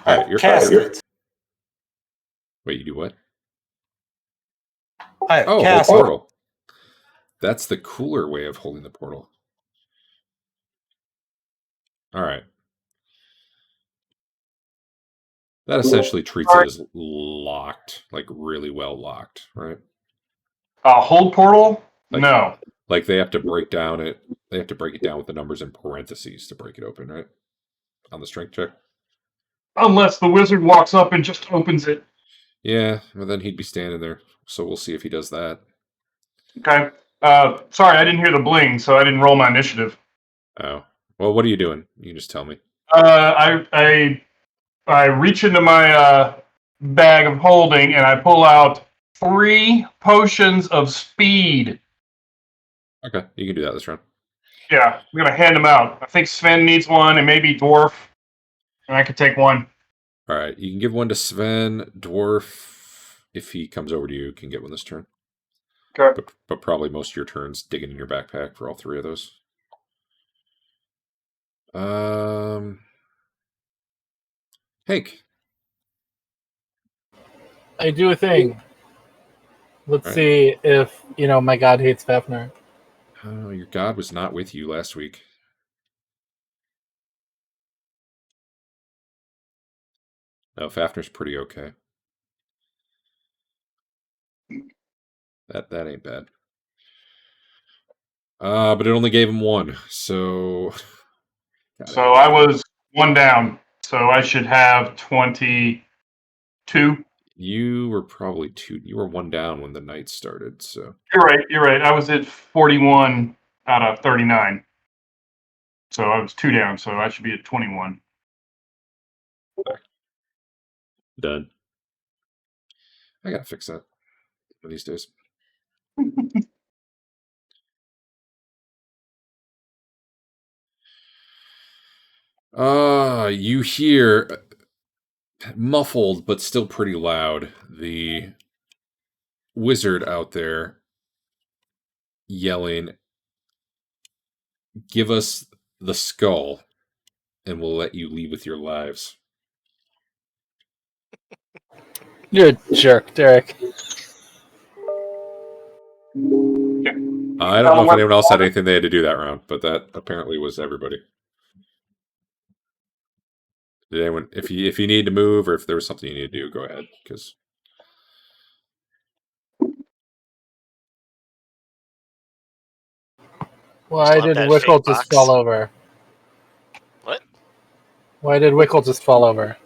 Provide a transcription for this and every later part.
All right, you're cast fine. it. Wait, you do what? Cast hold portal. That's the cooler way of holding the portal. All right. That essentially treats it as locked, like really well locked, right? Hold portal? Like, no. Like they have to break down it. They have to break it down with the numbers in parentheses to break it open, right? On the strength check. Unless the wizard walks up and just opens it. Yeah, well then he'd be standing there. So we'll see if he does that. Okay. Sorry, I didn't hear the bling, so I didn't roll my initiative. Oh. Well, what are you doing? You can just tell me. I reach into my bag of holding and I pull out 3 potions of speed. Okay, you can do that this round. Yeah, I'm gonna hand them out. I think Sven needs one, and maybe Dwarf, and I could take one. All right, you can give one to Sven. Dwarf, if he comes over to you, can get one this turn. Okay. But probably most of your turns digging in your backpack for all 3 of those. Hank. I do a thing. Let's see if, my god hates Fafnir. Oh, your god was not with you last week. No, Fafnir's pretty okay. That ain't bad. But it only gave him 1, so... So I was 1 down, so I should have 22. You were probably 2. You were 1 down when the night started, so... You're right. I was at 41 out of 39. So I was 2 down, so I should be at 21. Done. I gotta fix that one of these days. You hear, muffled but still pretty loud, the wizard out there yelling, "Give us the skull, and we'll let you leave with your lives." You're a jerk, Derek. I don't know if anyone else had anything they had to do that round, but that apparently was everybody. Did anyone, if you need to move or if there was something you need to do, go ahead, because... Why did Wickle just fall over? What? Why did Wickle just fall over?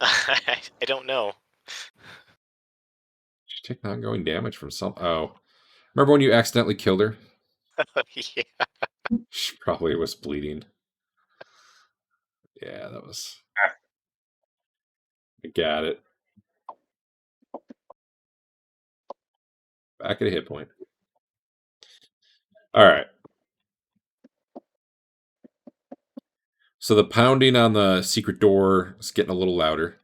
I don't know. She take ongoing damage from some... Oh. Remember when you accidentally killed her? Yeah. She probably was bleeding. Yeah, that was... I got it. Back at a hit point. All right. So the pounding on the secret door is getting a little louder.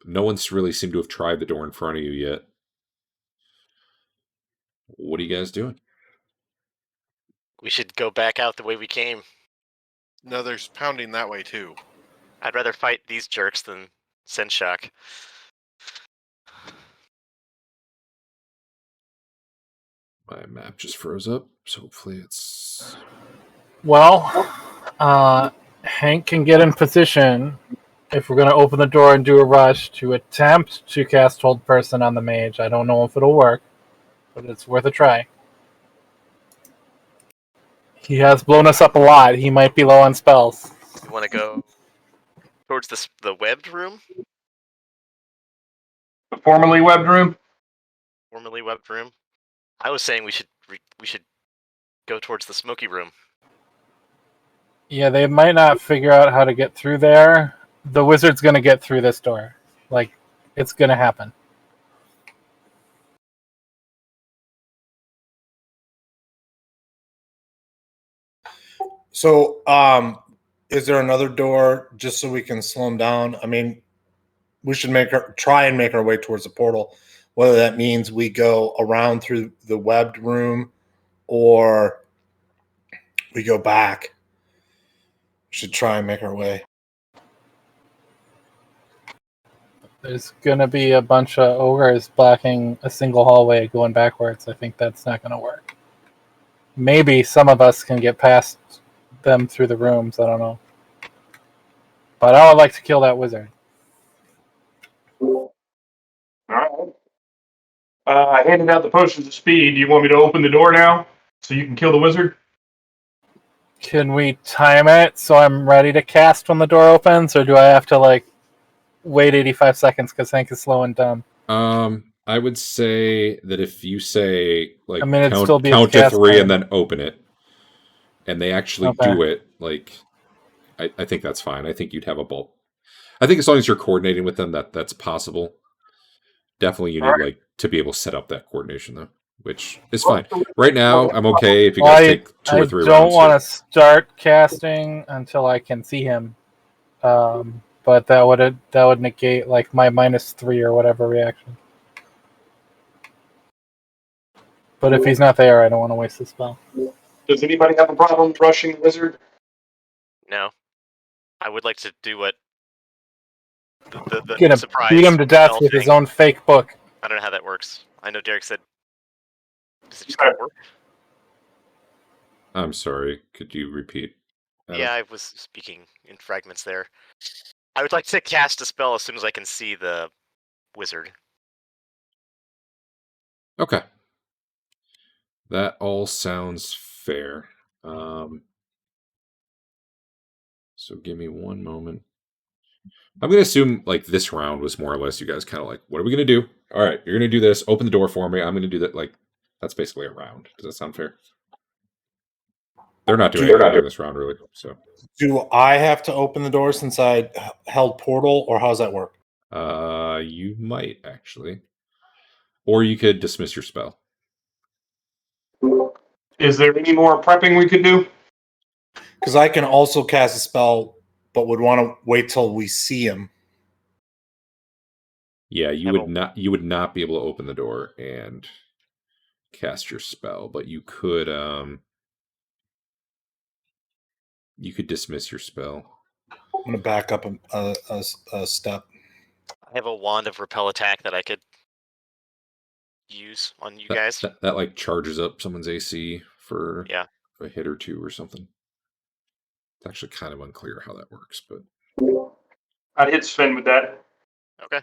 No one's really seemed to have tried the door in front of you yet. What are you guys doing? We should go back out the way we came. No, there's pounding that way too. I'd rather fight these jerks than send shock. My map just froze up, so hopefully it's... Well, Hank can get in position if we're going to open the door and do a rush to attempt to cast Hold Person on the mage. I don't know if it'll work, but it's worth a try. He has blown us up a lot. He might be low on spells. You want to go towards the webbed room? The formerly webbed room? Formerly webbed room? I was saying we should go towards the smoky room. Yeah, they might not figure out how to get through there. The wizard's going to get through this door. Like, it's going to happen. So, is there another door just so we can slow them down? I mean, we should try and make our way towards the portal. Whether that means we go around through the webbed room or we go back. We should try and make our way. There's gonna be a bunch of ogres blocking a single hallway going backwards. I think that's not gonna work. Maybe some of us can get past them through the rooms. I don't know. But I would like to kill that wizard. All right. I handed out the potions of speed. Do you want me to open the door now so you can kill the wizard? Can we time it so I'm ready to cast when the door opens, or do I have to like wait 85 seconds because Hank is slow and dumb? I would say that if you say like I mean, it'd count, still be count his to cast 3 time. and then open it, and they actually Okay. do it, like I think that's fine. I think you'd have a bulk. I think as long as you're coordinating with them, that's possible. Definitely, you need like to be able to set up that coordination though, which is fine. Right now, I'm okay if you guys take 2 or 3 I don't rounds. want to start casting until I can see him, but that would negate like my -3 or whatever reaction. But if he's not there, I don't want to waste the spell. Does anybody have a problem rushing the wizard? No. I would like to do what the Gonna surprise beat him to death spell with his thing. own fake book. I don't know how that works. I know Derek said. Is it just gonna work? I'm sorry. Could you repeat? Yeah, I was speaking in fragments there. I would like to cast a spell as soon as I can see the wizard. Okay. That all sounds fair. So give me one moment. I'm going to assume like this round was more or less you guys kind of like, what are we going to do? All right, you're going to do this. Open the door for me. I'm going to do that. Like, that's basically a round. Does that sound fair? They're not doing anything this round, really. So, Do I have to open the door since I held portal, or how does that work? you might actually, or you could dismiss your spell. Is there any more prepping we could do? Because I can also cast a spell, but would want to wait till we see him. Yeah, you I would will- not. You would not be able to open the door and cast your spell, but you could. You could dismiss your spell. I'm going to back up a step. I have a wand of repel attack that I could use on you guys. That like charges up someone's AC for Yeah. a hit or 2 or something. It's actually kind of unclear how that works, but I'd hit Sven with that. Okay.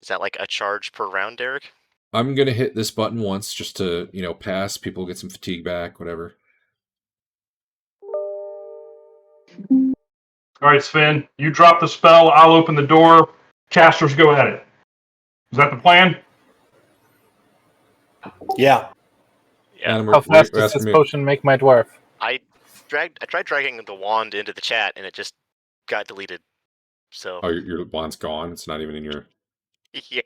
Is that like a charge per round, Derek? I'm gonna hit this button once just to pass. People get some fatigue back, whatever. All right, Sven, you drop the spell. I'll open the door. Casters go at it. Is that the plan? Yeah. Yeah. Adam, How fast you're does asking this me- potion make my dwarf? I tried dragging the wand into the chat and it just got deleted. So Oh, your wand's gone. It's not even in your. yeah.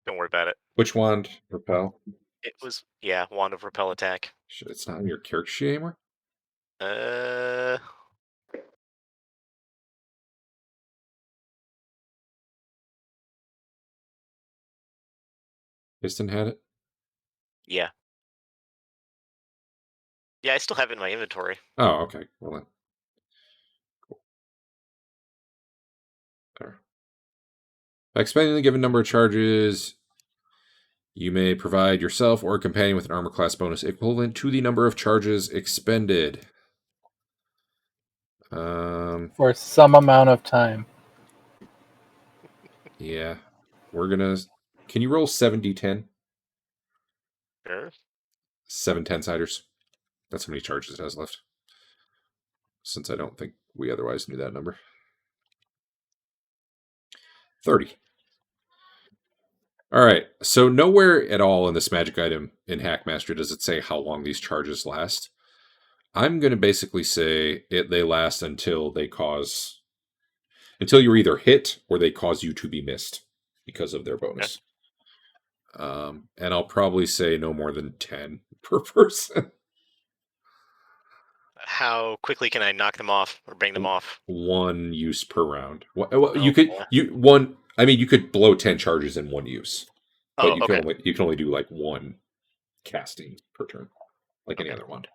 Don't worry about it. Which wand? Repel. It was wand of repel attack. Shit, it's not in your character sheet anymore. Piston had it. Yeah. Yeah, I still have it in my inventory. Oh, okay. Well then. Cool. There. By expending the given number of charges, you may provide yourself or a companion with an armor class bonus equivalent to the number of charges expended. For some amount of time. Yeah. We're gonna. Can you roll 7d10? Sure. 7 10-siders. That's how many charges it has left. Since I don't think we otherwise knew that number. 30. All right. So nowhere at all in this magic item in Hackmaster does it say how long these charges last. I'm going to basically say they last until you're either hit or they cause you to be missed because of their bonus. And I'll probably say no more than 10 per person. How quickly can I knock them off or bring them off? 1 use per round. You Okay. You could blow 10 charges in 1 use, but Oh, okay. you can only do like 1 casting per turn, like any Okay. other wand.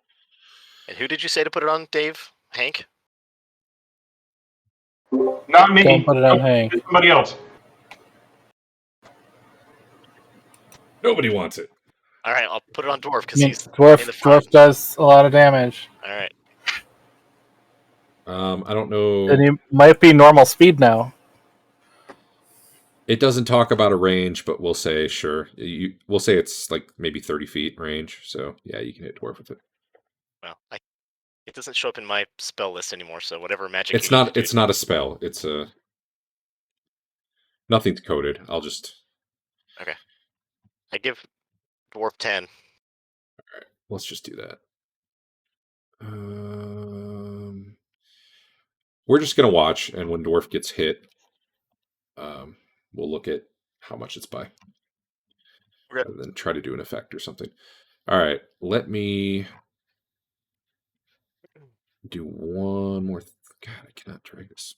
And who did you say to put it on, Dave? Hank? Not me. Don't put it on Nope, Hank. it's somebody else. Nobody wants it. All right, I'll put it on Dwarf I because mean, he's dwarf in the front. does a lot of damage. All right. I don't know. And he might be normal speed now. It doesn't talk about a range, but we'll say sure. We'll say it's like maybe 30 feet range. So yeah, you can hit dwarf with it. Well, it doesn't show up in my spell list anymore. So whatever magic. It's you need not. to do It's not a spell. It's a. Nothing's coded. I'll just. I give Dwarf 10. Let's just do that. We're just gonna watch, and when dwarf gets hit, we'll look at how much it's by, Okay. and then try to do an effect or something. All right, let me do one more. God, I cannot drag this.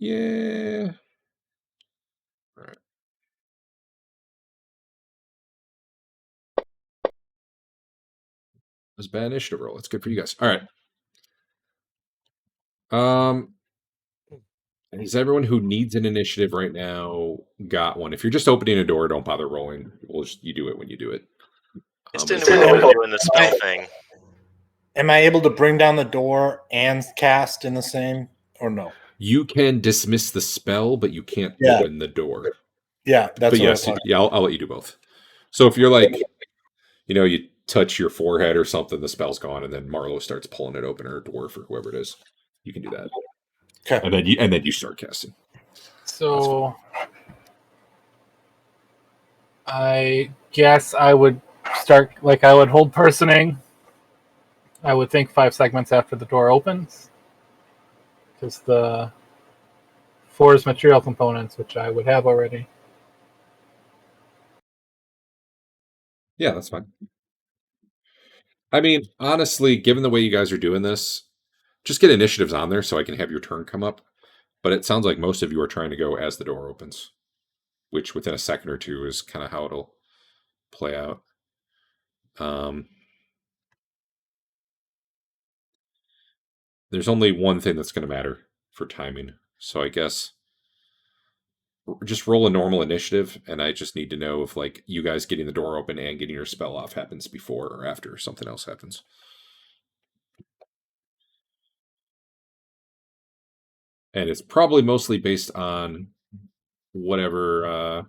Yeah. All right. That's a bad initiative roll. That's good for you guys. All right. And is everyone who needs an initiative right now got one? If you're just opening a door, don't bother rolling. You do it when you do it. Just But didn't if know you're when rolling- we were doing the spell thing. Am I able to bring down the door and cast in the same, or no? You can dismiss the spell, but you can't Yeah. open the door. Yeah, that's But what yes, I thought. yeah, I'll let you do both. So if you're like, you touch your forehead or something, the spell's gone, and then Marlo starts pulling it open, or dwarf, or whoever it is, you can do that. Okay. And then you start casting. So I guess I would start I would hold personing. I would think 5 segments after the door opens, because the 4 is material components, which I would have already. Yeah, that's fine. I mean, honestly, given the way you guys are doing this, just get initiatives on there so I can have your turn come up. But it sounds like most of you are trying to go as the door opens, which within a second or two is kind of how it'll play out. There's only one thing that's going to matter for timing. So I guess just roll a normal initiative, and I just need to know if you guys getting the door open and getting your spell off happens before or after something else happens. And it's probably mostly based on whatever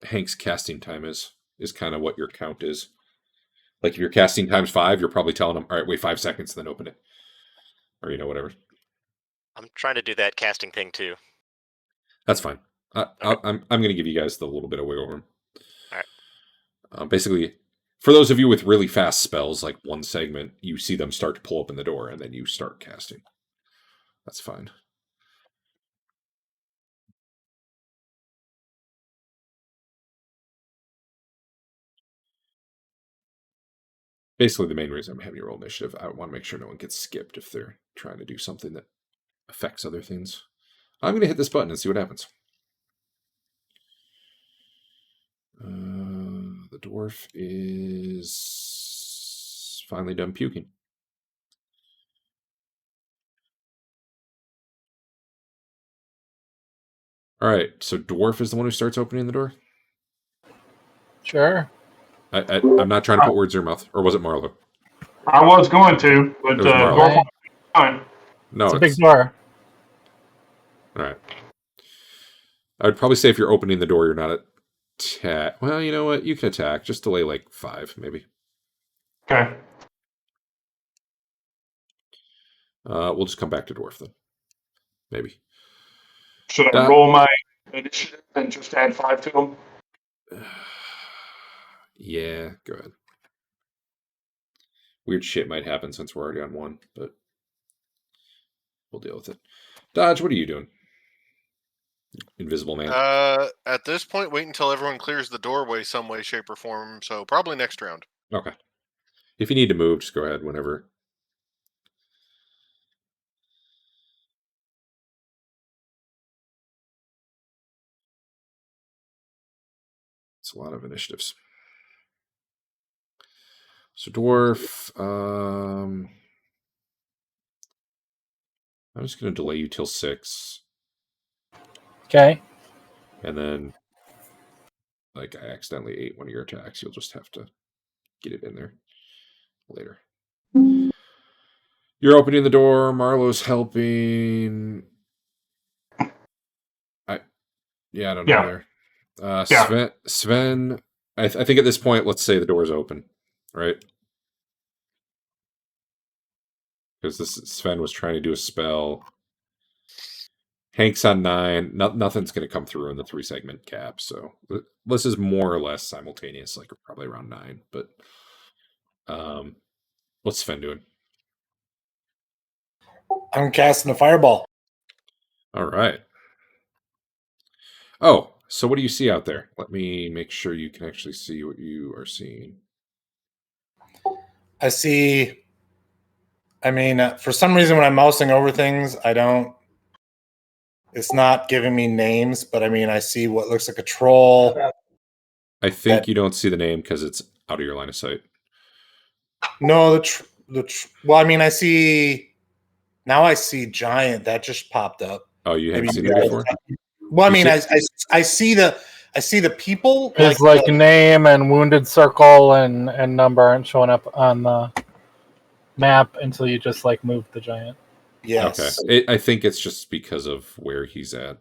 Hank's casting time is kind of what your count is. Like if you're casting times 5, you're probably telling them, all right, wait 5 seconds, then open it. Or, whatever. I'm trying to do that casting thing too. That's fine. I'm going to give you guys the little bit of wiggle room. All right. Basically, for those of you with really fast spells, like one segment, you see them start to pull open the door, and then you start casting. That's fine. Basically, the main reason I'm having you roll initiative, I want to make sure no one gets skipped if they're trying to do something that affects other things. I'm going to hit this button and see what happens. The dwarf is finally done puking. All right, so dwarf is the one who starts opening the door? Sure. I'm not trying to put words in your mouth. Or was it Marlo? I was going to, but It was Marlo. Dwarf was fine. No, It's a big door. All right. I would probably say if you're opening the door, you're not attack. Well, you know what? You can attack. Just delay 5, maybe. Okay. We'll just come back to dwarf then. Maybe. Should I roll my initiative and just add 5 to them? Yeah, go ahead. Weird shit might happen since we're already on 1, but we'll deal with it. Dodge, what are you doing? Invisible Man. At this point, wait until everyone clears the doorway some way, shape, or form. So probably next round. Okay. If you need to move, just go ahead whenever. It's a lot of initiatives. So dwarf, I'm just going to delay you till 6, Okay. and then, like, I accidentally ate one of your attacks. You'll just have to get it in there later. You're opening the door. Marlo's helping. I don't know Yeah. there. Yeah. Sven. I think at this point, let's say the door's open, right? Because Sven was trying to do a spell. Hank's on 9. Nothing's going to come through in the 3-segment cap. So this is more or less simultaneous, like probably around 9. But what's Sven doing? I'm casting a fireball. All right. Oh, so what do you see out there? Let me make sure you can actually see what you are seeing. I see. I mean, for some reason, when I'm mousing over things, I don't. It's not giving me names, but I mean, I see what looks like a troll. I think you don't see the name because it's out of your line of sight. No, well, I mean, I see. Now I see giant. That just popped up. Oh, you haven't Maybe seen you that guys- before? Well, I You mean, see- I see the people. His like name and wounded circle and number aren't showing up on the map until you just like move the giant. Yes. Okay. I think it's just because of where he's at.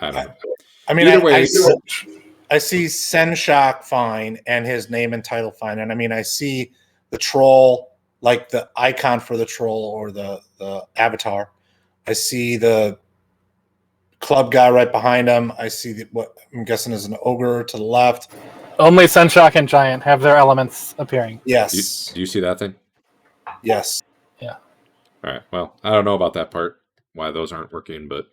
I don't know. I mean, Either way, I see Senshak fine and his name and title fine, and I mean, I see the troll, like the icon for the troll or the avatar. I see the club guy right behind him. I see what I'm guessing is an ogre to the left. Only Sunshock and Giant have their elements appearing. Yes. do you see that thing? Yes. All right. Well, I don't know about that part, why those aren't working, but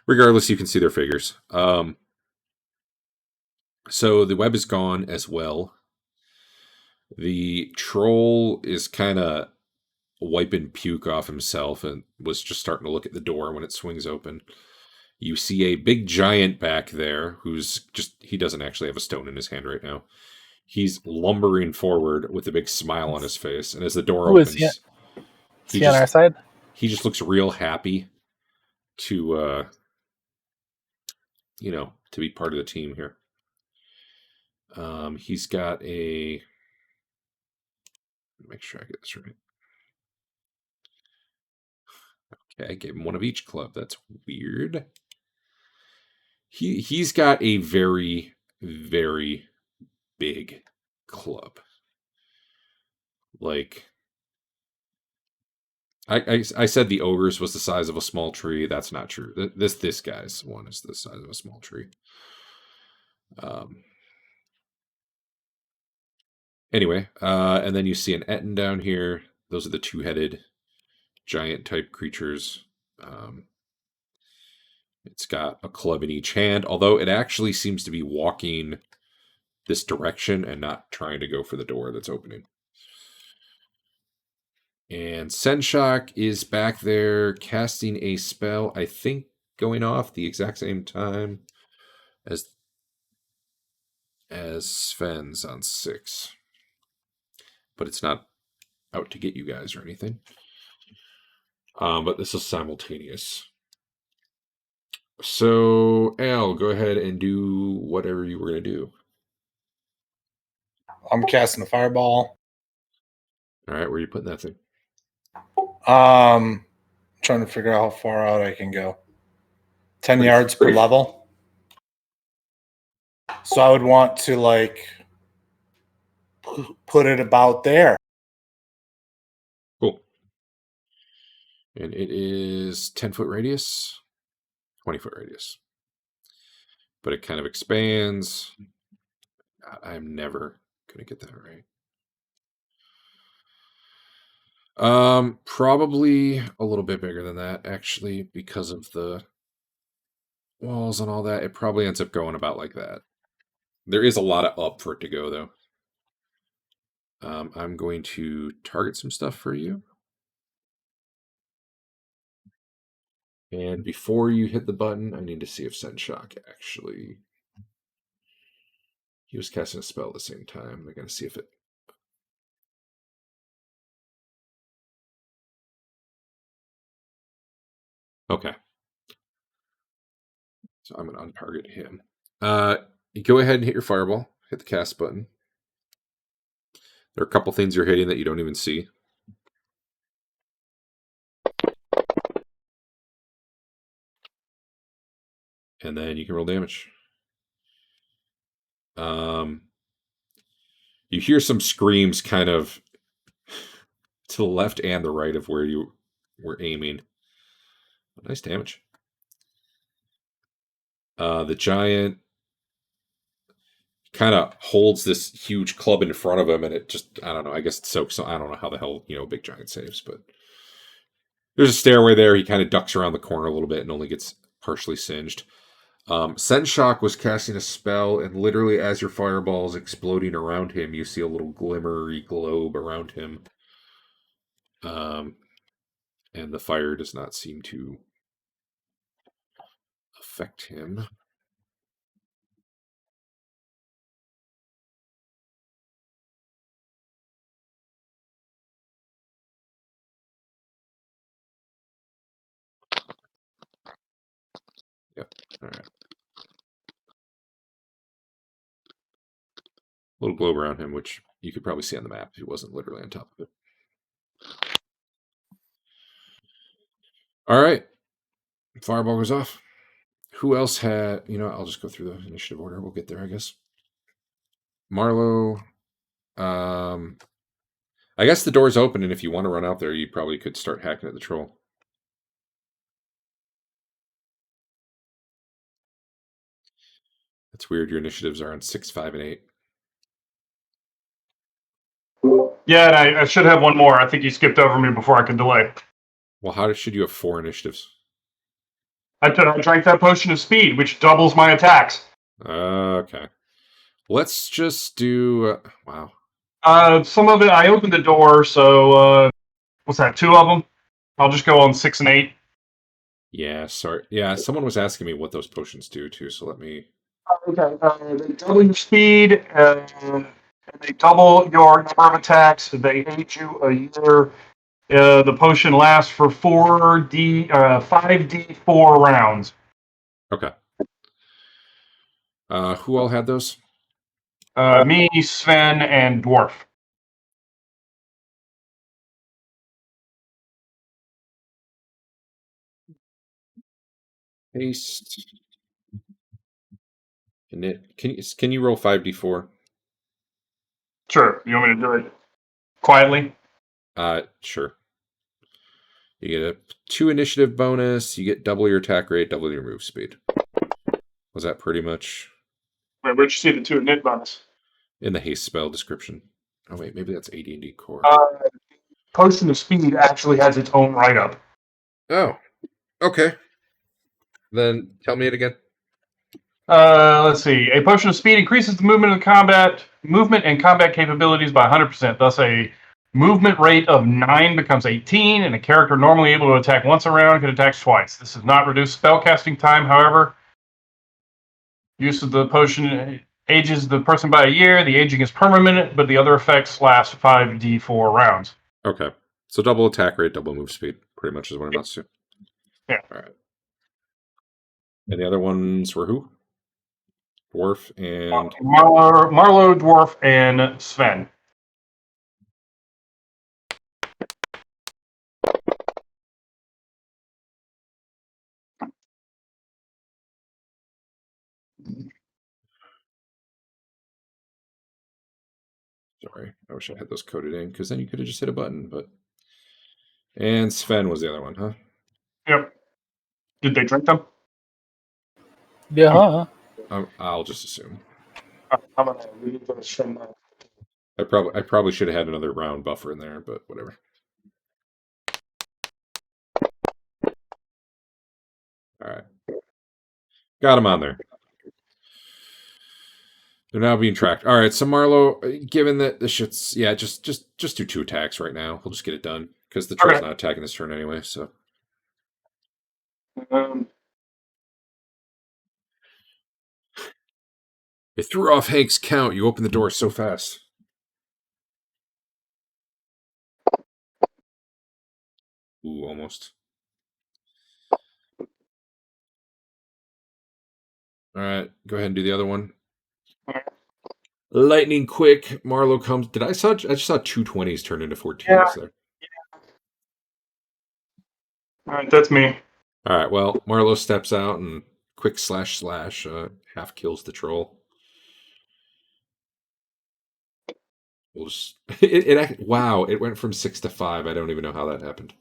regardless, you can see their figures. So the web is gone as well. The troll is kind of wiping puke off himself and was just starting to look at the door when it swings open. You see a big giant back there who's he doesn't actually have a stone in his hand right now. He's lumbering forward with a big smile on his face. And as the door Who is opens, he? Is he on our side? He just looks real happy to, to be part of the team here. He's got a, make sure I get this right. Okay, I gave him one of each club. That's weird. He's got a very, very big club. Like, I said the ogre's was the size of a small tree. That's not true. This guy's one is the size of a small tree. Anyway, and then you see an Etten down here. Those are the 2-headed giant type creatures. It's got a club in each hand, although it actually seems to be walking this direction and not trying to go for the door that's opening. And Senshak is back there casting a spell, I think going off the exact same time as Sven's on 6. But it's not out to get you guys or anything. But this is simultaneous. So, Al, go ahead and do whatever you were going to do. I'm casting a fireball. All right, where are you putting that thing? Trying to figure out how far out I can go. 10 yards per level. So I would want to like put it about there. Cool. And it is 10-foot radius, 20-foot radius. But it kind of expands. I'm never going to get that right. Probably a little bit bigger than that, actually, because of the walls and all that. It probably ends up going about like that. There is a lot of up for it to go, though. I'm going to target some stuff for you. And before you hit the button, I need to see if Senshock actually... He was casting a spell at the same time. We're going to see if it... Okay. So I'm going to untarget him. You go ahead and hit your fireball. Hit the cast button. There are a couple things you're hitting that you don't even see. And then you can roll damage. You hear some screams kind of to the left and the right of where you were aiming. Nice damage. The giant kind of holds this huge club in front of him, and it just, I don't know, I guess it soaks. I don't know how the hell, big giant saves, but there's a stairway there. He kind of ducks around the corner a little bit and only gets partially singed. Senshock was casting a spell, and literally as your fireball is exploding around him, you see a little glimmery globe around him. And the fire does not seem to affect him. Yep. All right. Little globe around him, which you could probably see on the map if he wasn't literally on top of it. All right. Fireball goes off. Who else had... I'll just go through the initiative order. We'll get there, I guess. Marlo. I guess the door's open, and if you want to run out there, you probably could start hacking at the troll. That's weird. Your initiatives are on 6, 5, and 8. Yeah, and I should have one more. I think you skipped over me before I could delay. Well, how should you have 4 initiatives? I drank that potion of speed, which doubles my attacks. Okay. Let's just do... wow. Some of it, I opened the door, so what's that, 2 of them? I'll just go on 6 and 8. Yeah, sorry. Yeah, someone was asking me what those potions do, too, so let me... Okay, they double your speed, and they double your number of attacks. They age you a year. The potion lasts for 5d4 rounds. Okay. Who all had those? Me, Sven, and Dwarf. Haste. And it, can you roll 5d4? Sure. You want me to do it quietly? Sure. You get a 2 initiative bonus. You get double your attack rate, double your move speed. Was that pretty much... Wait, where'd you see the 2 knit bonus? in the haste spell description? Oh wait, maybe that's AD&D core. Potion of speed actually has its own write-up. Oh, okay. Then tell me it again. Let's see. A potion of speed increases the movement and combat capabilities by 100%. Thus, a movement rate of 9 becomes 18, and a character normally able to attack once a round can attack twice. This does not reduce spellcasting time, however. Use of the potion ages the person by a year. The aging is permanent, but the other effects last 5d4 rounds. Okay. So double attack rate, double move speed, pretty much is what it amounts to. Yeah. All right. And the other ones were who? Dwarf and... Marlo, Dwarf, and Sven. Sorry, I wish I had those coded in, because then you could have just hit a button, but... And Sven was the other one, huh? Yep. Did they drink them? Yeah. I'll just assume. I'm gonna read those from I probably should have had another round buffer in there, but whatever. All right. Got him on there. They're now being tracked. All right, so Marlo, given that the shit's just do 2 attacks right now. We'll just get it done because the troll's Okay. not attacking this turn anyway. So you threw off Hank's count. You opened the door so fast. Ooh, almost. All right, go ahead and do the other one. Lightning quick. Marlo comes. I just saw 2 20s turn into 14s Yeah. there. All right, that's me. All right, well, Marlo steps out and quick / half kills the troll. We'll just wow, it went from 6 to 5. I don't even know how that happened.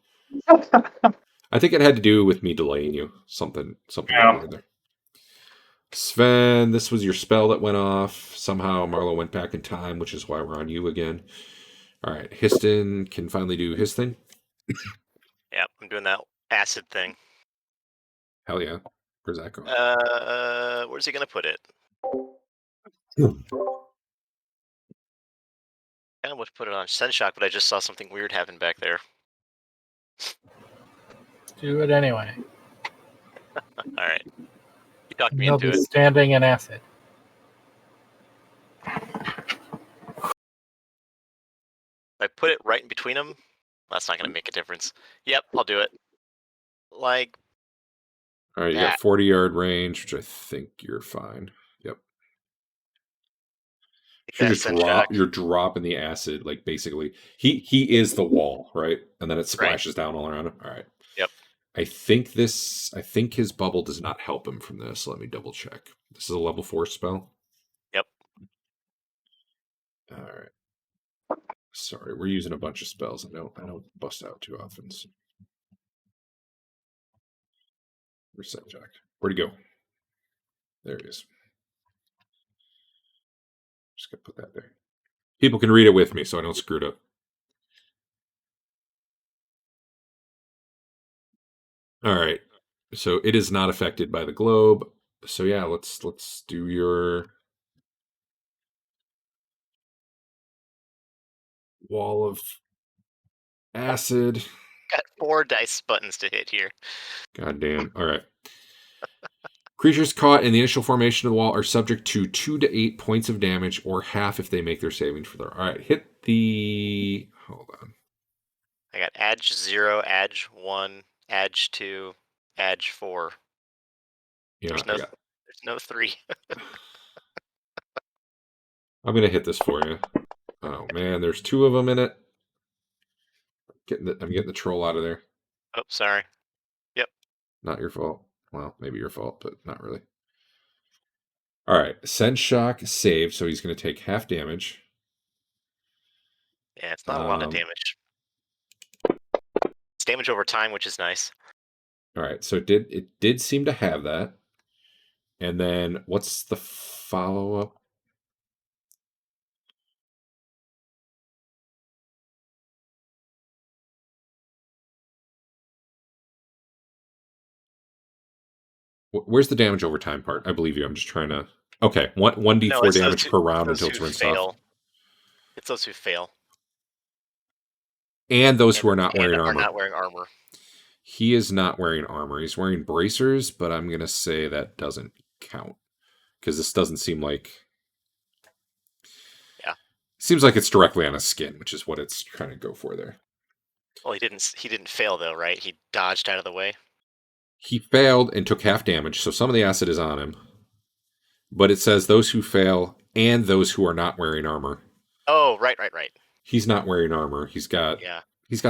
I think it had to do with me delaying you. Something Yeah. weird there. Sven, this was your spell that went off. Somehow Marlo went back in time, which is why we're on you again. All right, Histon can finally do his thing. Yeah, I'm doing that acid thing. Hell yeah. Where's that going? Where's he gonna put it? I would put it on Senshock, but I just saw something weird happen back there. Do it anyway. All right, you talked me He'll into be it. standing in acid. If I put it right in between them, that's not gonna make a difference. Yep, I'll do it. Like All right, you that. got 40-yard range, which I think you're fine. Yep. Take that, Senshock. You're dropping the acid, like basically. He is the wall, right? And then it splashes down all around him. All right. Yep. I think his bubble does not help him from this. Let me double check. This is a level 4 spell. Yep. All right. Sorry, we're using a bunch of spells. I don't bust out too often. So. Where's Jack? Where'd he go? There he is. Just gonna put that there. People can read it with me so I don't screw it up. All right. So it is not affected by the globe. So yeah, let's do your wall of acid. Got 4 dice buttons to hit here. God damn. All right. Creatures caught in the initial formation of the wall are subject to 2 to 8 points of damage, or half if they make their savings for their. All right, hit the. Hold on. I got Edge 0, Edge 1, Edge 2, Edge 4. Yeah, There's no 3. I'm gonna hit this for you. Oh man, there's 2 of them in it. I'm getting the troll out of there. Oh, sorry. Yep. Not your fault. Well, maybe your fault, but not really. All right, Senshock saved, so he's going to take half damage. Yeah, it's not a lot of damage. It's damage over time, which is nice. All right, so it did seem to have that. And then what's the follow-up? Where's the damage over time part? I believe you. I'm just trying to. Okay, 1d4 damage per round until it's rinsed off. It's those who fail. And those who are not wearing are armor. not wearing armor. He is not wearing armor. He's wearing bracers, but I'm going to say that doesn't count. Because this doesn't seem like. Yeah. Seems like it's directly on his skin, which is what it's trying to go for there. Well, he didn't fail though, right? He dodged out of the way. He failed and took half damage, so some of the acid is on him. But it says those who fail and those who are not wearing armor. Oh, right. He's not wearing armor. He's got Yeah.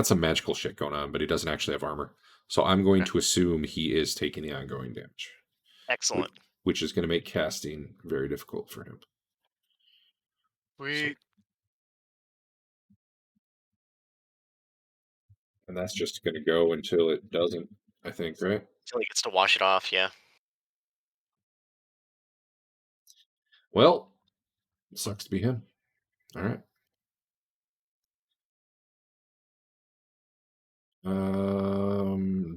some magical shit going on, but he doesn't actually have armor. So I'm going to assume he is taking the ongoing damage. Excellent. Which is going to make casting very difficult for him. We And that's just going to go until it doesn't, I think, right? Until he gets to wash it off, yeah. Well, it sucks to be him. All right.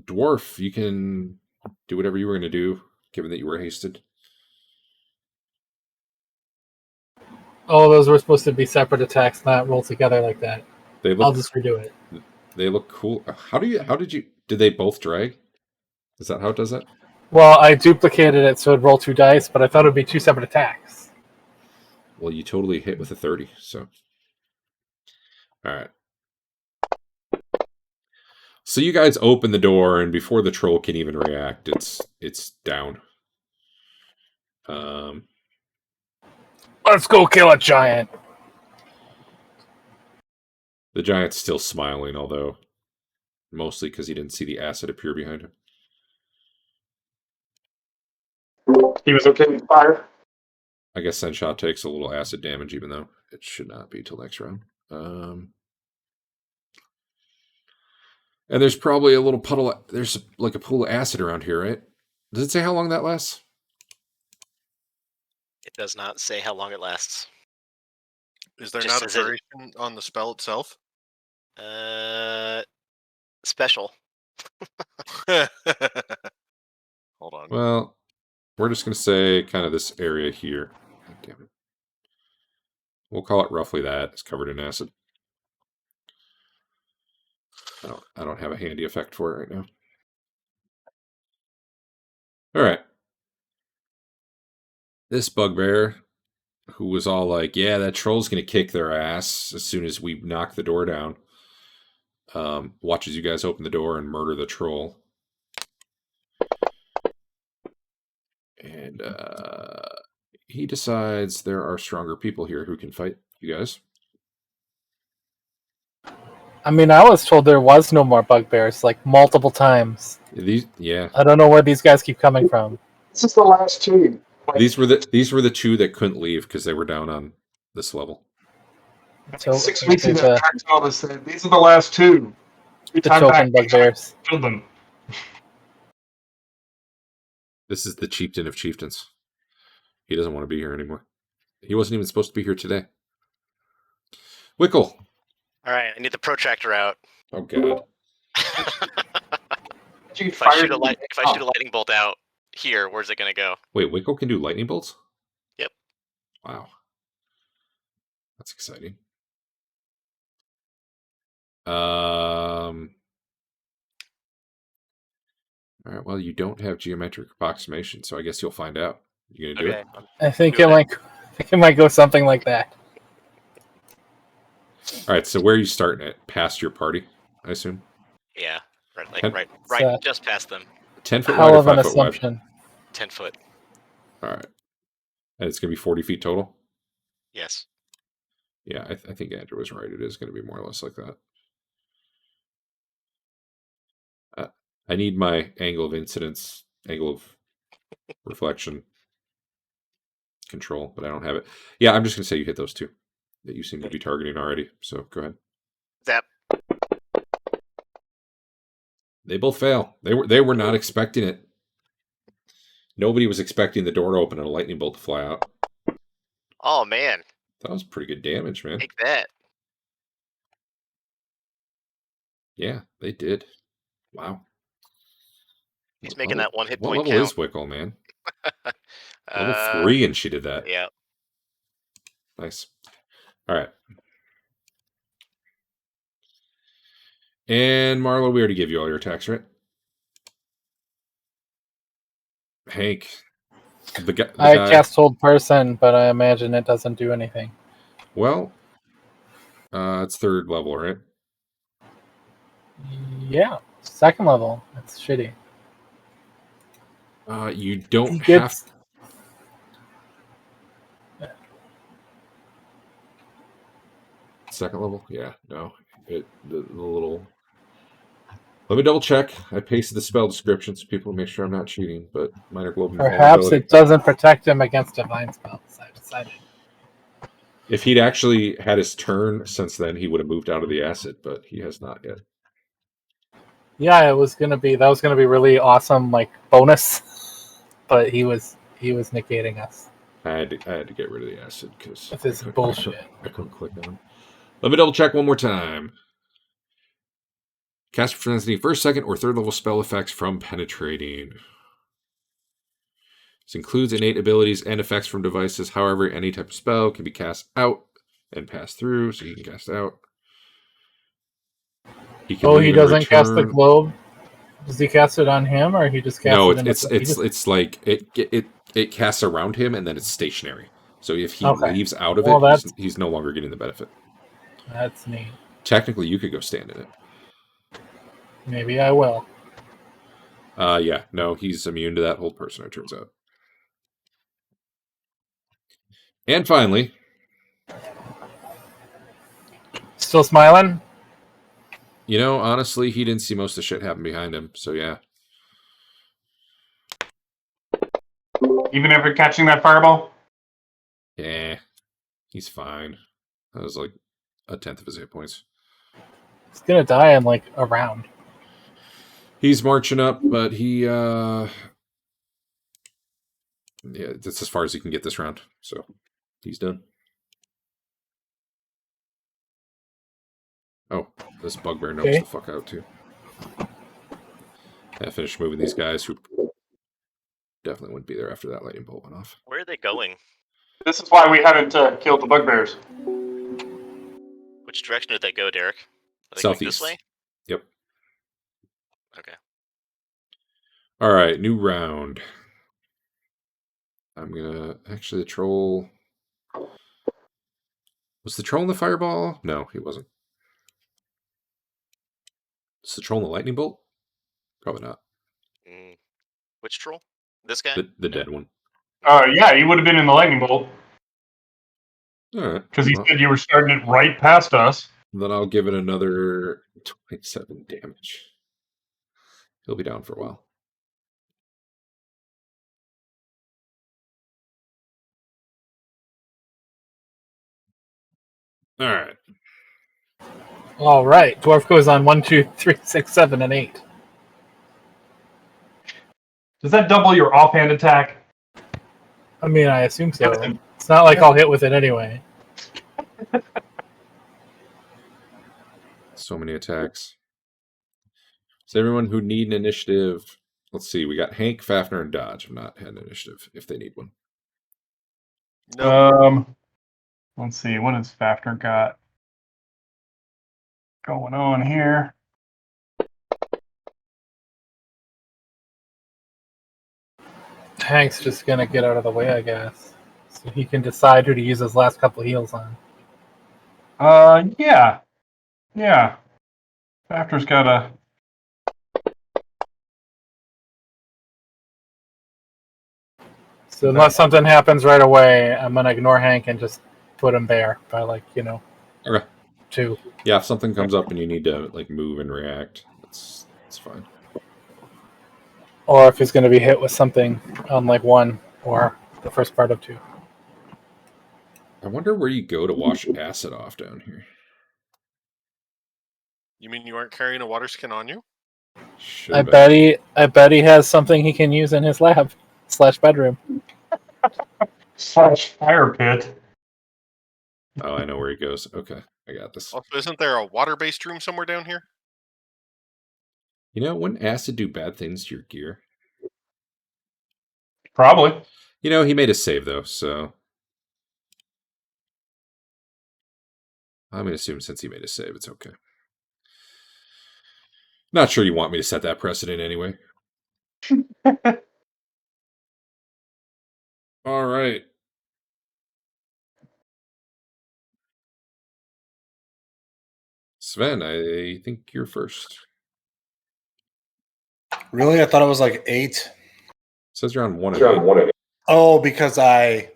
Dwarf, you can do whatever you were going to do, given that you were hasted. Oh, those were supposed to be separate attacks, not roll together like that. They I'll look just redo it. they look cool. Did they both drag? Is that how it does that? Well, I duplicated it so it'd roll 2 dice, but I thought it would be 2 separate attacks. Well, you totally hit with a 30, so. All right. So you guys open the door, and before the troll can even react, it's down. Let's go kill a giant. The giant's still smiling, although mostly because he didn't see the acid appear behind him. He was okay with fire. I guess Senshot takes a little acid damage, even though it should not be till next round. And there's probably a little puddle. There's like a pool of acid around here, right? Does it say how long that lasts? It does not say how long it lasts. Is there Just not a says it- duration on the spell itself? Special. Hold on. Well, we're just going to say kind of this area here. God damn it. We'll call it roughly that. It's covered in acid. I don't have a handy effect for it right now. All right. This bugbear, who was all like, yeah, that troll's going to kick their ass as soon as we knock the door down, watches you guys open the door and murder the troll. And he decides there are stronger people here who can fight you guys. I mean, I was told there was no more bugbears, like multiple times. Yeah. I don't know where these guys keep coming from. This is the last two. These were the two that couldn't leave because they were down on this level. So 6 weeks ago, the Traxxas said these are the last two. token bugbears. Killed them. This is the chieftain of chieftains. He doesn't want to be here anymore. He wasn't even supposed to be here today. Wickle. All right, I need the protractor out. Oh god. If I shoot a lightning bolt out here, where's it gonna go? Wait, Wickle can do lightning bolts? Yep. Wow. That's exciting. All right, well, you don't have geometric approximation, so I guess you'll find out. You gonna do Okay. it? I think Doing it might go something like that. All right, so where are you starting at? Past your party, I assume? Yeah. Right. Like Ten- right. Just past them. 10 foot wide Hell or of an 5 foot wide? assumption. 10 foot. All right. And it's going to be 40 feet total? Yes. Yeah, I think Andrew was right. It is going to be more or less like that. I need my angle of incidence, angle of reflection control, but I don't have it. Yeah, I'm just going to say you hit those two that you seem to be targeting already. So go ahead. Zap. They both fail. They were not expecting it. Nobody was expecting the door to open and a lightning bolt to fly out. Oh man. That was pretty good damage, man. Take that. Yeah, they did. Wow. He's What making level- that one hit What point level count. is Wickle, man? Level 3, and she did that. Yeah. Nice. All right. And Marlo, we already gave you all your attacks, right? Hank. The I guy. cast Hold Person, but I imagine it doesn't do anything. Well, it's 3rd level, right? Yeah, 2nd level. That's shitty. You don't He have. gets Second level? Yeah, no. The little. Let me double check. I pasted the spell description so people make sure I'm not cheating, but minor global perhaps vulnerability. it doesn't protect him against divine spells. I decided. If he'd actually had his turn since then, he would have moved out of the acid, but he has not yet. Yeah, that was gonna be really awesome, like bonus, but he was negating us. I had to get rid of the acid because With his bullshit. I couldn't click on him. Let me double check one more time. Cast prevents any 1st, 2nd, or 3rd level spell effects from penetrating. This includes innate abilities and effects from devices. However, any type of spell can be cast out and pass through, so you can cast out. He can Oh, leave he and doesn't cast the return. globe. Does he cast it on him, or he just casts No, it in it's like it casts around him and then it's stationary. So if he Okay. leaves out of Well, it, that's- he's no longer getting the benefit. That's neat. Technically, you could go stand in it. Maybe I will. Yeah, no, he's immune to that hold person, it turns out. And finally, Still smiling? you know, honestly, he didn't see most of the shit happen behind him, so yeah. Even after catching that fireball? Yeah, he's fine. That was like a tenth of his hit points. He's gonna die in like a round. He's marching up, but he yeah, that's as far as he can get this round. So he's done. Oh, this bugbear knows Okay. the fuck out too. I finished moving these guys who definitely wouldn't be there after that lightning bolt went off. Where are they going? This is why we haven't killed the bugbears. Which direction did they go, Derek? Are they going this Southeast. way? Yep. Okay. All right, new round. I'm gonna actually the troll. Was the troll in the fireball? No, he wasn't. Is the troll in the lightning bolt? Probably not. Which troll? This guy? The dead one. Yeah, he would have been in the lightning bolt All right. because he Well, said you were starting it right past us. then I'll give it another 27 damage. He'll be down for a while. All right. All right. Dwarf goes on 1, 2, 3, 6, 7, and 8. Does that double your offhand attack? I mean, I assume so. Yes. It's not like I'll hit with it anyway. So many attacks. So everyone who need an initiative, let's see, we got Hank, Fafner, and Dodge have not had an initiative if they need one. No. Let's see. What has Fafner got going on here? Hank's just gonna get out of the way, I guess, so he can decide who to use his last couple heals on. Yeah. Fafner's got a. So unless something happens right away, I'm gonna ignore Hank and just put him bare by Okay. 2. Yeah, if something comes up and you need to like move and react, that's fine. Or if he's gonna be hit with something on 1 or the first part of 2. I wonder where you go to wash acid off down here. You mean you aren't carrying a water skin on you? Should I bet he has something he can use in his lab / bedroom. Slash fire pit. Oh, I know where he goes. Okay, I got this. Also, isn't there a water-based room somewhere down here? You know, wouldn't acid do bad things to your gear? Probably. You know, he made a save though, so I'm gonna assume since he made a save, it's okay. Not sure you want me to set that precedent anyway. All right. Sven, I think you're first. Really? I thought it was like 8. It says you're on 1 of 8. Oh, because I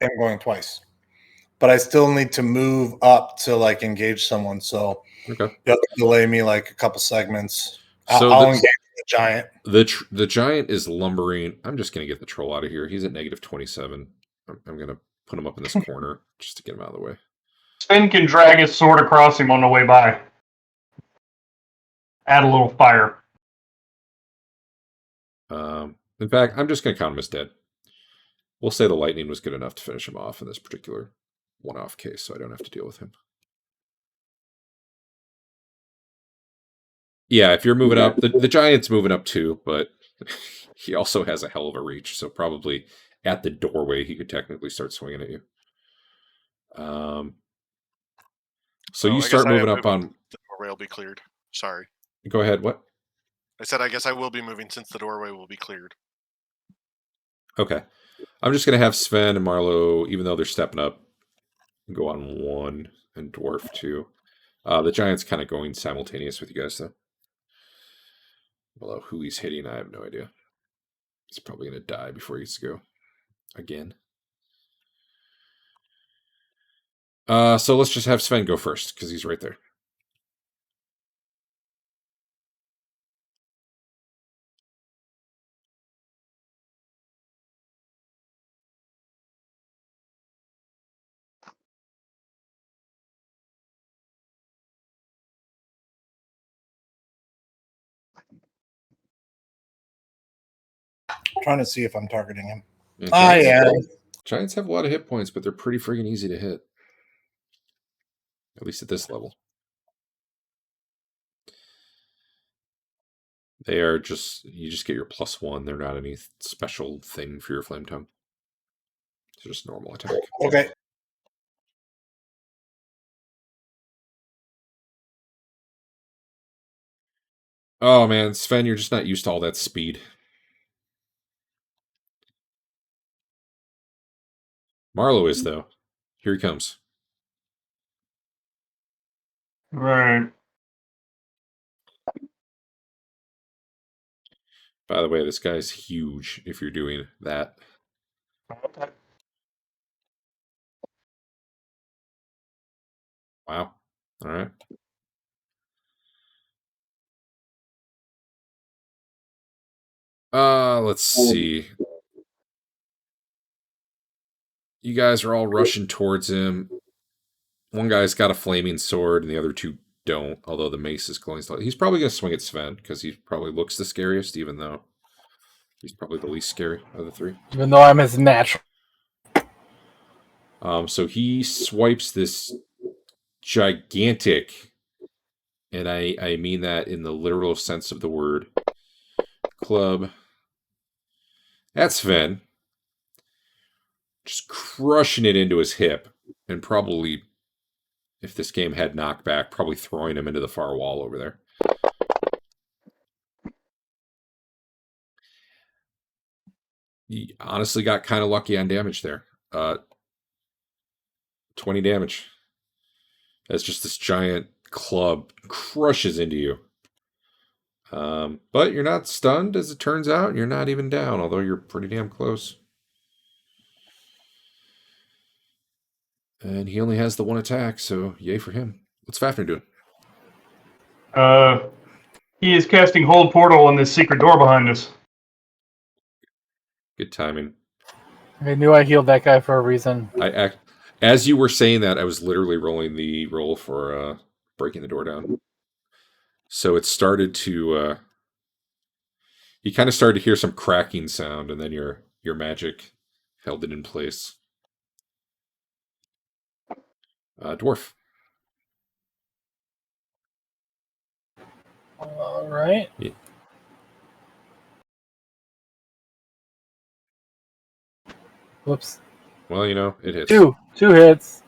am going twice. But I still need to move up to engage someone. So Okay. you have to delay me a couple segments. So I'll the- engage the giant. The giant is lumbering. I'm just gonna get the troll out of here. He's at negative 27. I'm gonna put him up in this corner just to get him out of the way. Sven can drag his sword across him on the way by. Add a little fire. In fact, I'm just gonna count him as dead. We'll say the lightning was good enough to finish him off in this particular one-off case, so I don't have to deal with him. Yeah, if you're moving up, the giant's moving up too, but He also has a hell of a reach, so probably at the doorway he could technically start swinging at you. So Oh, you I guess start I am moving up moving. on. The doorway will be cleared. Sorry. Go ahead. What? I said I guess I will be moving since the doorway will be cleared. Okay. I'm just gonna have Sven and Marlo, even though they're stepping up, go on 1 and Dwarf 2. The Giant's kind of going simultaneous with you guys, though. Although who he's hitting, I have no idea. He's probably gonna die before he gets to go again. So let's just have Sven go first because he's right there. Trying to see if I'm targeting him. Yeah, I am. Giants have a lot of hit points, but they're pretty friggin' easy to hit. At least at this level. They are just, you just get your +1. They're not any special thing for your Flame Tongue. It's just normal attack. Okay. Oh man, Sven, you're just not used to all that speed. Marlo is, though. Here he comes. Right. By the way, this guy's huge if you're doing that. Okay. Wow. All right. Let's see. You guys are all rushing towards him. One guy's got a flaming sword, and the other two don't, although the mace is glowing slightly. He's probably going to swing at Sven, because he probably looks the scariest, even though he's probably the least scary of the three. Even though I'm his natural. So he swipes this gigantic, and I mean that in the literal sense of the word, club. That's Sven. Just crushing it into his hip, and probably, if this game had knockback, probably throwing him into the far wall over there. He honestly got kind of lucky on damage there. 20 damage. As just this giant club crushes into you. But you're not stunned, as it turns out. You're not even down, although you're pretty damn close. And he only has the one attack, so yay for him. What's Fafnir doing? He is casting Hold Portal on this secret door behind us. Good timing. I knew I healed that guy for a reason. As you were saying that, I was literally rolling the roll for breaking the door down. So it started to... you kind of started to hear some cracking sound, and then your magic held it in place. Dwarf. All right. Yeah. Whoops. Well, you know, it hits. Two hits.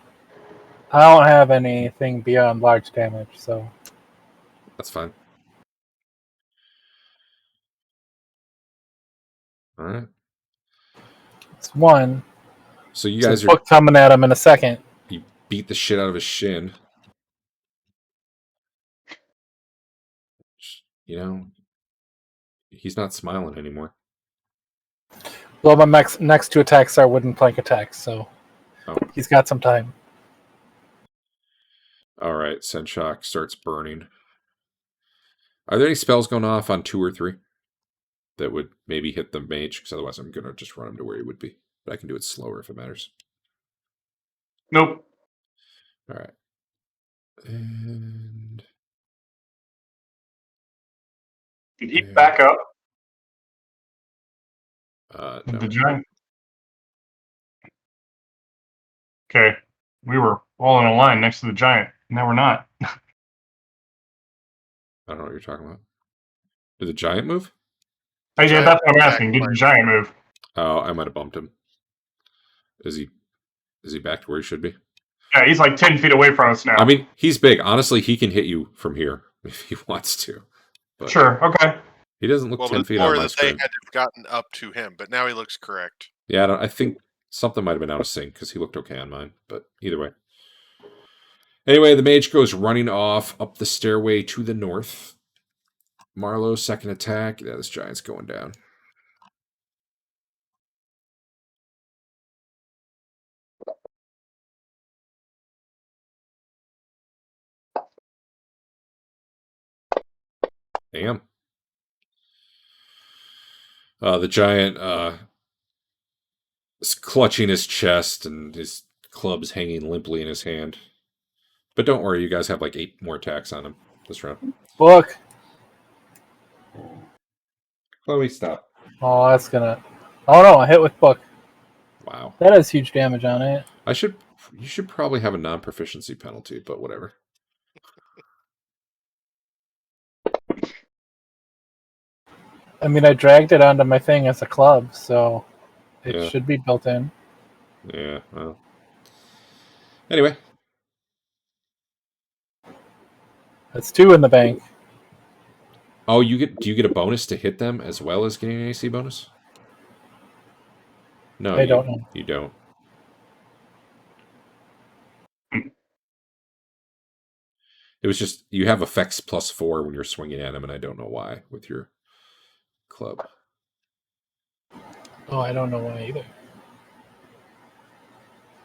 I don't have anything beyond large damage, so That's fine. All right. it's one. So you There's guys a book coming at him in a second. You beat the shit out of his shin. You know, he's not smiling anymore. Well, my next two attacks are wooden plank attacks, so he's got some time. All right, Senshock starts burning. Are there any spells going off on 2 or 3 that would maybe hit the mage? Because otherwise I'm going to just run him to where he would be. But I can do it slower if it matters. Nope. All right. And... Did he back up? No. The giant. Okay. We were all in a line next to the giant. Now we're not. I don't know what you're talking about. Did the giant move? Hey, yeah, that's what I'm Giant asking. Did the attack giant move? Oh, I might have bumped him. Is he back to where he should be? Yeah, he's like 10 feet away from us now. I mean, he's big. Honestly, he can hit you from here if he wants to. But sure, okay. he doesn't look Well, 10 but feet more on my that they screen. had to have gotten up to him, but now he looks correct. Yeah, I think something might have been out of sync because he looked okay on mine. But either way. Anyway, the mage goes running off up the stairway to the north. Marlowe's second attack. Yeah, this giant's going down. Damn. The giant is clutching his chest and his club's hanging limply in his hand. But don't worry, you guys have like 8 more attacks on him this round. Book. Chloe, stop. Oh, that's gonna. Oh no, I hit with book. Wow. That has huge damage on it. You should probably have a non-proficiency penalty, but whatever. I mean, I dragged it onto my thing as a club, so it Yeah. should be built in. Yeah, well. Anyway. That's 2 in the bank. Oh, do you get a bonus to hit them as well as getting an AC bonus? No, I don't know. You don't. It was just you have effects +4 when you're swinging at him, and I don't know why with your club. Oh, I don't know why either.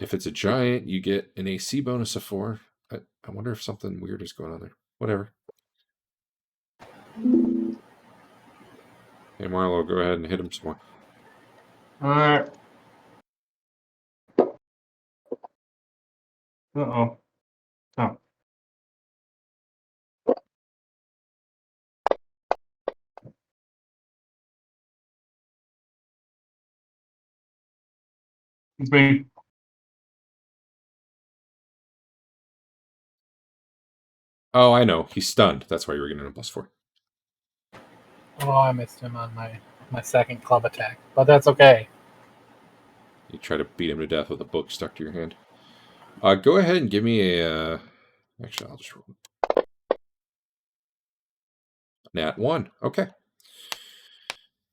If it's a giant, you get an AC bonus of 4. I wonder if something weird is going on there. Whatever. Hey, Marlo, go ahead and hit him some more. Alright. Uh-oh. Oh. It's me. Oh, I know. He's stunned. That's why you were getting a +4. Oh, I missed him on my second club attack, but that's okay. You try to beat him to death with a book stuck to your hand. Go ahead and give me a... Actually, I'll just roll. Nat 1. Okay.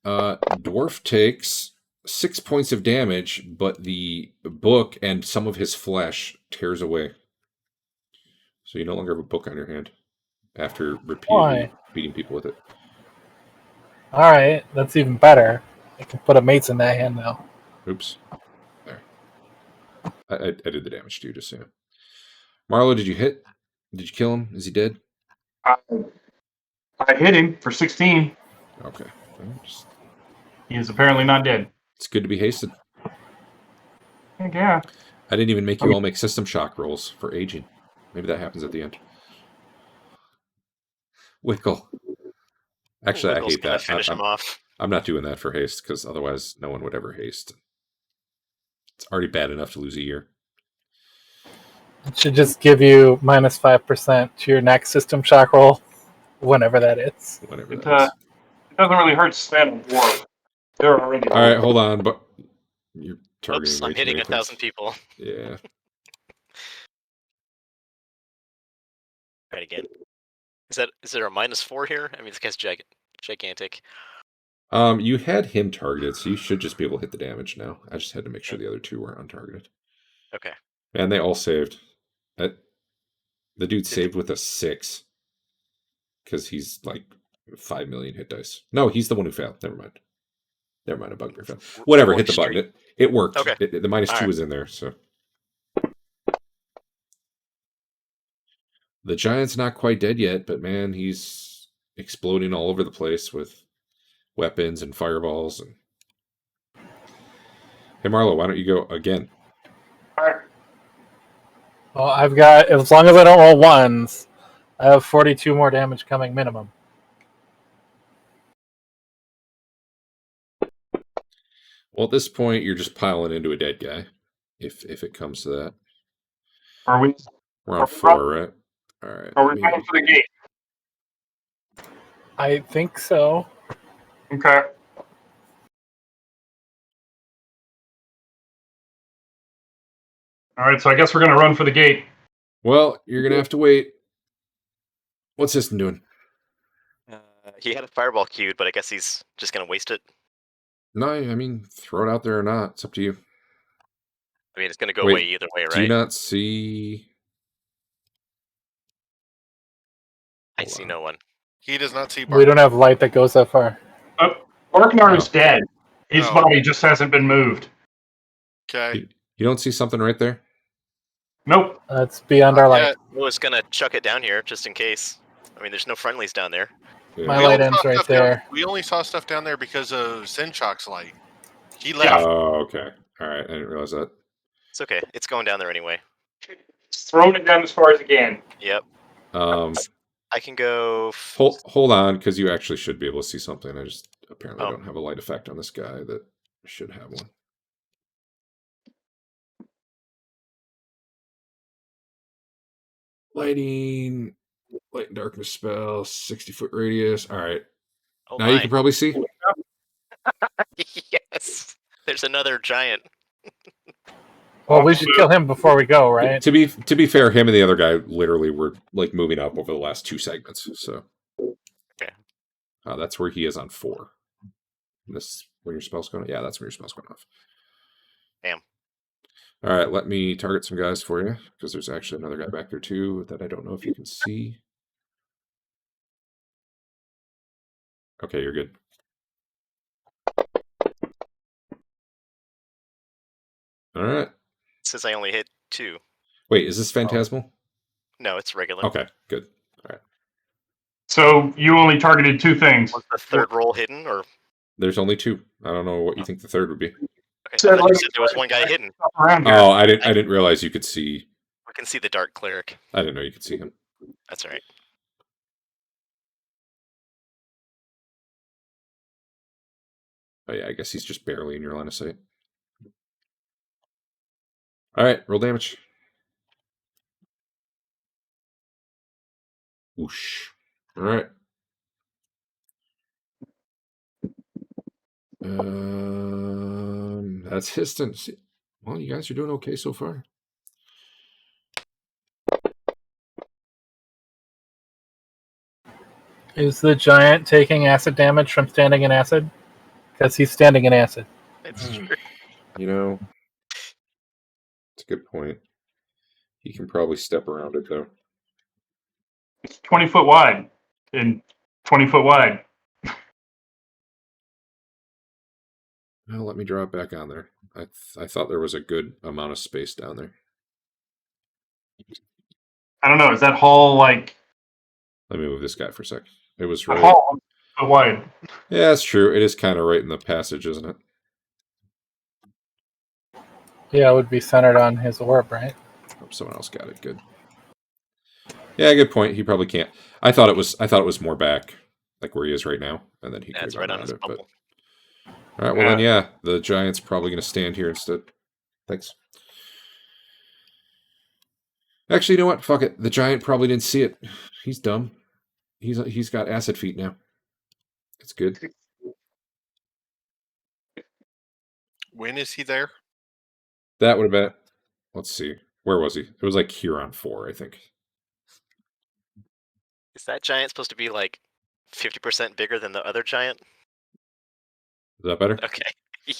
Dwarf takes 6 points of damage, but the book and some of his flesh tears away. So you no longer have a book on your hand after repeatedly beating people with it. All right, that's even better. I can put a mace in that hand now. Oops. There. I did the damage to you, just so you know. Marlo, did you hit? Did you kill him? Is he dead? I hit him for 16. Okay. He is apparently not dead. It's good to be hasted. Heck yeah. I didn't even make you all make system shock rolls for aging. Maybe that happens at the end. Wickle. Actually, I Wiggle's hate gonna that. finish him off. I'm not doing that for haste because otherwise no one would ever haste. It's already bad enough to lose a year. It should just give you -5% to your next system shock roll, whenever that is. Whatever It that is. doesn't really hurt to stand on dwarf. They're already. All right, hold on, but you're targeting. Oops, way I'm too hitting many 1,000 things. people. Yeah. Right again. Is there a -4 here? I mean, this guy's gigantic. You had him targeted, so you should just be able to hit the damage now. I just had to make sure the other 2 were untargeted. Okay. And they all saved. The dude saved with a 6 because he's like 5 million hit dice. No, he's the one who failed. Never mind. A bugbear failed. Whatever, hit the button. It worked. Okay. The -2 All was in there, so. The giant's not quite dead yet, but man, he's exploding all over the place with weapons and fireballs. And hey, Marlo, why don't you go again? All right. Well, I've got, as long as I don't roll ones, I have 42 more damage coming minimum. Well, at this point, you're just piling into a dead guy, if it comes to that. Are we? We're on 4, right? All right. Are we running for the gate? I think so. Okay. All right, so I guess we're gonna run for the gate. Well, you're gonna have to wait. What's System doing? He had a fireball queued, but I guess he's just gonna waste it. No, I mean, throw it out there or not. It's up to you. I mean, it's gonna go Wait, away either way, Do you right? not see? I Hold see on. no one. He does not see We Bart. don't have light that goes that far. Orknar is Oh. dead. His Oh. body just hasn't been moved. Okay. You don't see something right there? Nope. That's beyond our light. Yeah, I was gonna chuck it down here just in case. I mean, there's no friendlies down there. Yeah. My we light only ends saw right stuff down- there. we only saw stuff down there because of Sinchok's light. He left. Oh, okay. All right. I didn't realize that. It's okay. It's going down there anyway. Throwing it down as far as it can. Yep. Um, I can go. hold on, because you actually should be able to see something. I just apparently Oh. don't have a light effect on this guy that should have one. Lighting, light and darkness spell, 60-foot radius. All right. Oh Now my. you can probably see. Yes. There's another giant. Well, we should kill him before we go, right? To be fair, him and the other guy literally were like moving up over the last 2 segments. So, Okay. That's where he is on 4. This when your spell's going. Yeah, that's when your spell's going off. Damn. All right, let me target some guys for you because there's actually another guy back there too that I don't know if you can see. Okay, you're good. All right. It says I only hit 2. Wait, is this Phantasmal? No, it's regular. Okay, good. So you only targeted 2 things. Was the third roll hidden, or There's only 2. I don't know what you think the third would be. okay, I So, thought you like- said there was one guy hidden. Around here. Oh, I didn't realize you could see. We can see the dark cleric. I didn't know you could see him. That's all right. Oh yeah, I guess he's just barely in your line of sight. All right, roll damage. Whoosh. All right. That's Histon. Well, you guys are doing okay so far. Is the giant taking acid damage from standing in acid? Because he's standing in acid. It's true. You know, it's a good point. He can probably step around it though. It's 20 foot wide and 20 foot wide. Well, let me draw it back on there. I thought there was a good amount of space down there. I don't know. Is that hall like Let me move this guy for a sec. It was a right. hall foot wide? Yeah, that's true. It is kind of right in the passage, isn't it? Yeah, it would be centered on his orb, right? Oh, someone else got it. Good. Yeah, good point. He probably can't. I thought it was more back, like where he is right now, and then he Yeah, could it's have right gone on around his it. But bubble. all right, well then, yeah, the giant's probably going to stand here instead. Thanks. Actually, you know what? Fuck it. The giant probably didn't see it. He's dumb. He's got acid feet now. It's good. When is he there? That would have been. Let's see. Where was he? It was like here on 4, I think. Is that giant supposed to be like 50% bigger than the other giant? Is that better? Okay.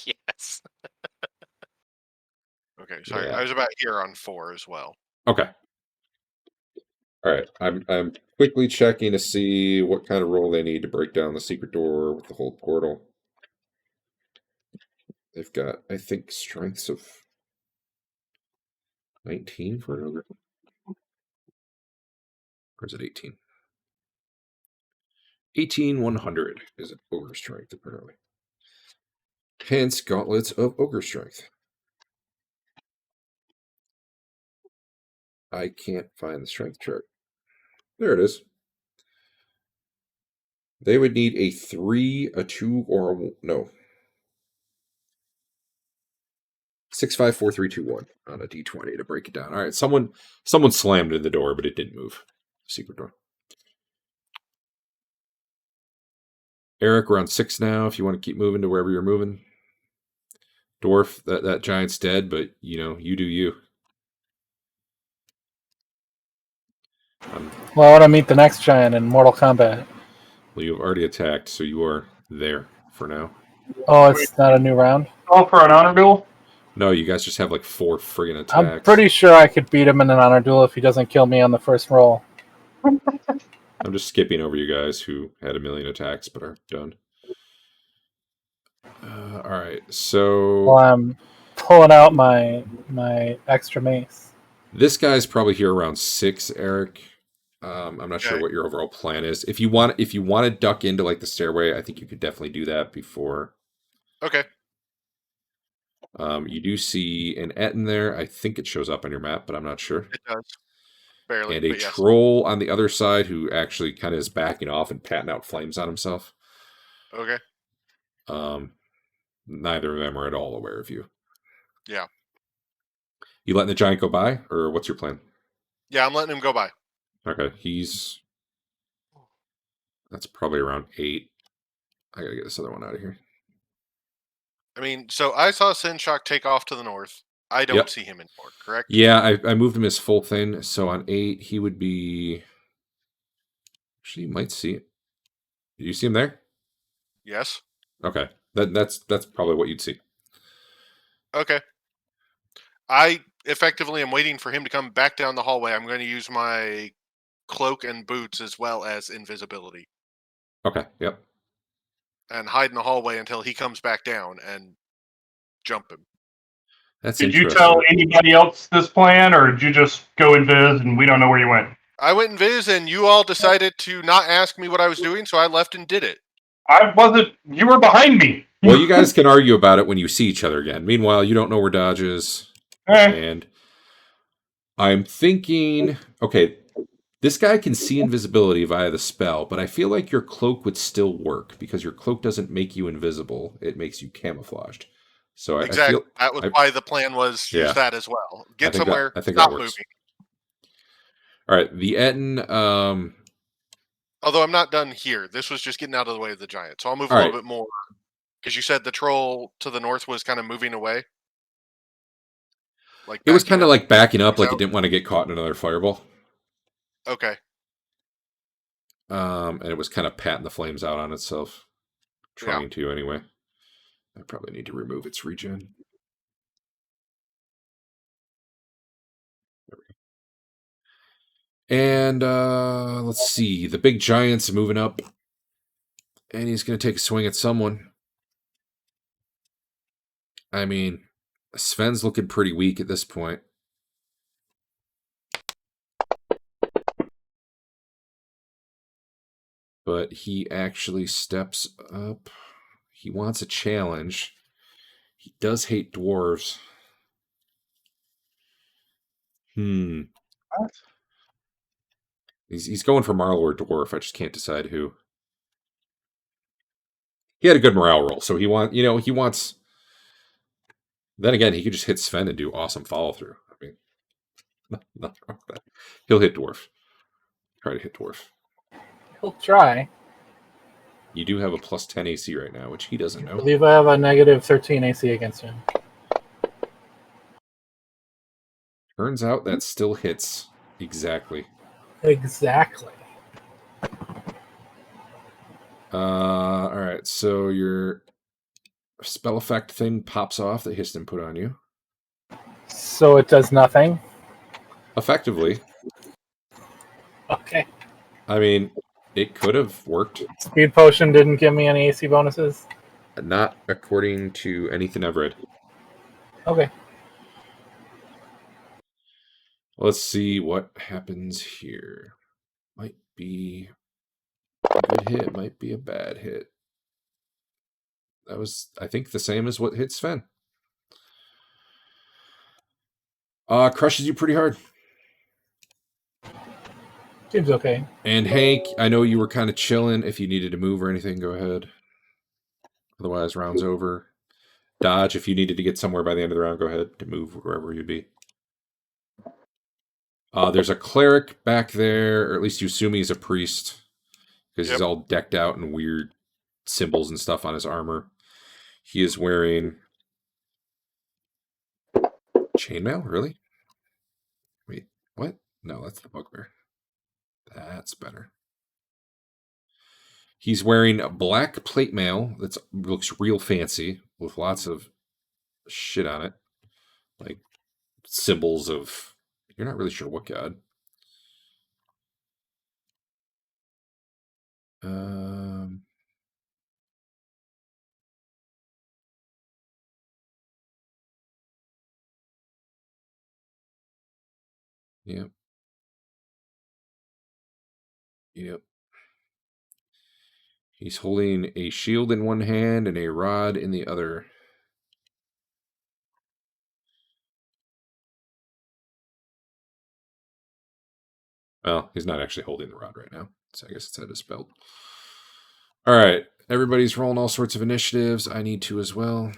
Yes. Okay, sorry. Yeah. I was about here on 4 as well. Okay. All right. I'm quickly checking to see what kind of roll they need to break down the secret door with the whole portal. They've got, I think, strengths of 19 for another. Or is it 18? 100 is an ogre strength, apparently. Hence, gauntlets of ogre strength. I can't find the strength chart. There it is. They would need a 3, a 2, or a no. 6, 5, 4, 3, 2, 1 on a d20 to break it down. All right, someone slammed in the door, but it didn't move. Secret door. Eric, we're on 6 now. If you want to keep moving to wherever you're moving. Dwarf, that giant's dead, but you know, you do you. Well, I want to meet the next giant in Mortal Kombat. Well, you've already attacked, so you are there for now. Oh, it's not a new round? Oh, for an honor duel? No, you guys just have like 4 friggin' attacks. I'm pretty sure I could beat him in an honor duel if he doesn't kill me on the first roll. I'm just skipping over you guys who had a million attacks but are done. All right, so While I'm pulling out my extra mace. this guy's probably here around 6, Eric. I'm not sure Okay. what your overall plan is. If you want to duck into like the stairway, I think you could definitely do that before. Okay. You do see an Etten there. I think it shows up on your map, but I'm not sure. It does. Barely. And a but yes. troll on the other side who actually kind of is backing off and patting out flames on himself. Okay. Neither of them are at all aware of you. Yeah. You letting the giant go by, or what's your plan? Yeah, I'm letting him go by. Okay, that's probably around 8. I gotta get this other one out of here. I mean, so I saw Sinshock take off to the north. I don't Yep. see him anymore, correct? Yeah, I moved him as full thing, so on 8 he would be. Actually, you might see it. Do you see him there? Yes. Okay, that's probably what you'd see. Okay. I effectively am waiting for him to come back down the hallway. I'm going to use my cloak and boots as well as invisibility Okay, yep. and hide in the hallway until he comes back down and jump him. That's Did you interesting. tell anybody else this plan, or did you just go invis and we don't know where you went? I went in Viz and you all decided to not ask me what I was doing, so I left and did it. I wasn't. You were behind me. Well, you guys can argue about it when you see each other again. Meanwhile, you don't know where Dodge is. And I'm thinking, okay, this guy can see invisibility via the spell, but I feel like your cloak would still work because your cloak doesn't make you invisible. It makes you camouflaged. So Exactly. I feel That was why the plan was Yeah. use that as well. Get think that- somewhere, I think stop that works. moving. All right, the Etten. Although I'm not done here. This was just getting out of the way of the giant. So I'll move a All little right. bit more. Because you said the troll to the north was kind of moving away. Like It was backing kind of up. like backing up, like it out? didn't want to get caught in another fireball. Okay. And it was kind of patting the flames out on itself, trying Yeah. to anyway. I probably need to remove its regen. And let's see. The big giant's moving up. And he's going to take a swing at someone. I mean, Sven's looking pretty weak at this point. But he actually steps up. He wants a challenge. He does hate dwarves. What? He's going for Marlow or Dwarf. I just can't decide who. He had a good morale roll, so he wants. Then again, he could just hit Sven and do awesome follow through. I mean, nothing wrong with that. He'll hit Dwarf. Try to hit Dwarf. He'll try. You do have a plus 10 AC right now, which he doesn't I know. believe I have a negative 13 AC against him. Turns out that still hits exactly. Exactly. All right, so your spell effect thing pops off that Histon put on you. So it does nothing. Effectively. Okay. I mean, it could have worked. Speed potion didn't give me any AC bonuses. Not according to anything I've read. Okay. Let's see what happens here. Might be a good hit, might be a bad hit. That was, I think, the same as what hit Sven. Crushes you pretty hard. Seems okay. And Hank, I know you were kind of chilling. If you needed to move or anything, go ahead. Otherwise, round's over. Dodge, if you needed to get somewhere by the end of the round, go ahead to move wherever you'd be. There's a cleric back there, or at least you assume he's a priest, because he's all decked out in weird symbols and stuff on his armor. He is wearing chainmail, really? Wait, what? No, that's the bugbear. That's better. He's wearing a black plate mail that looks real fancy with lots of shit on it. Like symbols of, you're not really sure what god. Yep. Yep. He's holding a shield in one hand and a rod in the other. Well, he's not actually holding the rod right now, so I guess it's at his belt. All right. Everybody's rolling all sorts of initiatives. I need to as well.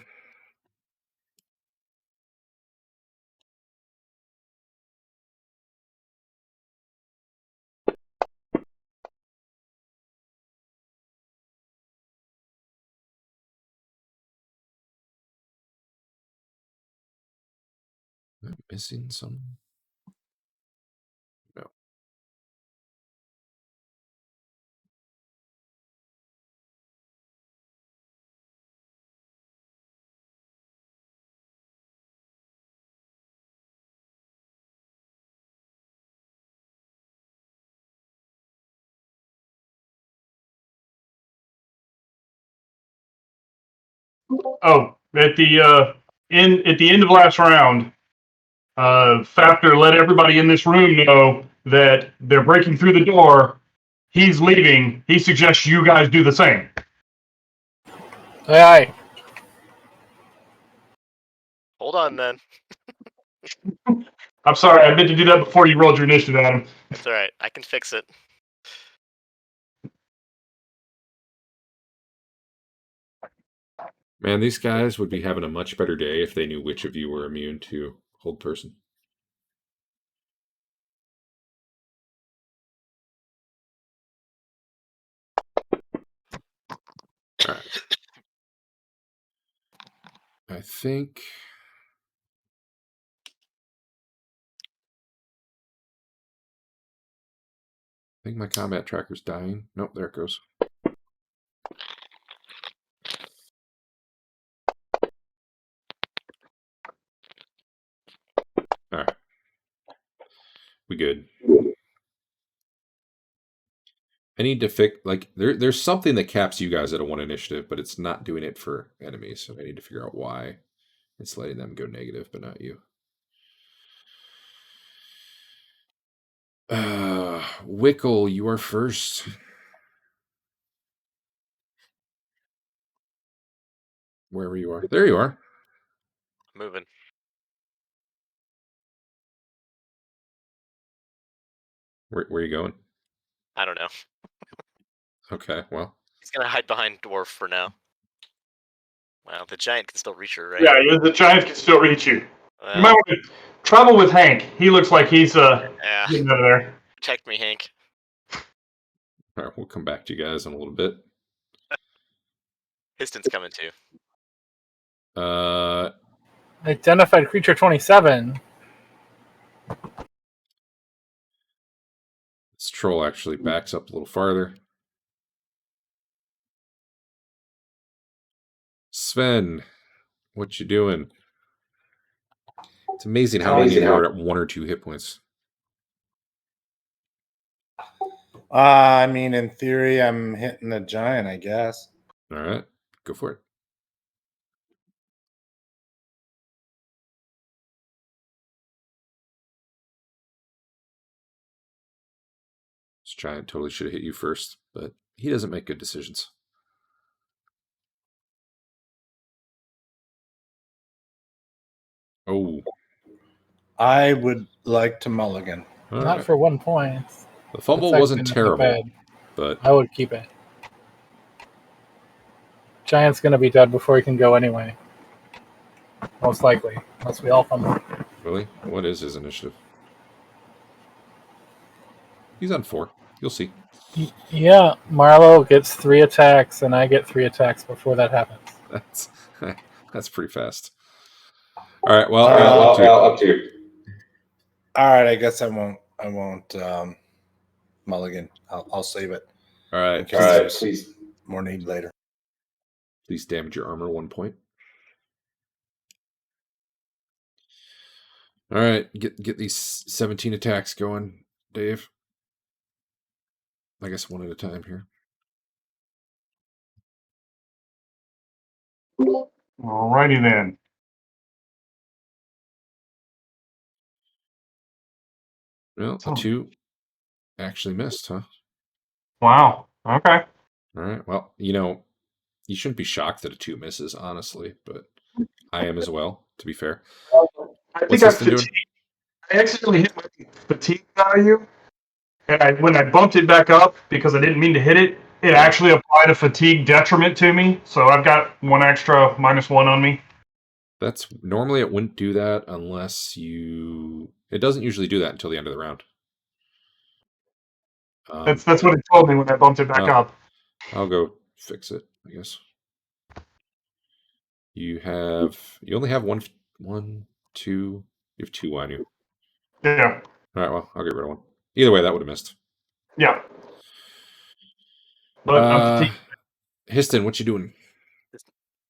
Am I missing some? No. Oh, at the end of last round, Factor let everybody in this room know that they're breaking through the door. He's leaving. He suggests you guys do the same. Aye. Hold on, then. I'm sorry, I meant to do that before you rolled your initiative, Adam. It's all right. I can fix it. Man, these guys would be having a much better day if they knew which of you were immune to hold person. All right. I think my combat tracker's dying. Nope, there it goes. All right. We good. I need to fix, like, there's something that caps you guys at a 1 initiative, but it's not doing it for enemies. So I need to figure out why it's letting them go negative, but not you. Wickle, you are first. Wherever you are. There you are. Moving. Where are you going? I don't know. Okay, well. He's gonna hide behind dwarf for now. Well, the giant can still reach her, right? Yeah, the Giants can still reach you. Well, You might want to travel with Hank. He looks like he's yeah. getting out of there. Protect me, Hank. All right, we'll come back to you guys in a little bit. Piston's coming too. Identified creature 27. This troll actually backs up a little farther. Sven, what you doing? It's amazing how many are at 1 or 2 hit points. I mean, in theory, I'm hitting the giant, I guess. All right, go for it. This giant totally should have hit you first, but he doesn't make good decisions. Oh. I would like to mulligan. All Not right. for 1 point. The fumble It's wasn't actually not terrible, bad. but I would keep it. Giant's gonna be dead before he can go anyway. Most likely. Unless we all fumble. really, what is his initiative? He's on 4. You'll see. Yeah, Marlo gets 3 attacks, and I get 3 attacks before that happens. That's pretty fast. All right. Well, All right, up to you. All right, I guess I won't mulligan. I'll save it. All right. In case there's more need later. Please damage your armor 1 point. All right, get these 17 attacks going, Dave. I guess one at a time here. Alrighty then. Well, the 2 actually missed, huh? Wow. Okay. All right. Well, you shouldn't be shocked that a 2 misses, honestly, but I am as well, to be fair. I What's think I this thing doing? accidentally hit my fatigue value, and when I bumped it back up because I didn't mean to hit it, it actually applied a fatigue detriment to me. So I've got 1 extra -1 on me. That's normally it wouldn't do that unless you. It doesn't usually do that until the end of the round. That's what it told me when I bumped it back up. I'll go fix it, I guess. You only have one, 2. You have 2 on you. Yeah. All right. Well, I'll get rid of 1. Either way, that would have missed. Yeah. But I'm fatigued. Histon, what you doing?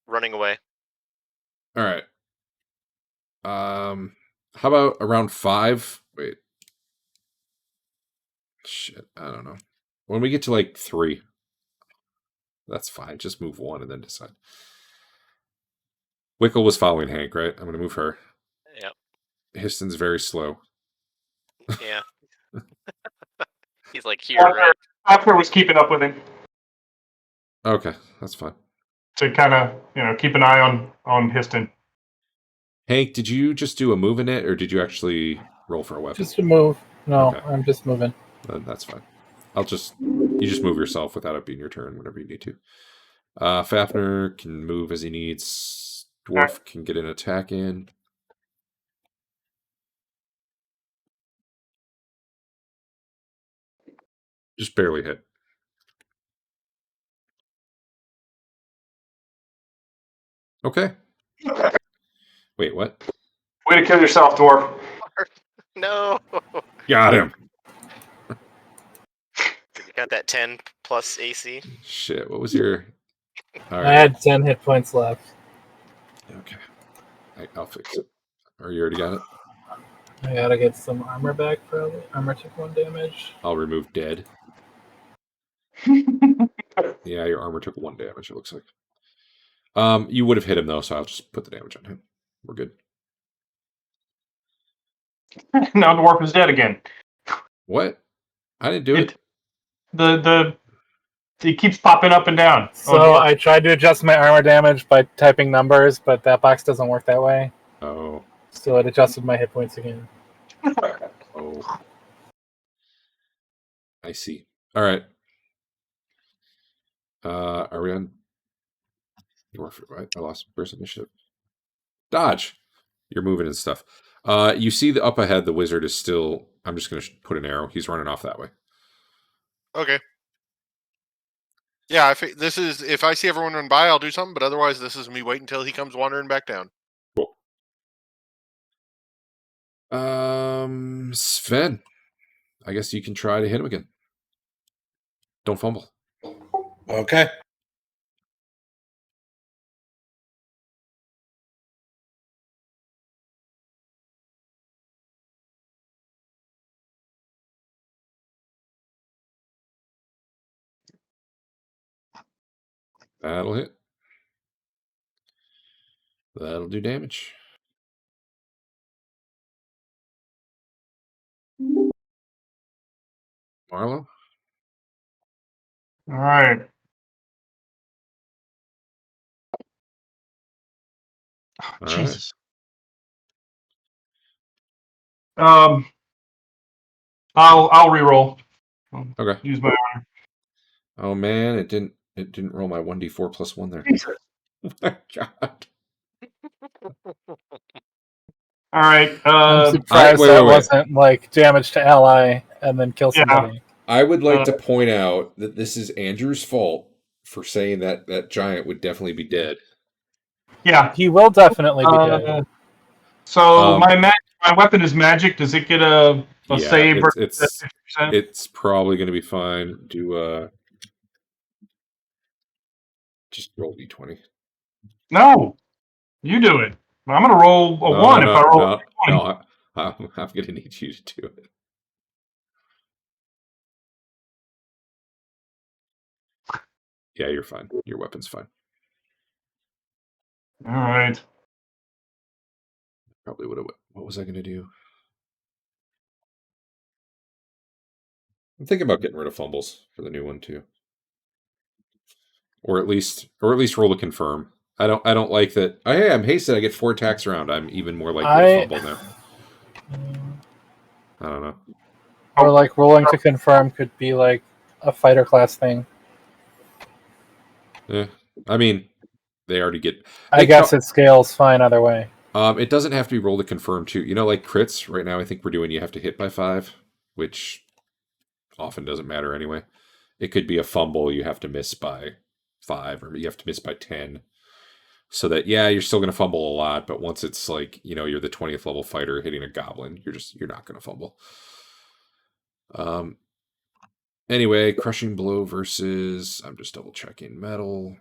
Running away. All right. How about around 5? Wait. Shit, I don't know. When we get to like 3, that's fine. Just move 1 and then decide. Wickle was following Hank, right? I'm going to move her. Yep. Histon's very slow. Yeah. He's like here, right? After was keeping up with him Okay, that's fine. to kind of keep an eye on Histon. Hank, did you just do a move in it, or did you actually roll for a weapon? Just a move. No, Okay. I'm just moving. That's fine. You just move yourself without it being your turn whenever you need to. Fafnir can move as he needs. Dwarf can get an attack in. Just barely hit. Okay. Wait, what? Way to kill yourself, dwarf. No. Got him. Did you got that 10 plus AC? Shit, what was your... All I right. had 10 hit points left. Okay. I'll fix it. Or you already got it? I gotta get some armor back, probably. Armor took 1 damage. I'll remove dead. Yeah, your armor took 1 damage, it looks like. You would have hit him, though, so I'll just put the damage on him. We're good. Now dwarf is dead again. What? I didn't do it. It keeps popping up and down. So I tried to adjust my armor damage by typing numbers, but that box doesn't work that way. Oh. So it adjusted my hit points again. Oh. I see. All right. Are we on dwarf? Right? I lost first initiative. Dodge. You're moving and stuff. You see up ahead, the wizard is still. I'm just going to put an arrow. He's running off that way. Okay. Yeah, if I see everyone run by, I'll do something. But otherwise, this is me wait until he comes wandering back down. Cool. Sven, I guess you can try to hit him again. Don't fumble. Okay. That'll hit. That'll do damage. Marlo? All right. Oh, All Jesus. I'll re-roll. Okay. Use my armor. Oh man, it didn't roll my 1d4 plus 1 there. Oh my god. All right. I'm surprised wait. that wasn't like damage to ally and then kill somebody. I would like to point out that this is Andrew's fault for saying that giant would definitely be dead. Yeah. He will definitely be dead. So my weapon is magic. Does it get a Let's Yeah, say it's 50%. it's probably going to be fine. Do just roll d20. No, you do it. I'm going to roll a No, 1 no, if I no, roll no, a 20. no. I'm going to need you to do it. Yeah, you're fine. Your weapon's fine. All right. Probably would have. What was I going to do? I'm thinking about getting rid of fumbles for the new one too, or at least roll to confirm. I don't like that. Oh, hey, I'm hasted. I get 4 attacks around. I'm even more likely to fumble now. I don't know. Or like rolling to confirm could be like a fighter class thing. Yeah, I mean, they already get. I guess it scales fine either way. It doesn't have to be roll to confirm too. You know, like crits right now. I think we're doing. You have to hit by 5, which often doesn't matter anyway. It could be a fumble. You have to miss by 5, or you have to miss by 10. So that, yeah, you're still going to fumble a lot, but once it's like, you're the 20th level fighter hitting a goblin, you're not going to fumble. Anyway, crushing blow versus, I'm just double checking, metal.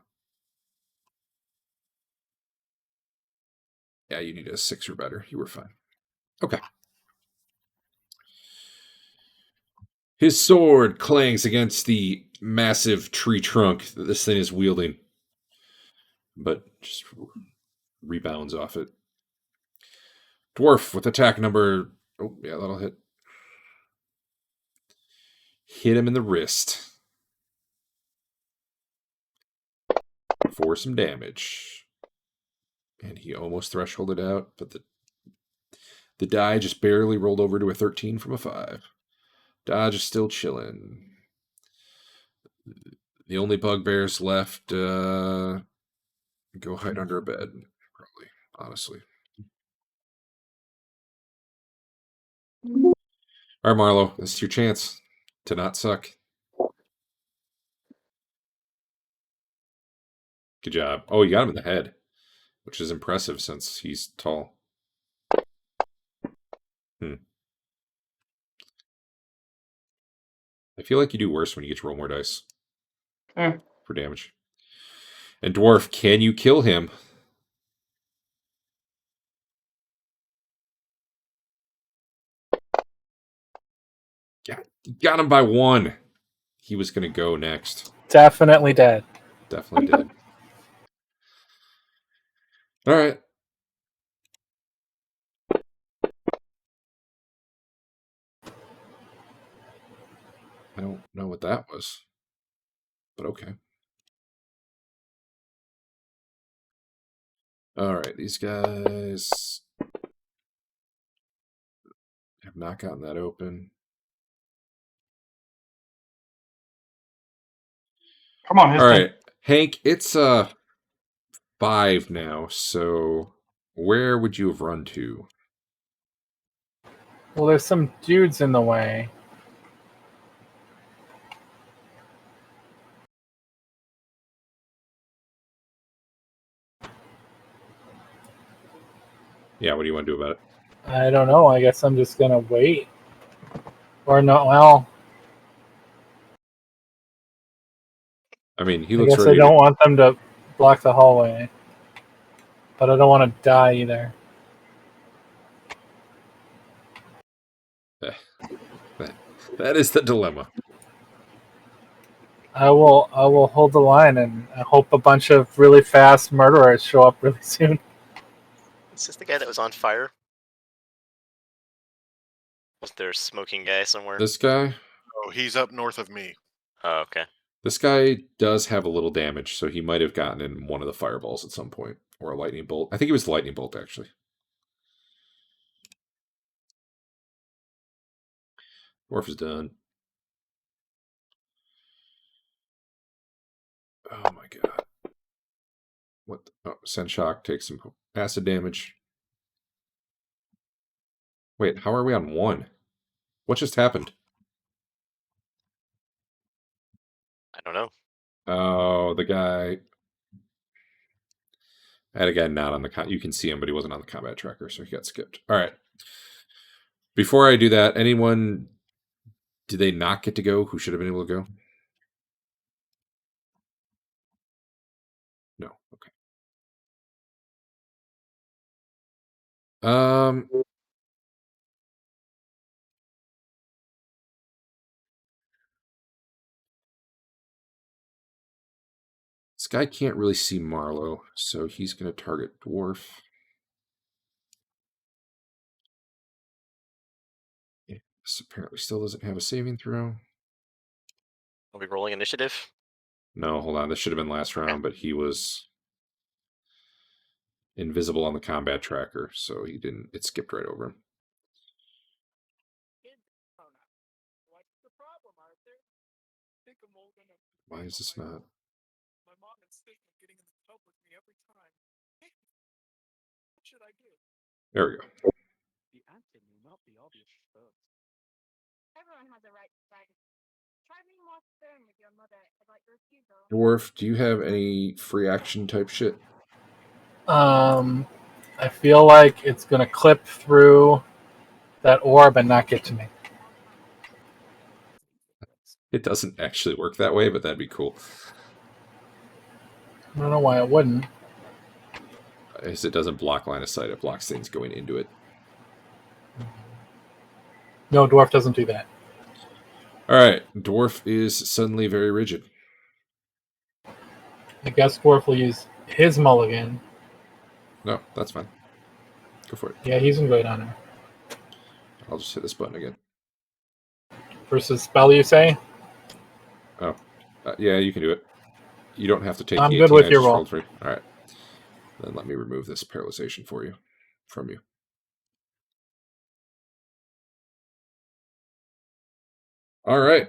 Yeah, you need a 6 or better. You were fine. Okay. His sword clangs against the massive tree trunk that this thing is wielding, but just rebounds off it. Dwarf with attack number. Oh, yeah, that'll hit. Hit him in the wrist for some damage. And he almost thresholded out, but the die just barely rolled over to a 13 from a 5. Dodge is still chilling. The only bugbears left go hide under a bed, probably, honestly. All right, Marlo, this is your chance to not suck. Good job. Oh, you got him in the head, which is impressive since he's tall. I feel like you do worse when you get to roll more dice for damage. And Dwarf, can you kill him? Got him by 1. He was going to go next. Definitely dead. Definitely dead. All right. I don't know what that was, but okay. All right, these guys have not gotten that open. Come on, All right, Hank, it's 5 now, so where would you have run to? Well, there's some dudes in the way. Yeah, what do you want to do about it? I don't know. I guess I'm just gonna wait. Or no, well, I mean, he I looks guess ready. I don't want them to block the hallway. But I don't want to die either. That is the dilemma. I will hold the line, and I hope a bunch of really fast murderers show up really soon. Is this the guy that was on fire? Was there a smoking guy somewhere? This guy? Oh, he's up north of me. Oh, okay. This guy does have a little damage, so he might have gotten in one of the fireballs at some point. Or a lightning bolt. I think it was the lightning bolt, actually. Dwarf is done. Oh my god. What? Oh, Send Shock takes some acid damage. Wait, how are we on 1? What just happened? I don't know. Oh, the guy. I had a guy not on the you can see him, but he wasn't on the combat tracker, so he got skipped. All right. Before I do that, anyone, did they not get to go who should have been able to go? No. Okay. This guy can't really see Marlowe, so he's going to target Dwarf. This apparently still doesn't have a saving throw. Are we rolling initiative? No, hold on. This should have been last round, but he was invisible on the combat tracker, so he didn't. It skipped right over him. Why is this not? My mom insists on getting in the tub with me every time. What should I do? There we go. The answer may not be obvious first. Everyone has a right to privacy. Try being more stern with your mother about your refusal. Dwarf, do you have any free action type shit? I feel like it's gonna clip through that orb and not get to me. It doesn't actually work that way, but that'd be cool. I don't know why it wouldn't. As it doesn't block line of sight, it blocks things going into it. No, dwarf doesn't do that. All right, Dwarf is suddenly very rigid. I guess dwarf will use his mulligan. No, that's fine. Go for it. Yeah, he's in great honor. I'll just hit this button again. Versus spell, you say? Oh, yeah, you can do it. You don't have to take. I'm the good 18, with I your just roll. rolled 3. All right. Then let me remove this paralyzation for you, from you. All right.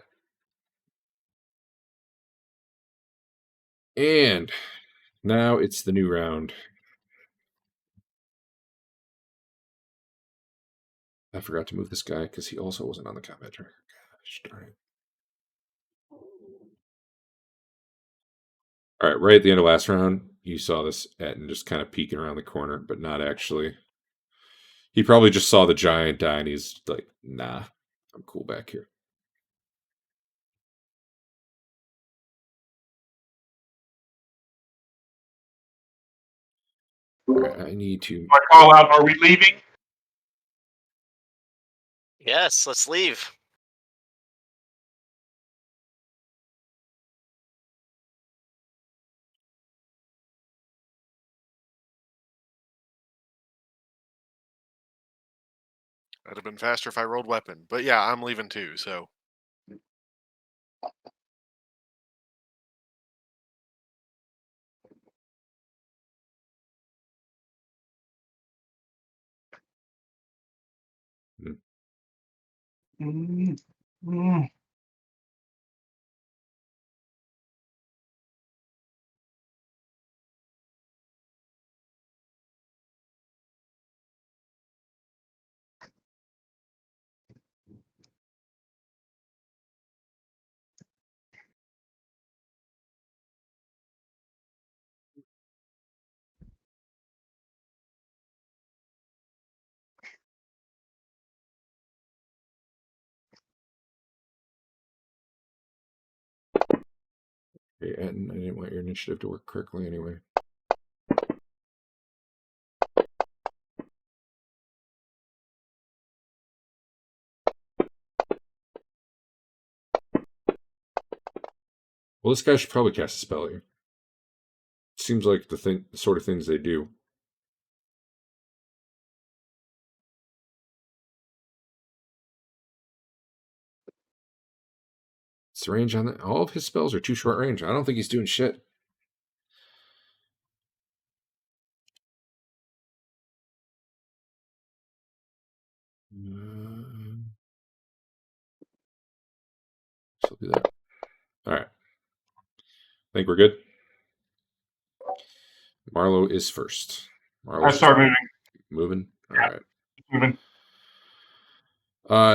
And now it's the new round. I forgot to move this guy because he also wasn't on the combat tracker. Gosh darn it. All right, right at the end of last round, you saw this Etten just kind of peeking around the corner, but not actually. He probably just saw the giant die and he's like, nah, I'm cool back here. All right, I need to. I call out, are we leaving? Yes, let's leave. That'd have been faster if I rolled weapon. But yeah, I'm leaving too, so. Hey, Etten, I didn't want your initiative to work correctly anyway. Well, this guy should probably cast a spell here. Seems like the sort of things they do. It's the range on that. All of his spells are too short range. I don't think he's doing shit. So do that. All right. Think we're good. Marlowe is first. I start moving. Moving. All Yeah. right. Moving.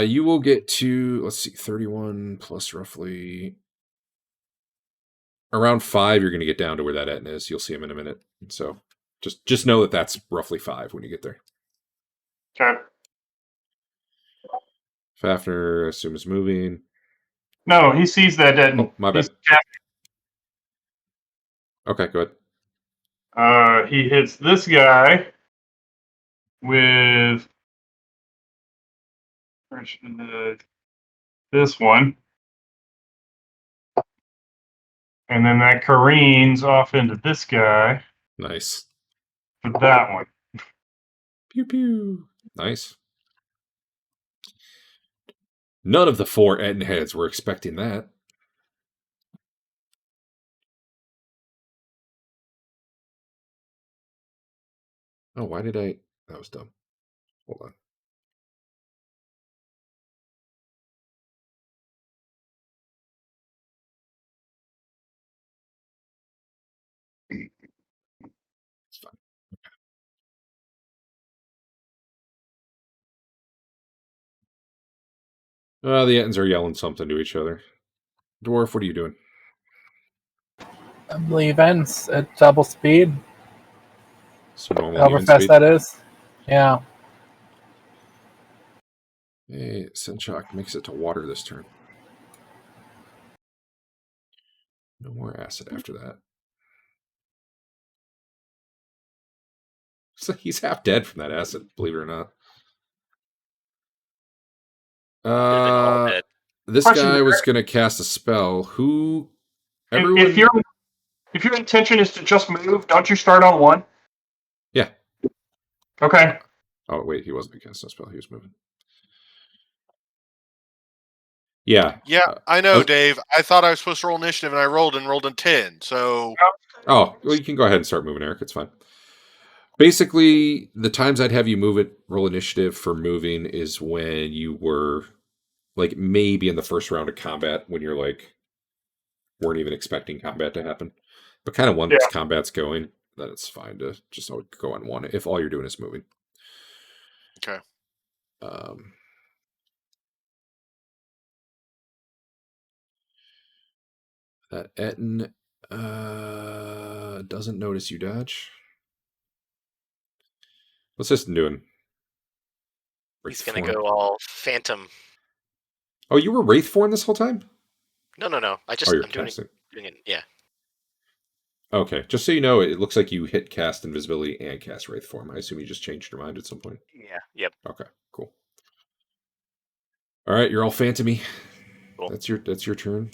You will get to, let's see, 31 plus roughly around 5. You're going to get down to where that Etten is. You'll see him in a minute. So just know that that's roughly 5 when you get there. Okay. Fafnir, I assume, is moving. No, he sees that dead. Oh, my bad. Okay, go ahead. He hits this guy with this one. And then that careens off into this guy Nice. for that one. Pew pew. Nice. None of the 4 Etten heads were expecting that. Oh, why did I? That was dumb. Hold on. It's fine. The Ettins are yelling something to each other. Dwarf, what are you doing? I believe ends at double speed. So normal However even fast speed. that is. Yeah. Hey, Senshock makes it to water this turn. No more acid after that. So he's half dead from that acid, believe it or not. They've been all dead. This Question, guy was going to cast a spell. Who? Everyone. If your intention is to just move, don't you start on 1? Yeah. Okay. Oh wait, he wasn't going to cast a spell. He was moving. Yeah. Yeah, I know, oh. Dave. I thought I was supposed to roll initiative, and I rolled a 10. So Oh, well, you can go ahead and start moving, Eric. It's fine. Basically, the times I'd have you move it, roll initiative for moving is when you were like maybe in the first round of combat when you're like weren't even expecting combat to happen. But kind of once combat's going, then it's fine to just go on 1 if all you're doing is moving. Okay. That Etten doesn't notice you dodge. What's this doing? He's going to go all phantom. Oh, you were Wraithform this whole time? No. I'm doing it. Yeah. Okay, just so you know, it looks like you hit cast invisibility and cast Wraithform. I assume you just changed your mind at some point. Yeah. Yep. Okay, cool. All right, you're all phantomy. Cool. That's your turn.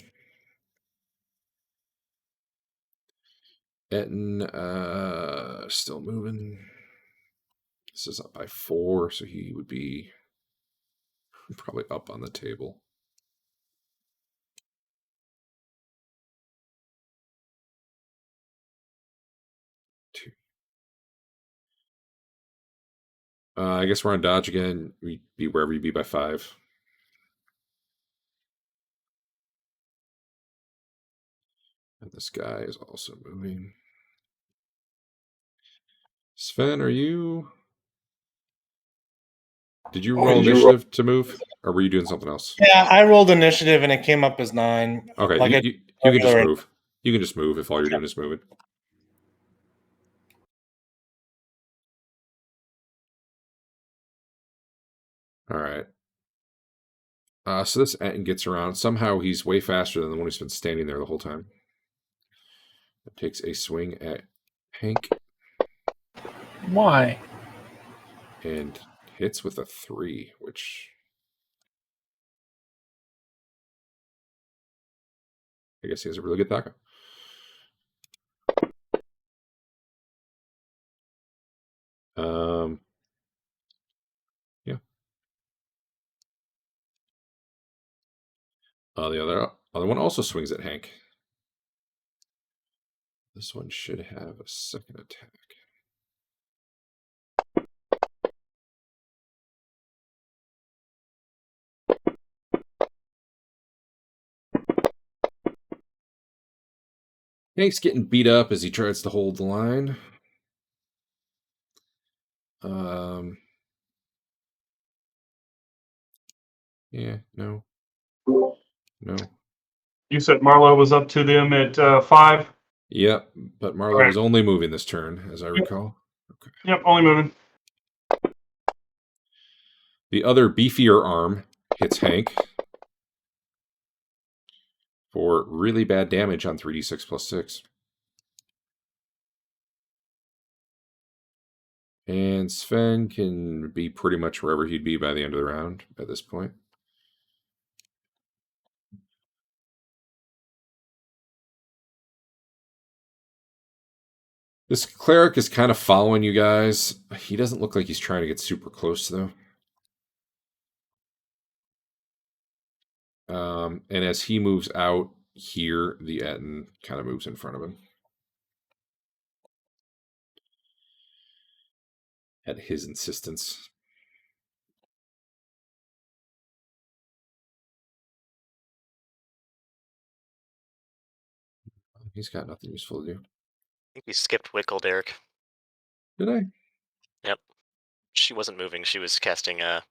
Etten, still moving. This is up by 4, so he would be probably up on the table. I guess we're on dodge again. We'd be wherever you be by 5. And this guy is also moving. Sven, are you? Did you roll initiative to move, or were you doing something else? Yeah, I rolled initiative and it came up as 9. Okay, Like you can just move. You can just move if all you're doing is moving. All right. So this Etten gets around. Somehow he's way faster than the one who's been standing there the whole time. It takes a swing at Hank. Why? And hits with a 3, which I guess he has a really good taco. Yeah. The other one also swings at Hank. This one should have a second attack. Hank's getting beat up as he tries to hold the line. Yeah, no. You said Marlo was up to them at 5? Yep, but Marlo was only moving this turn, as I recall. Okay. Yep, only moving. The other beefier arm hits Hank for really bad damage on 3d6 plus 6. And Sven can be pretty much wherever he'd be by the end of the round at this point. This cleric is kind of following you guys. He doesn't look like he's trying to get super close, though. And as he moves out here, the Etten kind of moves in front of him. At his insistence. He's got nothing useful to do. I think you skipped Wickle, Derek. Did I? Yep. She wasn't moving. She was casting that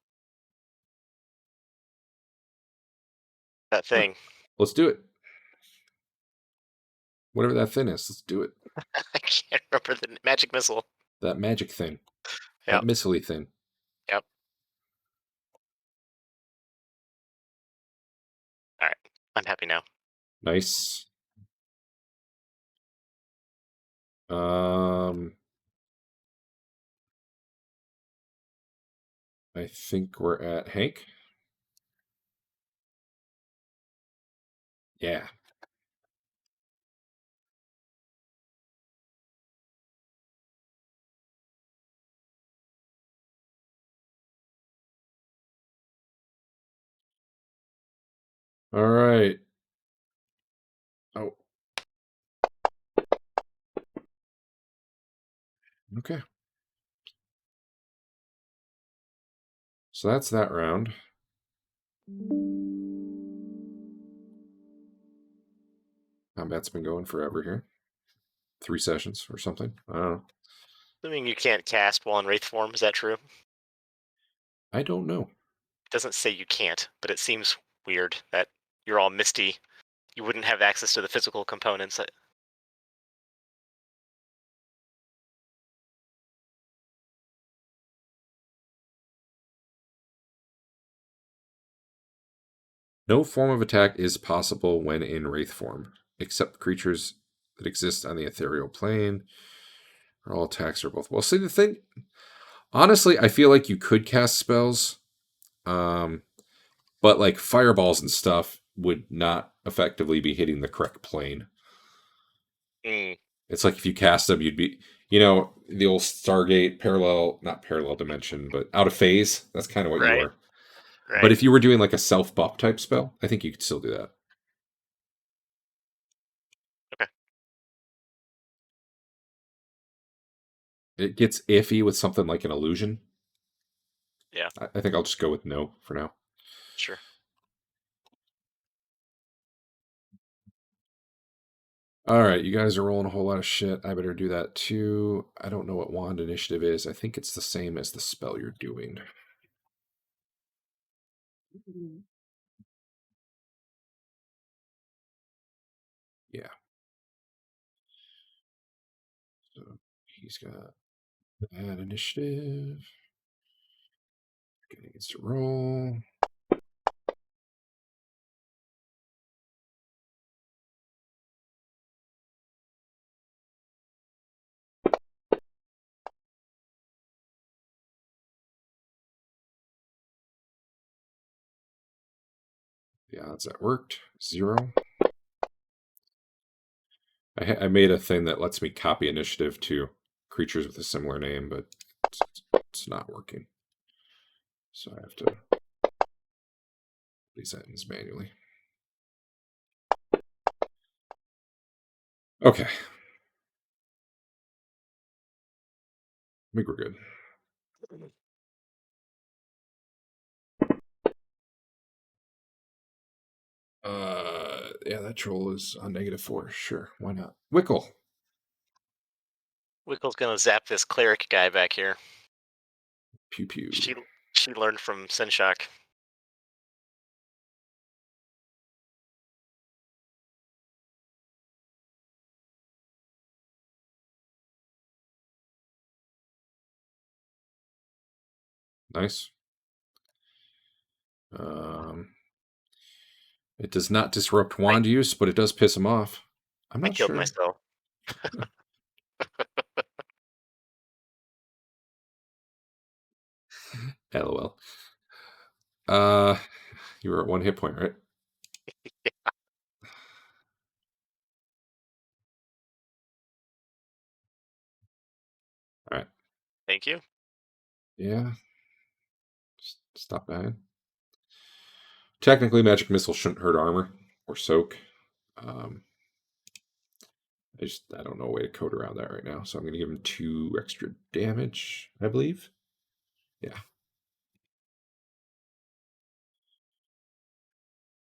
thing. Let's do it. Whatever that thing is, let's do it. I can't remember the magic missile. That magic thing. Yep. That missile-y thing. Yep. All right. I'm happy now. Nice. I think we're at Hank. Yeah. All right. Oh. Okay. So that's that round. Combat's been going forever here. 3 sessions or something. I don't know. Assuming you can't cast while in Wraith form, is that true? I don't know. It doesn't say you can't, but it seems weird that you're all misty. You wouldn't have access to the physical components. No form of attack is possible when in Wraith form, except creatures that exist on the ethereal plane. Or all attacks are both. Well, see, the thing, honestly, I feel like you could cast spells, but like fireballs and stuff would not effectively be hitting the correct plane. Mm. It's like if you cast them, you'd be, the old Stargate not parallel dimension, but out of phase. That's kind of what Right. you are. Right. But if you were doing like a self-buff type spell, I think you could still do that. Okay. It gets iffy with something like an illusion. Yeah. I think I'll just go with no for now. Sure. All right, you guys are rolling a whole lot of shit. I better do that too. I don't know what wand initiative is. I think it's the same as the spell you're doing. Yeah. So he's got that initiative. Getting gets to roll. The odds that worked 0. I made a thing that lets me copy initiative to creatures with a similar name, but it's not working. So I have to these items manually. Okay. I think we're good. Yeah, that troll is on -4. Sure, why not? Wickle. Wickle's gonna zap this cleric guy back here. Pew pew. She learned from Senshak. Nice. It does not disrupt wand use, but it does piss him off. I'm I not killed sure. myself. LOL. You were at 1 hit point, right? All right. Thank you. Yeah. Just stop dying. Technically, magic missile shouldn't hurt armor or soak. I don't know a way to code around that right now, so I'm going to give him 2 extra damage, I believe. Yeah.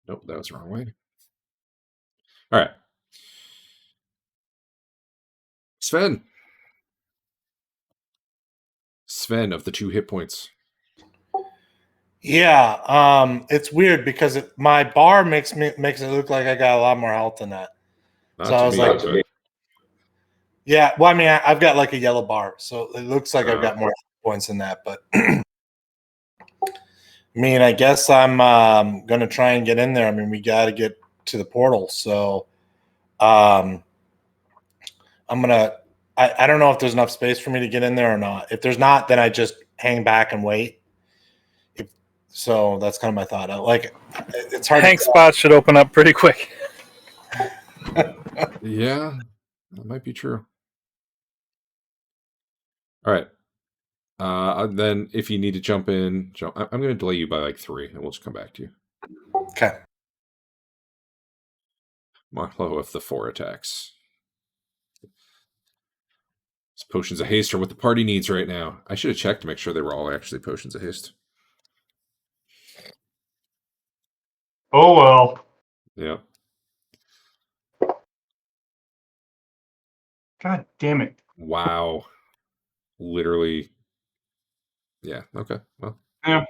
Nope, that was the wrong way. All right. Sven of the 2 hit points. Yeah, it's weird because my bar makes it look like I got a lot more health than that. Not So to I was me, like, but yeah. Well, I mean, I've got like a yellow bar, so it looks like I've got more points than that. But I mean, I guess I'm gonna try and get in there. I mean, we got to get to the portal, so I'm gonna. I don't know if there's enough space for me to get in there or not. If there's not, then I just hang back and wait. So that's kind of my thought. Like, it's hard. Hank's spot should open up pretty quick. yeah, that might be true. All right. Then if you need to jump in, I'm going to delay you by like 3, and we'll just come back to you. Okay. Marlowe with the 4 attacks. These potions of haste are what the party needs right now. I should have checked to make sure they were all actually potions of haste. Oh well. Yeah. God damn it. Wow. Literally. Yeah. Okay. Well. Yeah.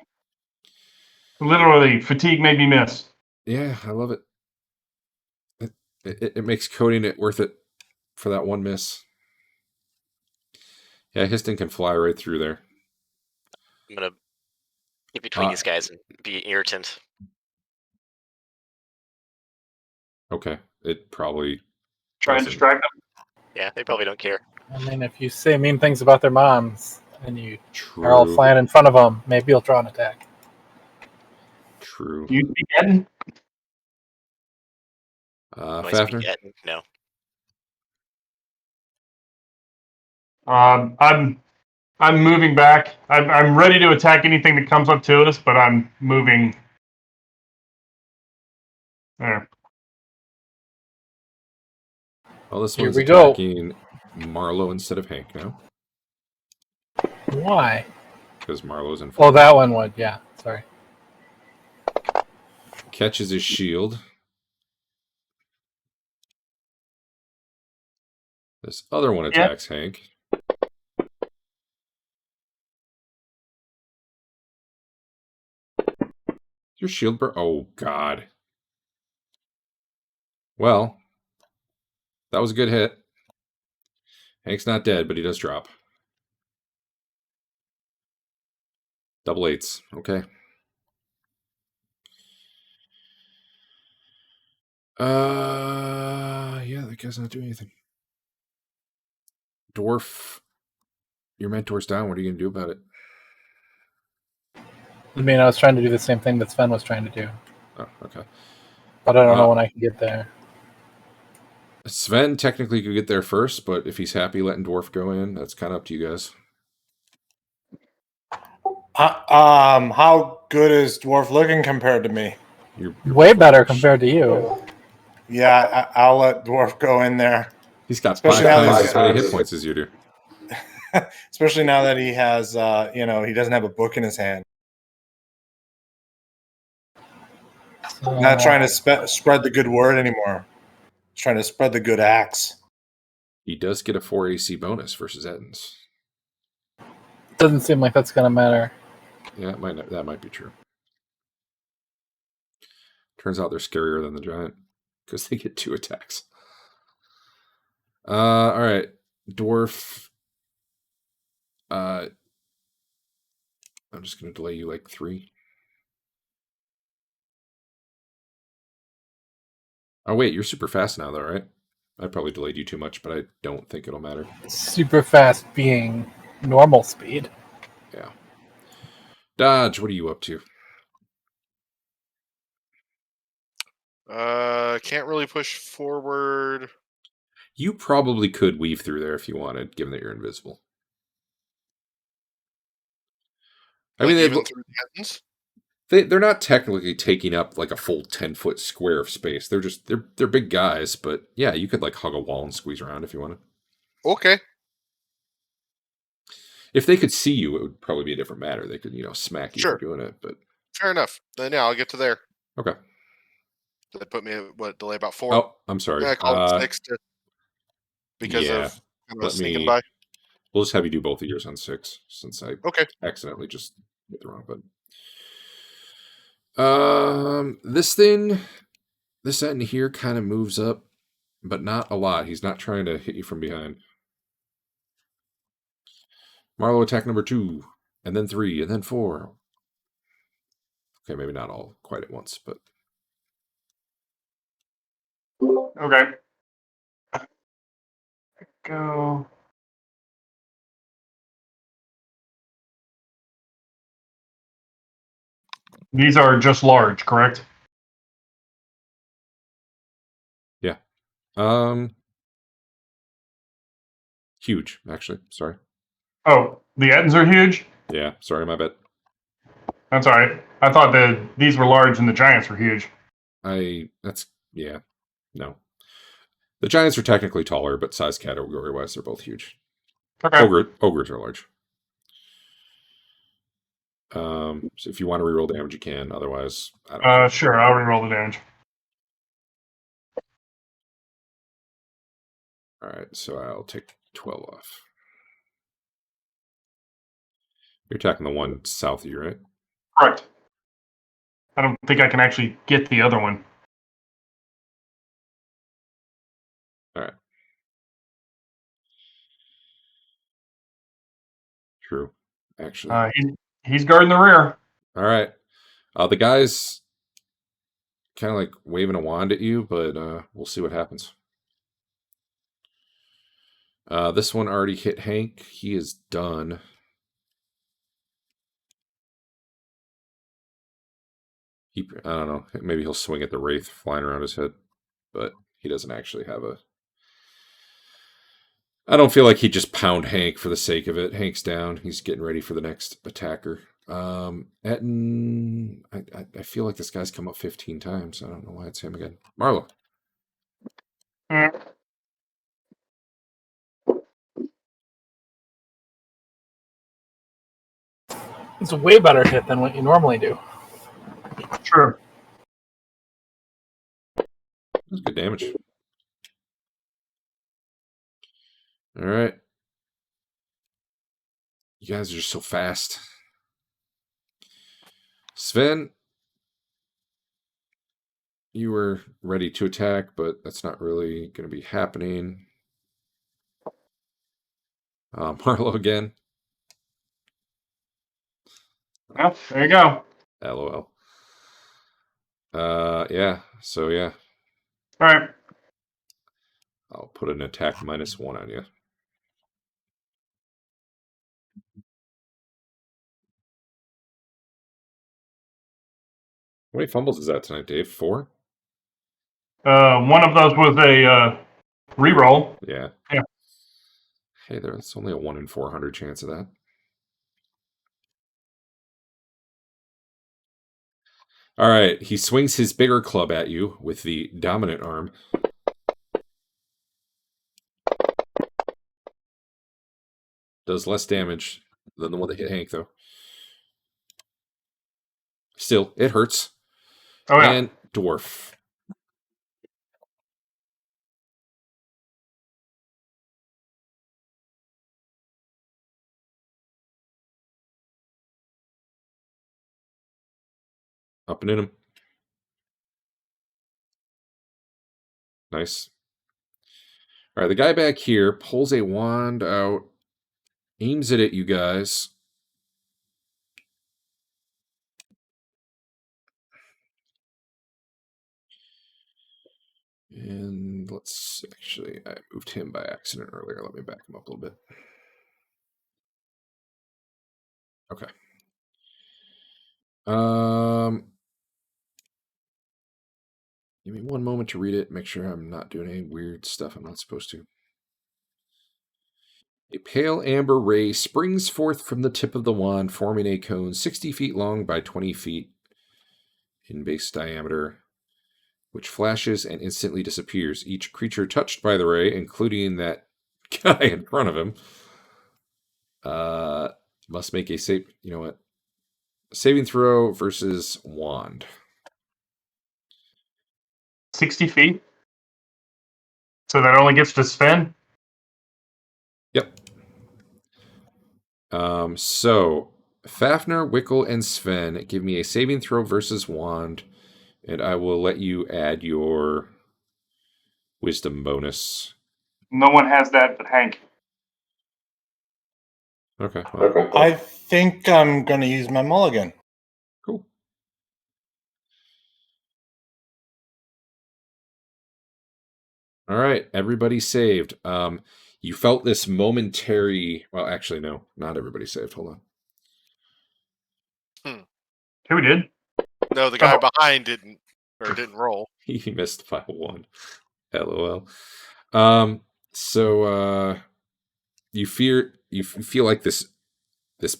Literally, fatigue made me miss. Yeah, I love it. It makes coding it worth it for that 1 miss. Yeah, Histon can fly right through there. I'm gonna get between these guys and be irritant. Okay. It probably Try and doesn't. distract them. Yeah, they probably don't care. I mean, if you say mean things about their moms and you True. are all flying in front of them, maybe you'll draw an attack. True. Do you speak Eden? Do I speak Fafnir? yet? No. I'm moving back. I'm ready to attack anything that comes up to us, but I'm moving. There. Well, this Here one's we go. attacking Marlowe instead of Hank now, Why? because Marlowe's in Oh, front. that one would. Yeah, sorry. Catches his shield. This other one attacks Hank. Your shield oh, God. Well, that was a good hit. Hank's not dead, but he does drop. Double 8s. Okay. Yeah, that guy's not doing anything. Dwarf, your mentor's down. What are you going to do about it? I mean, I was trying to do the same thing that Sven was trying to do, Oh, okay. but I don't know when I can get there. Sven technically could get there first, but if he's happy letting Dwarf go in, that's kind of up to you guys. How good is Dwarf looking compared to me? You're Way better compared to you. Yeah, I'll let Dwarf go in there. He's got 5 Especially now times that- as many hit points as you do. Especially now that he has, he doesn't have a book in his hand. Not trying to spread the good word anymore. He's trying to spread the good axe. He does get a 4 AC bonus versus Ettins. Doesn't seem like that's gonna matter. Yeah, that might be true. Turns out they're scarier than the giant because they get 2 attacks. All right, Dwarf. I'm just gonna delay you like 3. Oh wait, you're super fast now, though, right? I probably delayed you too much, but I don't think it'll matter. Super fast being normal speed. Yeah. Dodge, what are you up to? Can't really push forward. You probably could weave through there if you wanted, given that you're invisible. I Like mean, even through the ends. they're not technically taking up like a full 10-foot square of space. They're big guys, but yeah, you could like hug a wall and squeeze around if you wanted. Okay. If they could see you, it would probably be a different matter. They could, smack you Sure. for doing it, but Fair enough. Then yeah, I'll get to there. okay. That put me at what delay about 4. Oh, I'm sorry. Yeah, I called it 6 because yeah. of Let sneaking me- by. We'll just have you do both of yours on 6, since I Okay. accidentally just hit the wrong button. This end here kind of moves up, but not a lot. He's not trying to hit you from behind. Marlowe attack number 2, and then 3, and then 4. Okay, maybe not all quite at once, but Okay. Go. These are just large, correct? huge, actually. Sorry. Oh, the ends are huge? Yeah, sorry, my bad. That's all right. I thought that these were large and the giants were huge. No. The giants are technically taller, but size category-wise, they're both huge. Okay. Ogres are large. So if you want to reroll damage, you can. Otherwise, I don't know. Sure, I'll reroll the damage. All right, so I'll take 12 off. You're attacking the one south of you, right? Correct. I don't think I can actually get the other one. All right. True. Actually. He's guarding the rear. All right. The guy's kind of like waving a wand at you, but we'll see what happens. This one already hit Hank. He is done. I don't know. Maybe he'll swing at the wraith flying around his head, but he doesn't actually have a. I don't feel like he'd just pound Hank for the sake of it. Hank's down. He's getting ready for the next attacker. Etten, I feel like this guy's come up 15 times. I don't know why it's him again. Marlowe. It's a way better hit than what you normally do. Sure. That's good damage. All right. You guys are just so fast. Sven, you were ready to attack, but that's not really going to be happening. Marlowe again. Well, there you go. LOL. Yeah. So yeah, All right. I'll put an attack -1 on you. How many fumbles is that tonight, Dave? 4? One of those was a reroll. Yeah. Yeah. Hey, there's only a 1 in 400 chance of that. All right. He swings his bigger club at you with the dominant arm. Does less damage than the one that hit Hank, though. Still, it hurts. Oh, yeah. And dwarf. Up and in him. Nice. All right, the guy back here pulls a wand out, aims it at you guys. And let's actually, I moved him by accident earlier. Let me back him up a little bit. Okay. Give me one moment to read it. Make sure I'm not doing any weird stuff I'm not supposed to. A pale amber ray springs forth from the tip of the wand, forming a cone 60 feet long by 20 feet in base diameter, which flashes and instantly disappears. Each creature touched by the ray, including that guy in front of him, must make a saving throw versus wand. 60 feet. So that only gets to Sven? Yep. So Fafnir, Wickle, and Sven give me a saving throw versus wand, and I will let you add your wisdom bonus. No one has that but Hank. Okay. Well, I think I'm going to use my mulligan. cool. All right, everybody saved. You felt this momentary. Well, actually, no, not everybody saved. Hold on. Who did? No, the guy Oh. behind didn't roll. He missed by 1. LOL. So you feel like this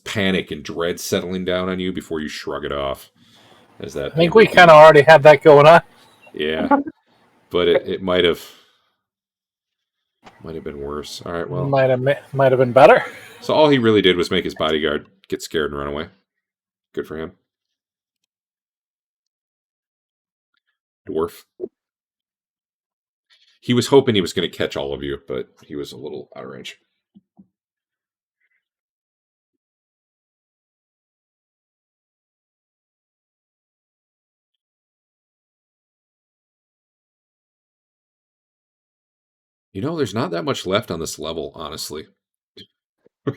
panic and dread settling down on you before you shrug it off. As that I think we kind of already had that going on. Yeah, but it might have been worse. All right, well, Might have been better. so all he really did was make his bodyguard get scared and run away. Good for him. Dwarf. He was hoping he was going to catch all of you, but he was a little out of range. You know, there's not that much left on this level, honestly.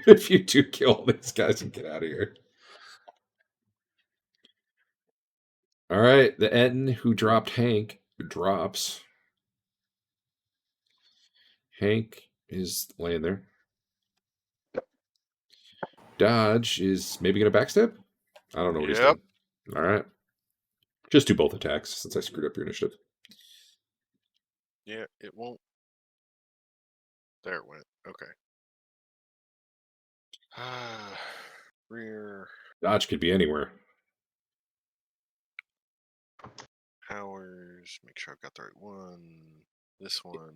If you do kill these guys and get out of here. All right, the Etten who dropped Hank drops. Hank is laying there. Dodge is maybe going to backstab? I don't know what he's doing. All right. Just do both attacks since I screwed up your initiative. Yeah, it won't. There it went. Okay. Rear Dodge could be anywhere. powers. Make sure I've got the right one. This one.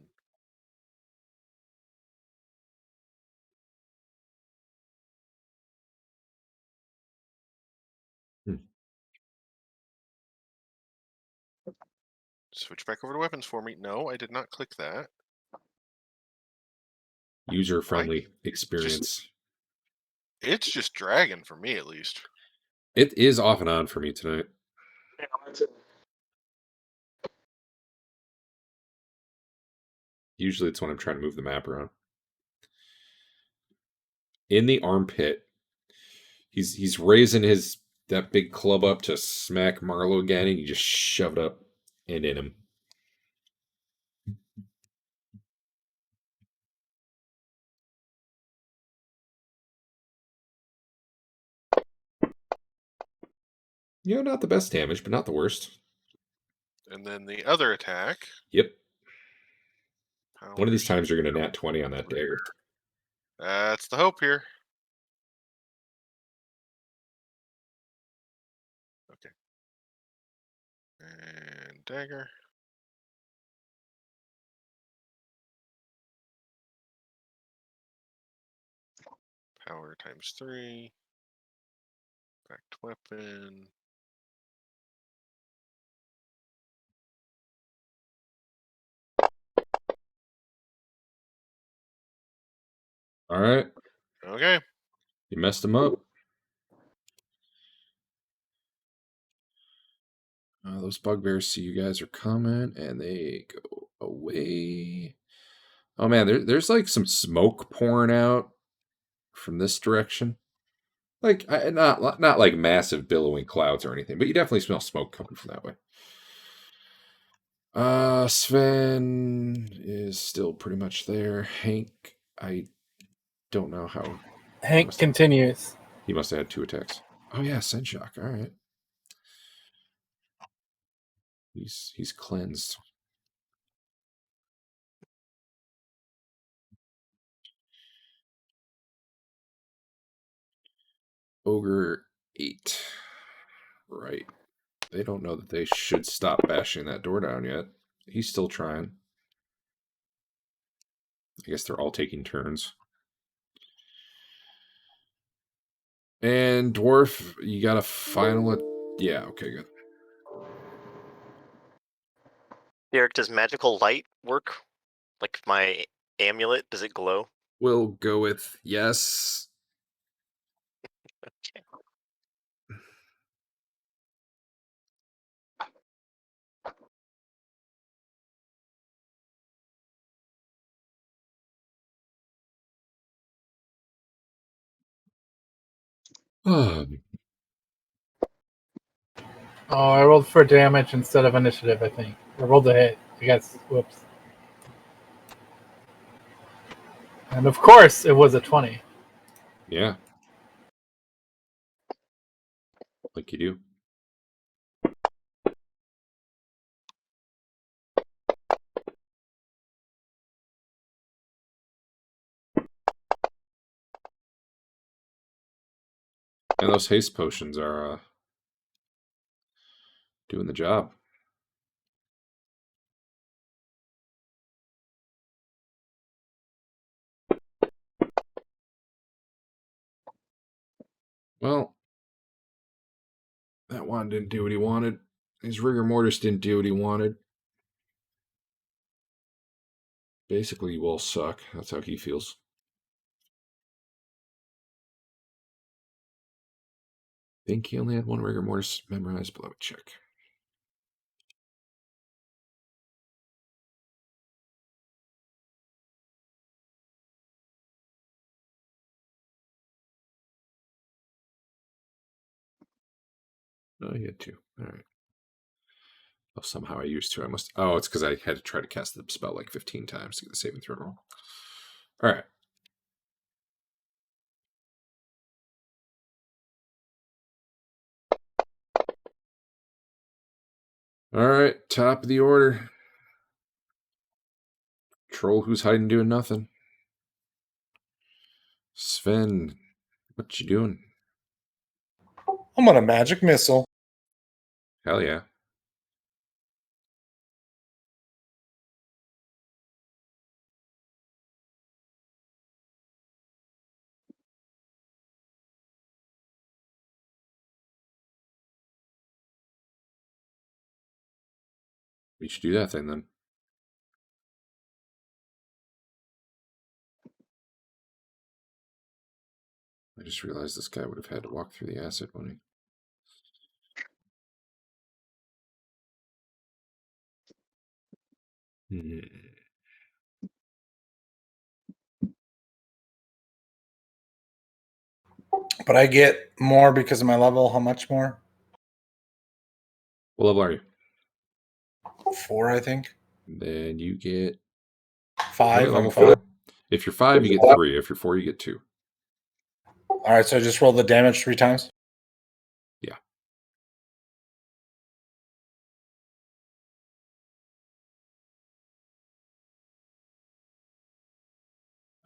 Switch back over to weapons for me. No, I did not click that. User-friendly experience. It's just dragging for me, at least. It is off and on for me tonight. Yeah, that's it. Usually it's when I'm trying to move the map around. In the armpit, he's raising that big club up to smack Marlowe again, and you just shove it up and in him. You know, not the best damage, but not the worst. And then the other attack. Yep. One of these times you're going to nat 20 on that dagger. That's the hope here. Okay. And dagger. Power times 3. Backed weapon. All right. Okay. You messed him up. Those bugbears see you guys are coming, and they go away. Oh man, there's like some smoke pouring out from this direction. Like not like massive billowing clouds or anything, but you definitely smell smoke coming from that way. Sven is still pretty much there. Hank, I don't know how. Hank continues. He must have had 2 attacks. Oh yeah, Send Shock. All right. He's cleansed. Ogre 8. Right. They don't know that they should stop bashing that door down yet. He's still trying. I guess they're all taking turns. And Dwarf, you got a final. Yeah, okay, good. Derek, does magical light work? Like my amulet, does it glow? We'll go with yes. Okay. Oh, I rolled for damage instead of initiative, I think. I rolled a hit. I guess. Whoops. And of course, it was a 20. Yeah. Like you do. And those haste potions are doing the job. Well, that one didn't do what he wanted. His rigor mortis didn't do what he wanted. Basically, you all suck. That's how he feels. I think he only had 1 rigor mortis memorized, but let me check. Oh, he had 2. All right. Oh, somehow I used 2. I must. Oh, it's because I had to try to cast the spell like 15 times to get the saving throw roll. All right. All right. Top of the order. Troll who's hiding doing nothing. Sven, what you doing? I'm on a magic missile. Hell yeah. We should do that thing then. I just realized this guy would have had to walk through the acid, wouldn't he? But I get more because of my level. How much more? What level are you? 4, I think. Then you get 5. okay, level I'm 5. 4. If you're 5, you get 3. If you're 4, you get 2. All right, so I just roll the damage 3 times. Yeah.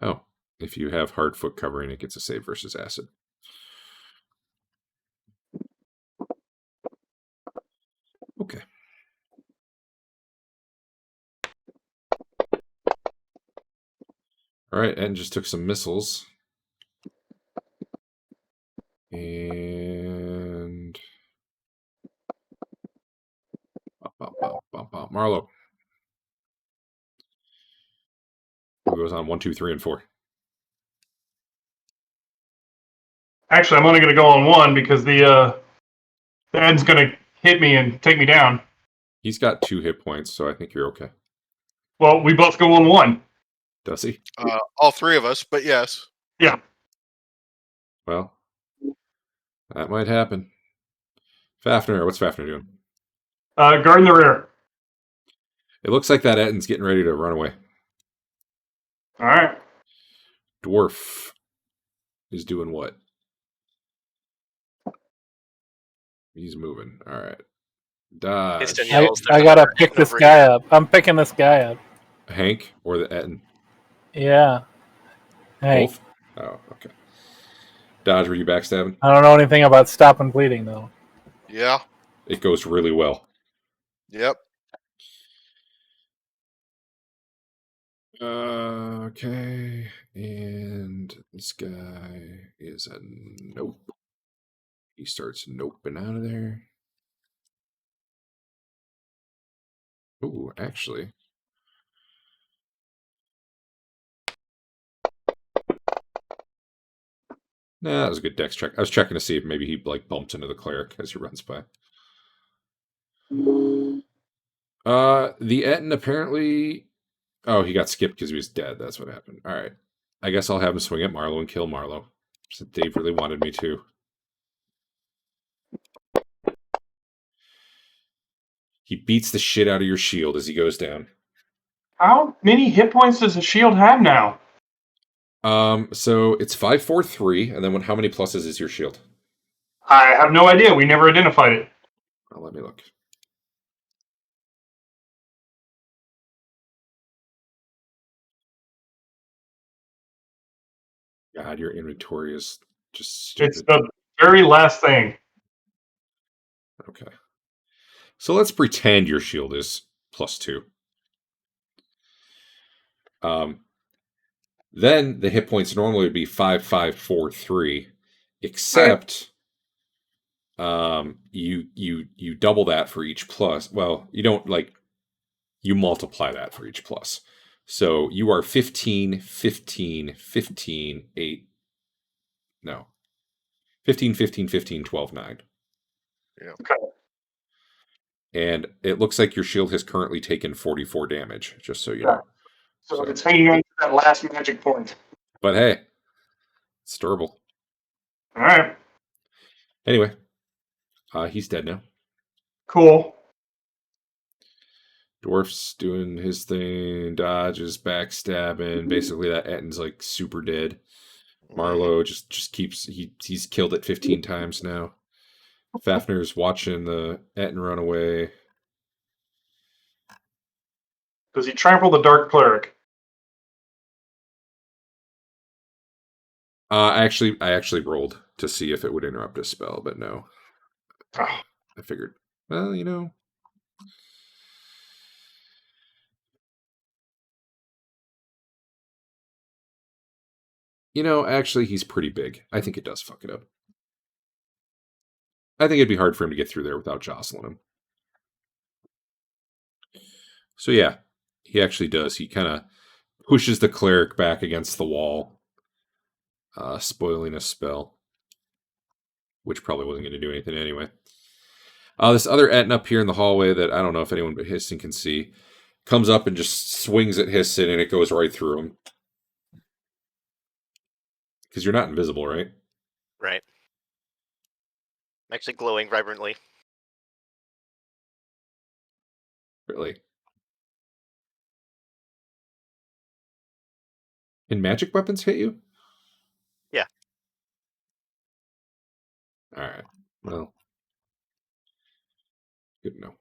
Oh, if you have hard foot covering, it gets a save versus acid. Okay. All right, and just took some missiles. And Marlo. Who goes on 1, 2, 3, and 4? Actually, I'm only going to go on 1 because the end's going to hit me and take me down. He's got 2 hit points, so I think you're okay. Well, we both go on 1. Does he? All 3 of us, but yes. Yeah. Well, that might happen. Fafnir, what's Fafnir doing? Guarding the rear. It looks like that Etten's getting ready to run away. All right. Dwarf is doing what? He's moving. All right. Dodge. Instant I, yells. I "There's gotta another pick Etten this over guy here." up. I'm picking this guy up. Hank or the Etten? Yeah. Hey, Both? Oh, okay. Dodge, were you backstabbing? I don't know anything about stopping bleeding though. Yeah. It goes really well. Yep. Okay. And this guy is a nope. He starts noping out of there. Ooh, actually. Nah, that was a good dex check. I was checking to see if maybe he like bumped into the cleric as he runs by. The Etten apparently. Oh, he got skipped because he was dead. That's what happened. All right. I guess I'll have him swing at Marlowe and kill Marlowe. Since Dave really wanted me to. He beats the shit out of your shield as he goes down. How many hit points does the shield have now? So it's 5, 4, 3, and then how many pluses is your shield? I have no idea. We never identified it. Oh, let me look. God, your inventory is just stupid. It's the very last thing. Okay. So let's pretend your shield is +2. Then the hit points normally would be 5, 5, 4, 3, except you double that for each plus. Well, you don't you multiply that for each plus. So you are 15, 15, 15, 8. No. 15, 15, 15, 12, 9. Yeah. Okay. And it looks like your shield has currently taken 44 damage, just so you know. So it's hanging on to that last magic point. But hey, it's durable. All right. Anyway, he's dead now. Cool. Dwarf's doing his thing, dodges, backstabbing. Basically, that Etten's like super dead. Marlowe just keeps he's killed it 15 times now. Fafner's watching the Etten run away. Does he trample the Dark Cleric? I actually rolled to see if it would interrupt a spell, but no. Oh. I figured, well, you know. Actually, he's pretty big. I think it does fuck it up. I think it'd be hard for him to get through there without jostling him. So yeah, he actually does. He kind of pushes the cleric back against the wall, spoiling a spell, which probably wasn't going to do anything anyway. This other Etten up here in the hallway that I don't know if anyone but Histon can see, comes up and just swings at Histon, and it goes right through him. Because you're not invisible, right? Right. I'm actually glowing vibrantly. Really? Can magic weapons hit you? Yeah. Alright. Well. Good to know.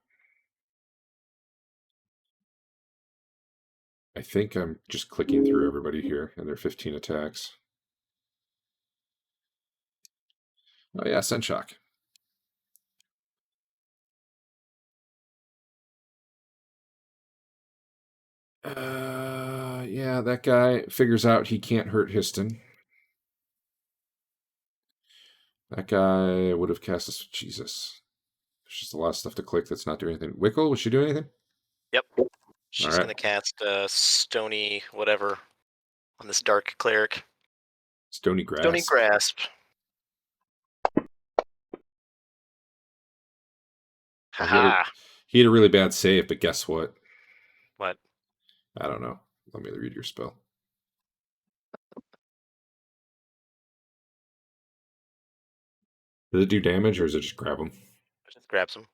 I think I'm just clicking through everybody here and their 15 attacks. Oh yeah, Send Shock. Yeah, that guy figures out he can't hurt Histon. That guy would have cast a... Jesus. There's just a lot of stuff to click that's not doing anything. Wickle, was she doing anything? Yep. She's Alright. gonna cast Stony whatever on this Dark Cleric. Stony Grasp. Stony Grasp. Oh, he had a- Haha. He had a really bad save, but guess what? What? I don't know. Let me read your spell. Does it do damage, or is it just grab him? Just grabs him.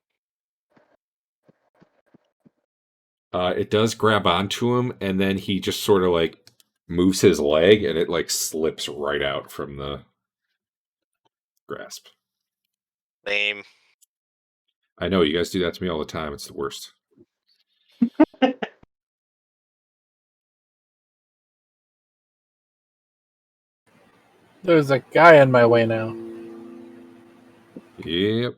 It does grab onto him, and then he just sort of like moves his leg, and it like slips right out from the grasp. Lame. I know you guys do that to me all the time. It's the worst. There's a guy in my way now. Yep.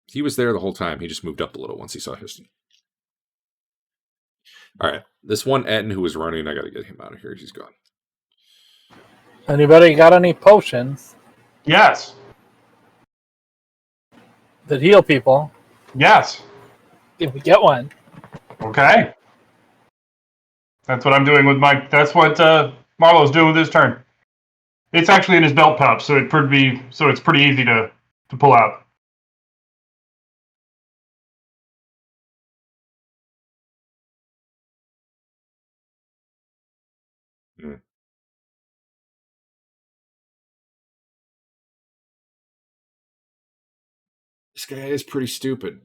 He was there the whole time. He just moved up a little once he saw Houston. All right. This one Etten who was running, I got to get him out of here. He's gone. Anybody got any potions Yes. that heal people? Yes. If we get one. Okay. That's what I'm doing with my. That's what Marlo's doing with his turn. It's actually in his belt pouch, so it's pretty easy to pull out. This guy is pretty stupid.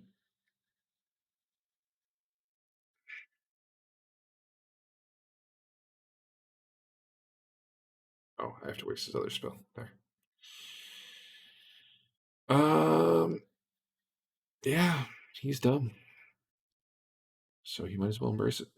Oh, I have to waste his other spell. There. Yeah, he's dumb. So he might as well embrace it.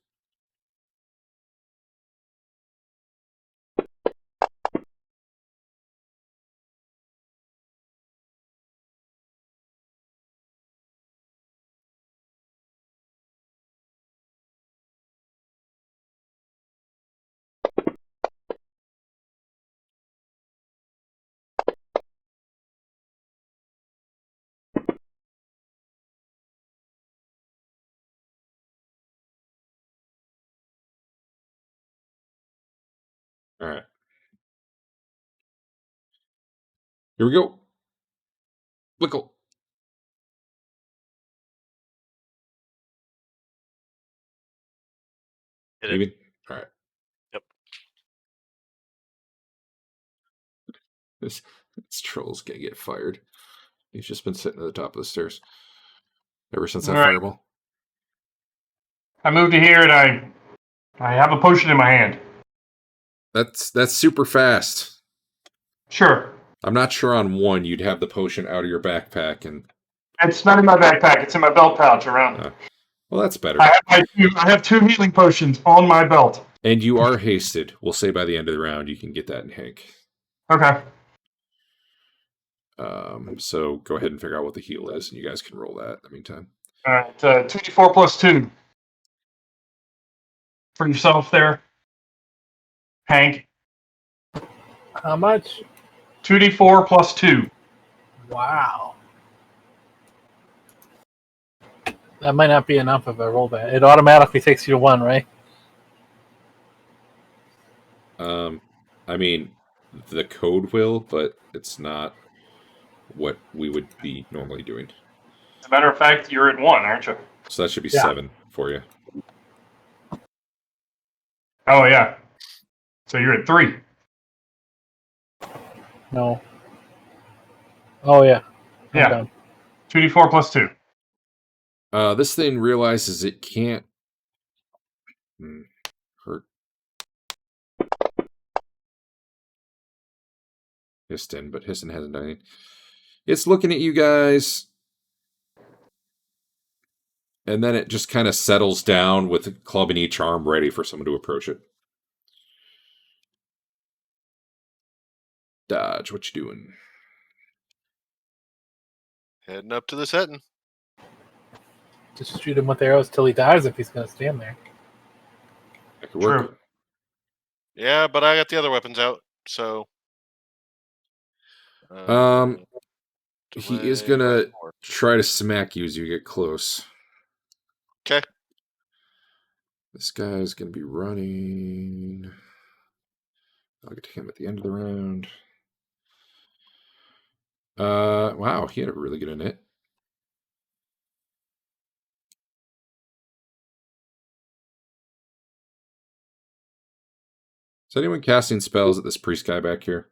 All right. Here we go. Blickle. Hit it. Maybe. All right. Yep. This troll's gonna get fired. He's just been sitting at the top of the stairs ever since that All right. fireball. I moved to here and I have a potion in my hand. That's super fast. Sure. I'm not sure on one you'd have the potion out of your backpack and. It's not in my backpack. It's in my belt pouch around. Well, that's better. I have 2 healing potions on my belt. And you are hasted. We'll say by the end of the round you can get that in Hank. Okay. So go ahead and figure out what the heal is, and you guys can roll that in the meantime. All right. 2d4 plus 2 for yourself there, Hank. How much? 2d4 plus 2. Wow. That might not be enough if I roll that. It automatically takes you to 1, right? I mean, the code will, but it's not what we would be normally doing. As a matter of fact, you're at 1, aren't you? So that should be Yeah. 7 for you. Oh, yeah. So you're at 3. No. Oh, yeah. I'm Yeah. done. 2d4 plus 2. This thing realizes it can't hurt Histon, but Histon hasn't done anything. It's looking at you guys, and then it just kind of settles down with a club in each arm, ready for someone to approach it. Dodge, what you doing? Heading up to the setting. Just shoot him with arrows till he dies if he's going to stand there. That could work. True. Yeah, but I got the other weapons out, so. He is gonna try to smack you as you get close. Okay. This guy's gonna be running. I'll get to him at the end of the round. Wow, he had a really good hit. Is anyone casting spells at this priest guy back here?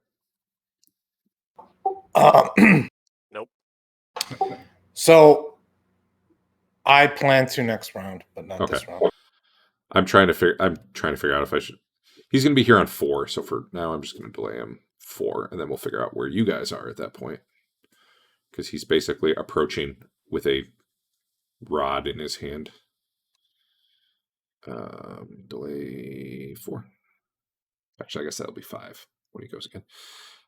Nope. So I plan to next round, but not this Okay. round. I'm trying to figure out if I should. He's going to be here on 4, so for now I'm just going to delay him 4, and then we'll figure out where you guys are at that point, because he's basically approaching with a rod in his hand. Delay 4. Actually, I guess that'll be 5 when he goes again.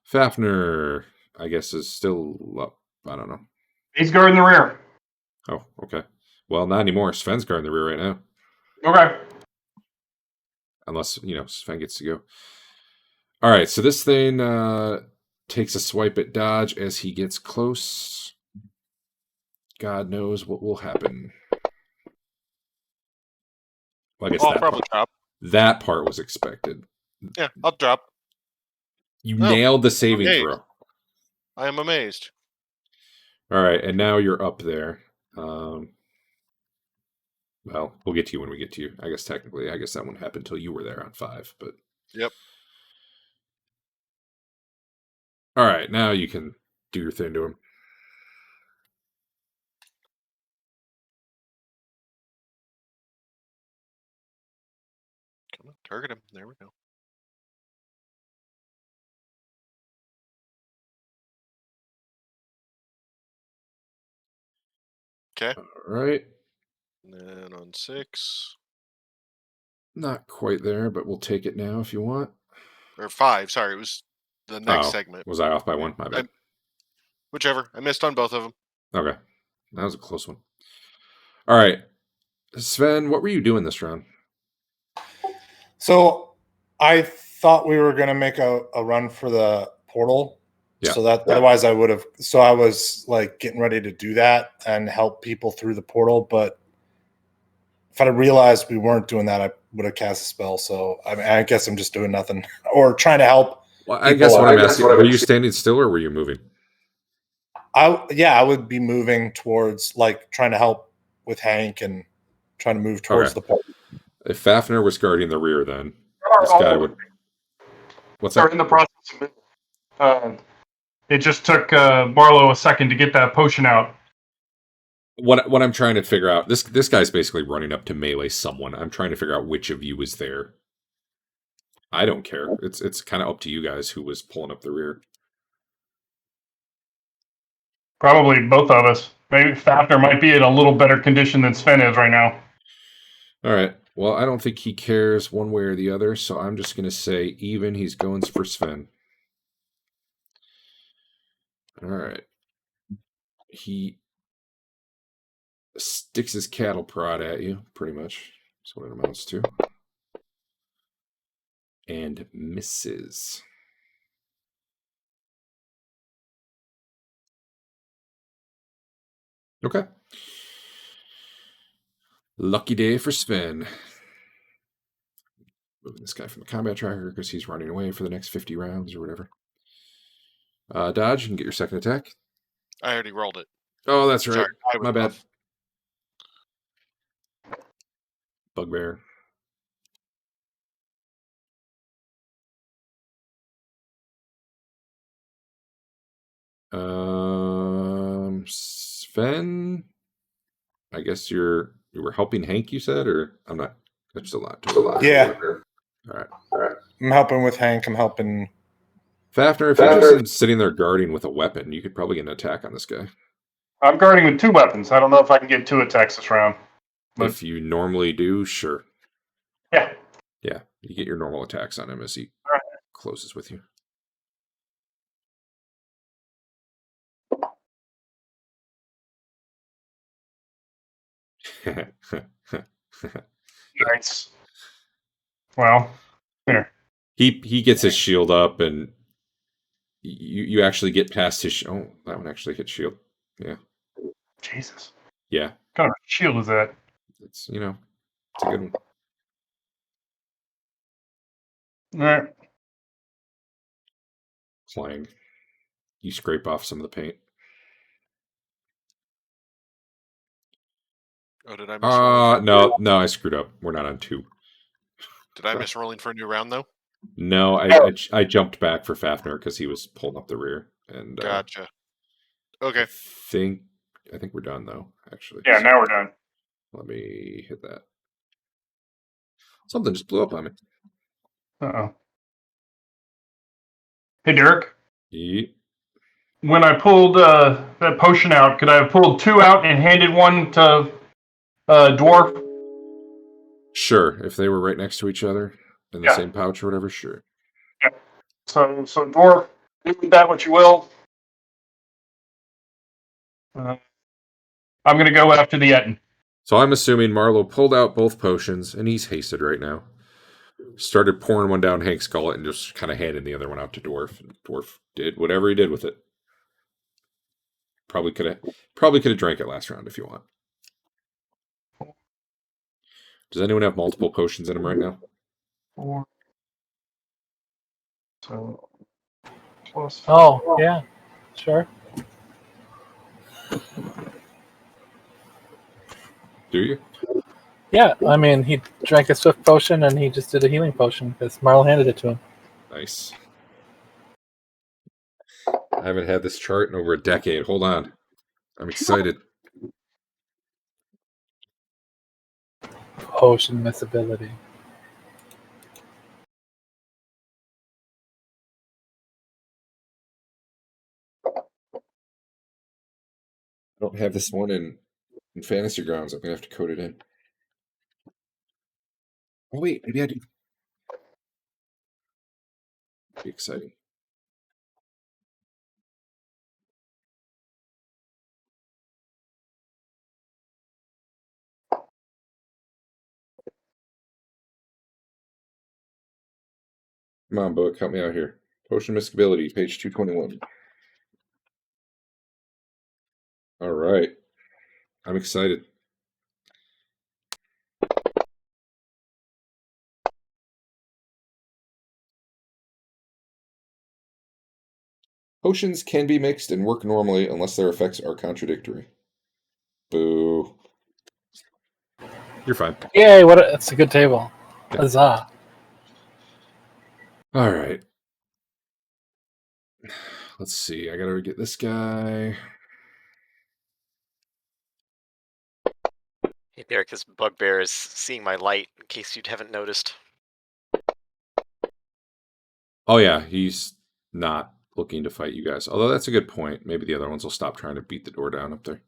Fafnir, I guess, is still up. I don't know. He's guarding the rear. Oh, okay. Well, not anymore. Sven's guarding the rear right now. Okay. Unless, Sven gets to go. All right, so this thing takes a swipe at Dodge as he gets close. God knows what will happen. Well, I guess I'll probably drop. that part was expected. Yeah, I'll drop. You Oh, nailed the saving okay. throw. I am amazed. All right, and now you're up there. Well, we'll get to you when we get to you. I guess technically, that wouldn't happen until you were there on 5, but... Yep. All right, now you can do your thing to him. Come on, target him. There we go. Okay. All right. And then on 6. Not quite there, but we'll take it now if you want. Or 5, sorry. It was the next segment. Was I off by 1? My bad. Whichever. I missed on both of them. Okay. That was a close one. All right. Sven, what were you doing this round? So I thought we were going to make a run for the portal. Yeah. So that otherwise I would have. So I was like getting ready to do that and help people through the portal. But if I realized we weren't doing that, I would have cast a spell. So I guess I'm just doing nothing or trying to help. Well, I guess what I'm asking, were you standing still or were you moving? I would be moving towards like trying to help with Hank and trying to move towards the portal. If Fafnir was guarding the rear, then this guy would. What's They're that? in the process of it just took Barlow a second to get that potion out. What I'm trying to figure out, this guy's basically running up to melee someone. I'm trying to figure out which of you is there. I don't care. It's kind of up to you guys who was pulling up the rear. Probably both of us. Maybe Fafnir might be in a little better condition than Sven is right now. All right. Well, I don't think he cares one way or the other, so I'm just going to say even. He's going for Sven. All right. He sticks his cattle prod at you, pretty much. That's what it amounts to. And misses. Okay. Lucky day for Sven. Moving this guy from the combat tracker because he's running away for the next 50 rounds or whatever. Dodge, you can get your second attack. I already rolled it. Oh, that's right. Sorry, My bad. off. Bugbear. Sven, I guess you were helping Hank, you said, or I'm not. That's a lot. Yeah. All right. I'm helping with Hank. I'm helping. Fafnir, if you're just sitting there guarding with a weapon, you could probably get an attack on this guy. I'm guarding with 2 weapons. I don't know if I can get 2 attacks this round. But If you normally do, sure. yeah. Yeah, you get your normal attacks on him as he All right. closes with you. Nice. Well, here. He gets his shield up, and you actually get past his. Oh, that one actually hit shield. Yeah. Jesus. Yeah. What kind of shield is that? It's it's a good one. All right. Clang. You scrape off some of the paint. Oh, did I miss rolling? No, I screwed up. We're not on 2. Did I miss rolling for a new round, though? No, I jumped back for Fafnir because he was pulling up the rear. And Gotcha. Okay. I think we're done though. Actually, Yeah, now we're done. Let me hit that. Something just blew up on me. Uh-oh. Hey, Derek. Yep. When I pulled that potion out, could I have pulled 2 out and handed one to Dwarf? Sure, if they were right next to each other in the Yeah. same pouch or whatever, sure. So Dwarf, do with that what you will. I'm going to go after the Etten. So I'm assuming Marlowe pulled out both potions, and he's hasted right now. Started pouring one down Hank's gullet and just kind of handed the other one out to Dwarf. And Dwarf did whatever he did with it. Probably could have drank it last round if you want. Does anyone have multiple potions in him right now? 4. So plus. Oh, yeah. Sure. Do you? Yeah, I mean, he drank a swift potion and he just did a healing potion because Marl handed it to him. Nice. I haven't had this chart in over a decade. Hold on. I'm excited. Potion missability. I don't have this one in Fantasy Grounds. I'm going to have to code it in. Oh, wait. Maybe I do. Be exciting. Come on, book. Help me out here. Potion Miscibility, page 221. All right. I'm excited. Potions can be mixed and work normally unless their effects are contradictory. Boo. You're fine. Yay, that's a good table. Huzzah. All right. Let's see. I gotta get this guy. Hey, Derek, this bugbear is seeing my light, in case you haven't noticed. Oh, yeah. He's not looking to fight you guys. Although that's a good point. Maybe the other ones will stop trying to beat the door down up there.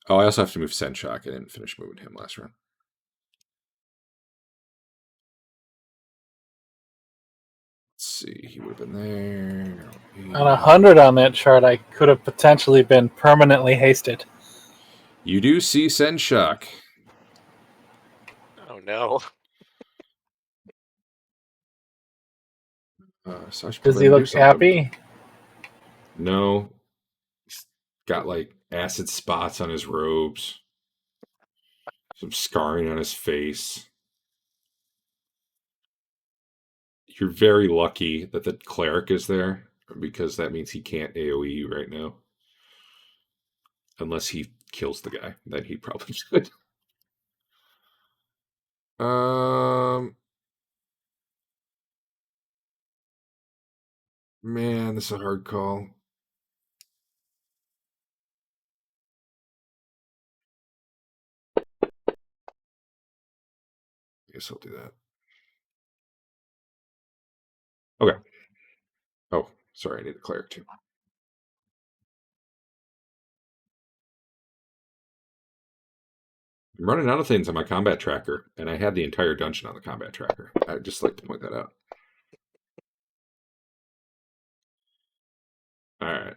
Oh, I also have to move Senshock. I didn't finish moving him last round. Let's see. He would have been there. On 100 on that chart, I could have potentially been permanently hasted. You do see Senshock. Oh no. So I should Does probably he do look something. happy? No. He's got like acid spots on his robes. Some scarring on his face. You're very lucky that the cleric is there, because that means he can't AoE you right now. Unless he kills the guy. Then he probably should. Man, this is a hard call. I guess I'll do that. Okay. Oh, sorry, I need a cleric too. I'm running out of things on my combat tracker, and I had the entire dungeon on the combat tracker. I'd just like to point that out. All right.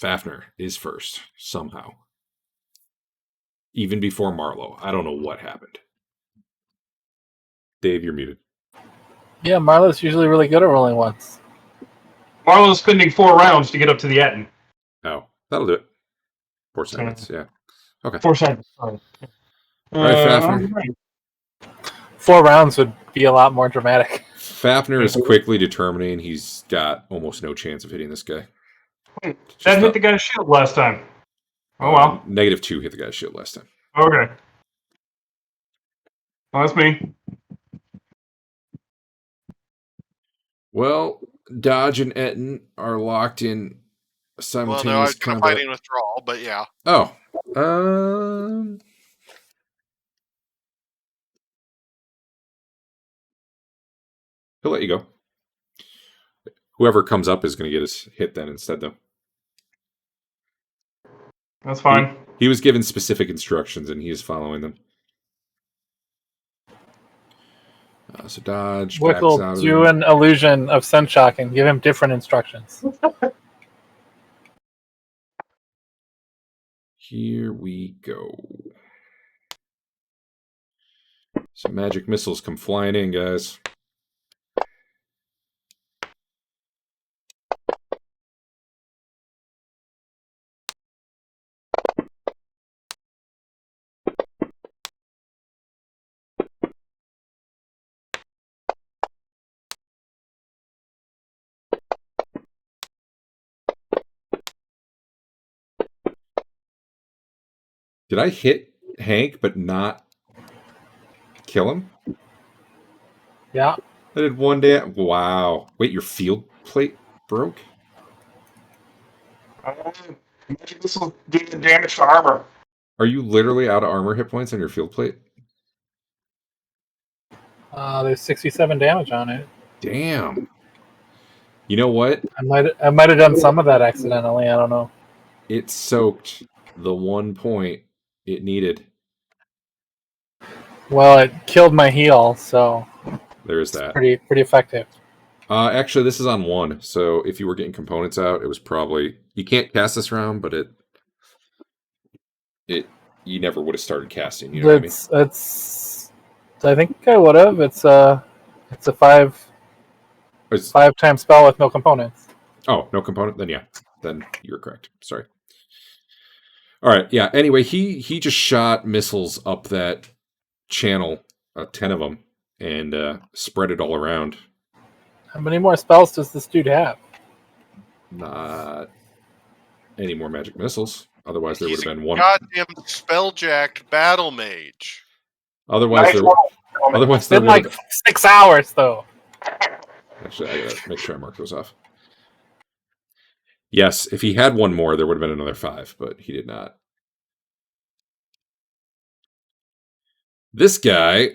Fafnir is first, somehow. Even before Marlowe. I don't know what happened. Dave, you're muted. Yeah, Marlo's usually really good at rolling ones. Marlowe's spending 4 rounds to get up to the Etten. Oh, that'll do it. 4 seconds, yeah. Okay. 4 seconds. All right, Fafnir. 4 rounds would be a lot more dramatic. Fafnir is quickly determining he's got almost no chance of hitting this guy. That hit the guy's shield last time. Oh, well. -2 hit the guy's shield last time. Okay. Well, that's me. Well, Dodge and Etten are locked in Well, simultaneous no, I was combat. fighting withdrawal, but yeah. Oh, he'll let you go. Whoever comes up is going to get his hit then instead, though. That's fine. He was given specific instructions, and he is following them. So dodge, backs Wickle, out of do it. an illusion of sun shock and give him different instructions. Here we go. Some magic missiles come flying in, guys. Did I hit Hank but not kill him? Yeah. I did one damage. Wow. Wait, your field plate broke? Magic missile doing damage to armor. Are you literally out of armor hit points on your field plate? There's 67 damage on it. Damn. You know what? I might have done some of that accidentally. I don't know. It soaked the 1 point it needed. Well, it killed my heal, so There's it's that. pretty effective. Actually, this is on 1, so if you were getting components out, it was probably... You can't cast this round, but you never would have started casting, you know what I mean? It's I think I would have. It's a 5-time spell with no components. Oh, no component? Then yeah. Then you're correct. Sorry. All right, yeah. Anyway, he just shot missiles up that channel, 10 of them, and spread it all around. How many more spells does this dude have? Not any more magic missiles. Otherwise, there would He's have a been one. goddamn spelljacked battle mage. Otherwise, there. Otherwise, It's there been would. like 6 hours though. Actually, I gotta make sure I mark those off. Yes, if he had one more, there would have been another 5, but he did not. This guy,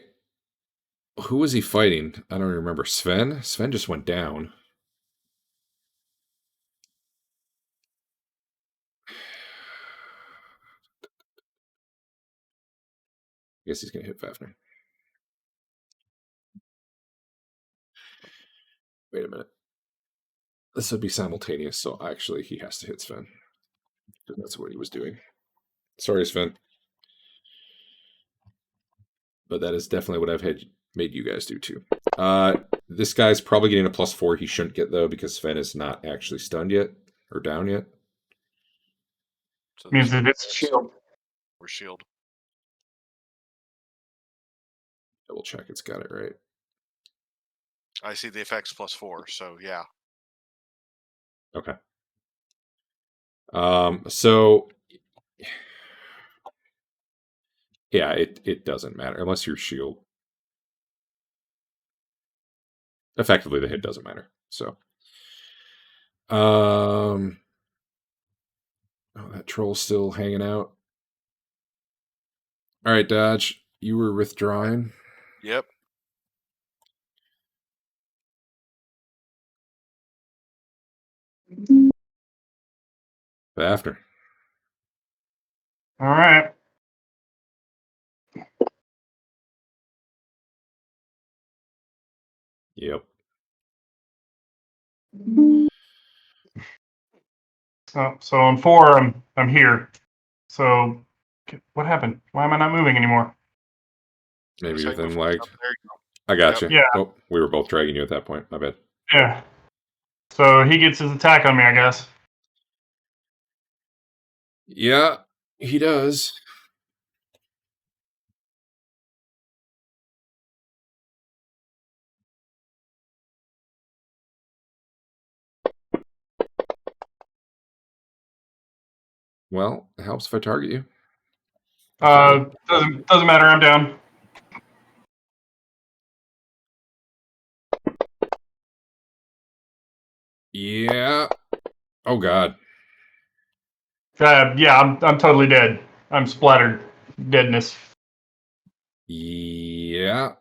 who was he fighting? I don't remember. Sven? Sven just went down. I guess he's going to hit Fafnir. Wait a minute. This would be simultaneous, so actually he has to hit Sven. That's what he was doing. Sorry, Sven. But that is definitely what I've made you guys do too. This guy's probably getting a +4. He shouldn't get, though, because Sven is not actually stunned yet or down yet. So Means that it's shield. We're shield. Double check it's got it right. I see the effects +4, so yeah. Okay. So yeah, it doesn't matter unless you're shield. Effectively, the hit doesn't matter. So, oh, that troll's still hanging out. All right, Dodge, you were withdrawing. Yep. After. All right. Yep. So on 4, I'm here. So what happened? Why am I not moving anymore? Maybe Looks your like thing before- lagged. oh, there you go. I got you. Yeah. Oh, we were both dragging you at that point. My bad. Yeah. So he gets his attack on me, I guess. Yeah, he does. Well, it helps if I target you. Doesn't matter. I'm down. Yeah. Oh God. Yeah, I'm totally dead. I'm splattered. Deadness. Yeah.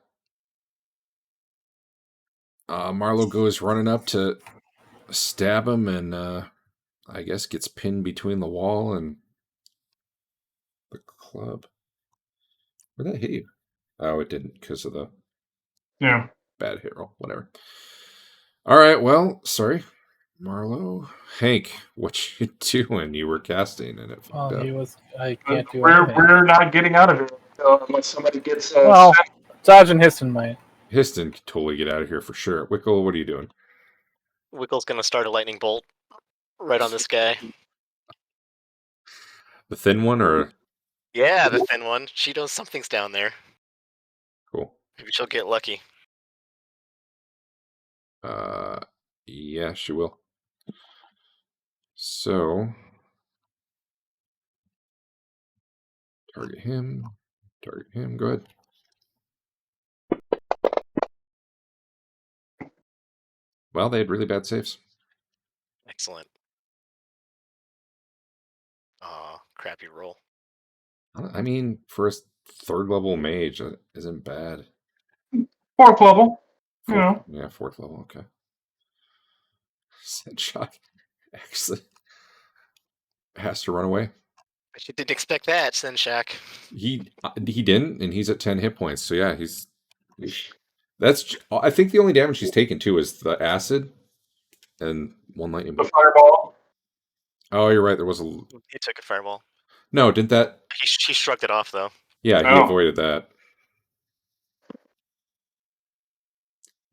Marlo goes running up to stab him and I guess gets pinned between the wall and the club. Where'd that hit you? Oh, it didn't because of the Yeah. bad hit roll. Whatever. All right. Well, sorry, Marlo. Hank, what you doing? You were casting and it Well, fucked up. he was. I can't do We're anything. we're not getting out of here unless somebody gets. Well, Dodge and Histon might. Histon could totally get out of here for sure. Wickle, what are you doing? Wickle's gonna start a lightning bolt right on this guy. The thin one or Yeah, the thin one. She knows something's down there. cool? Maybe she'll get lucky. Yeah, she will. So target him. Target him. Go ahead. Well, they had really bad saves. Excellent. Aw, crappy roll. I mean, for a third level mage, that isn't bad. 4th level. You know. Yeah, 4th level. Okay. Set shot actually has to run away. Bet you didn't expect that, Senshak. He didn't, and he's at 10 hit points. So yeah, that's. I think the only damage he's taken too is the acid and one lightning The bolt. fireball. Oh, you're right. There was a He took a fireball. no. Didn't that? He shrugged it off though. Yeah, he Oh. avoided that.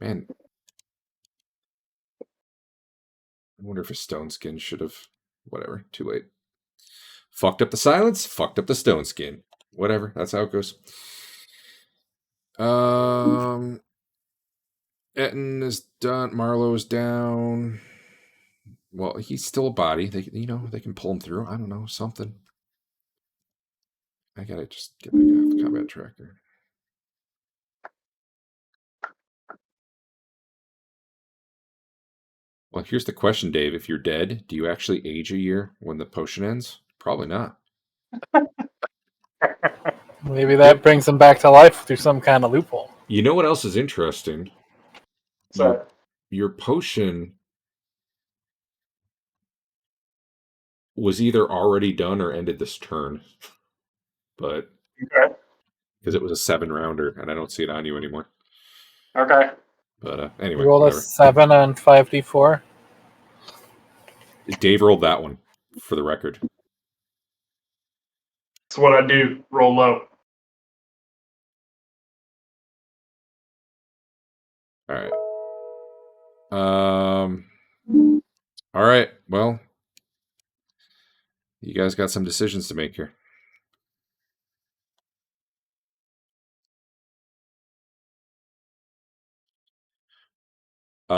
Man, I wonder if a stone skin should have. Whatever. Too late. Fucked up the silence. Fucked up the stone skin. Whatever. That's how it goes. Etten is done. Marlowe's down. Well, he's still a body. They can pull him through. I don't know, something. I gotta just get back off the combat tracker. Well, here's the question, Dave. If you're dead, do you actually age a year when the potion ends? Probably not. Maybe that brings him back to life through some kind of loophole. You know what else is interesting? So Your potion was either already done or ended this turn. But okay. because it was a 7-rounder and I don't see it on you anymore. Okay. But anyway, You roll a whatever. 7 on 5d4. Dave rolled that one for the record. That's what I do. Roll low. All right. All right. Well, you guys got some decisions to make here.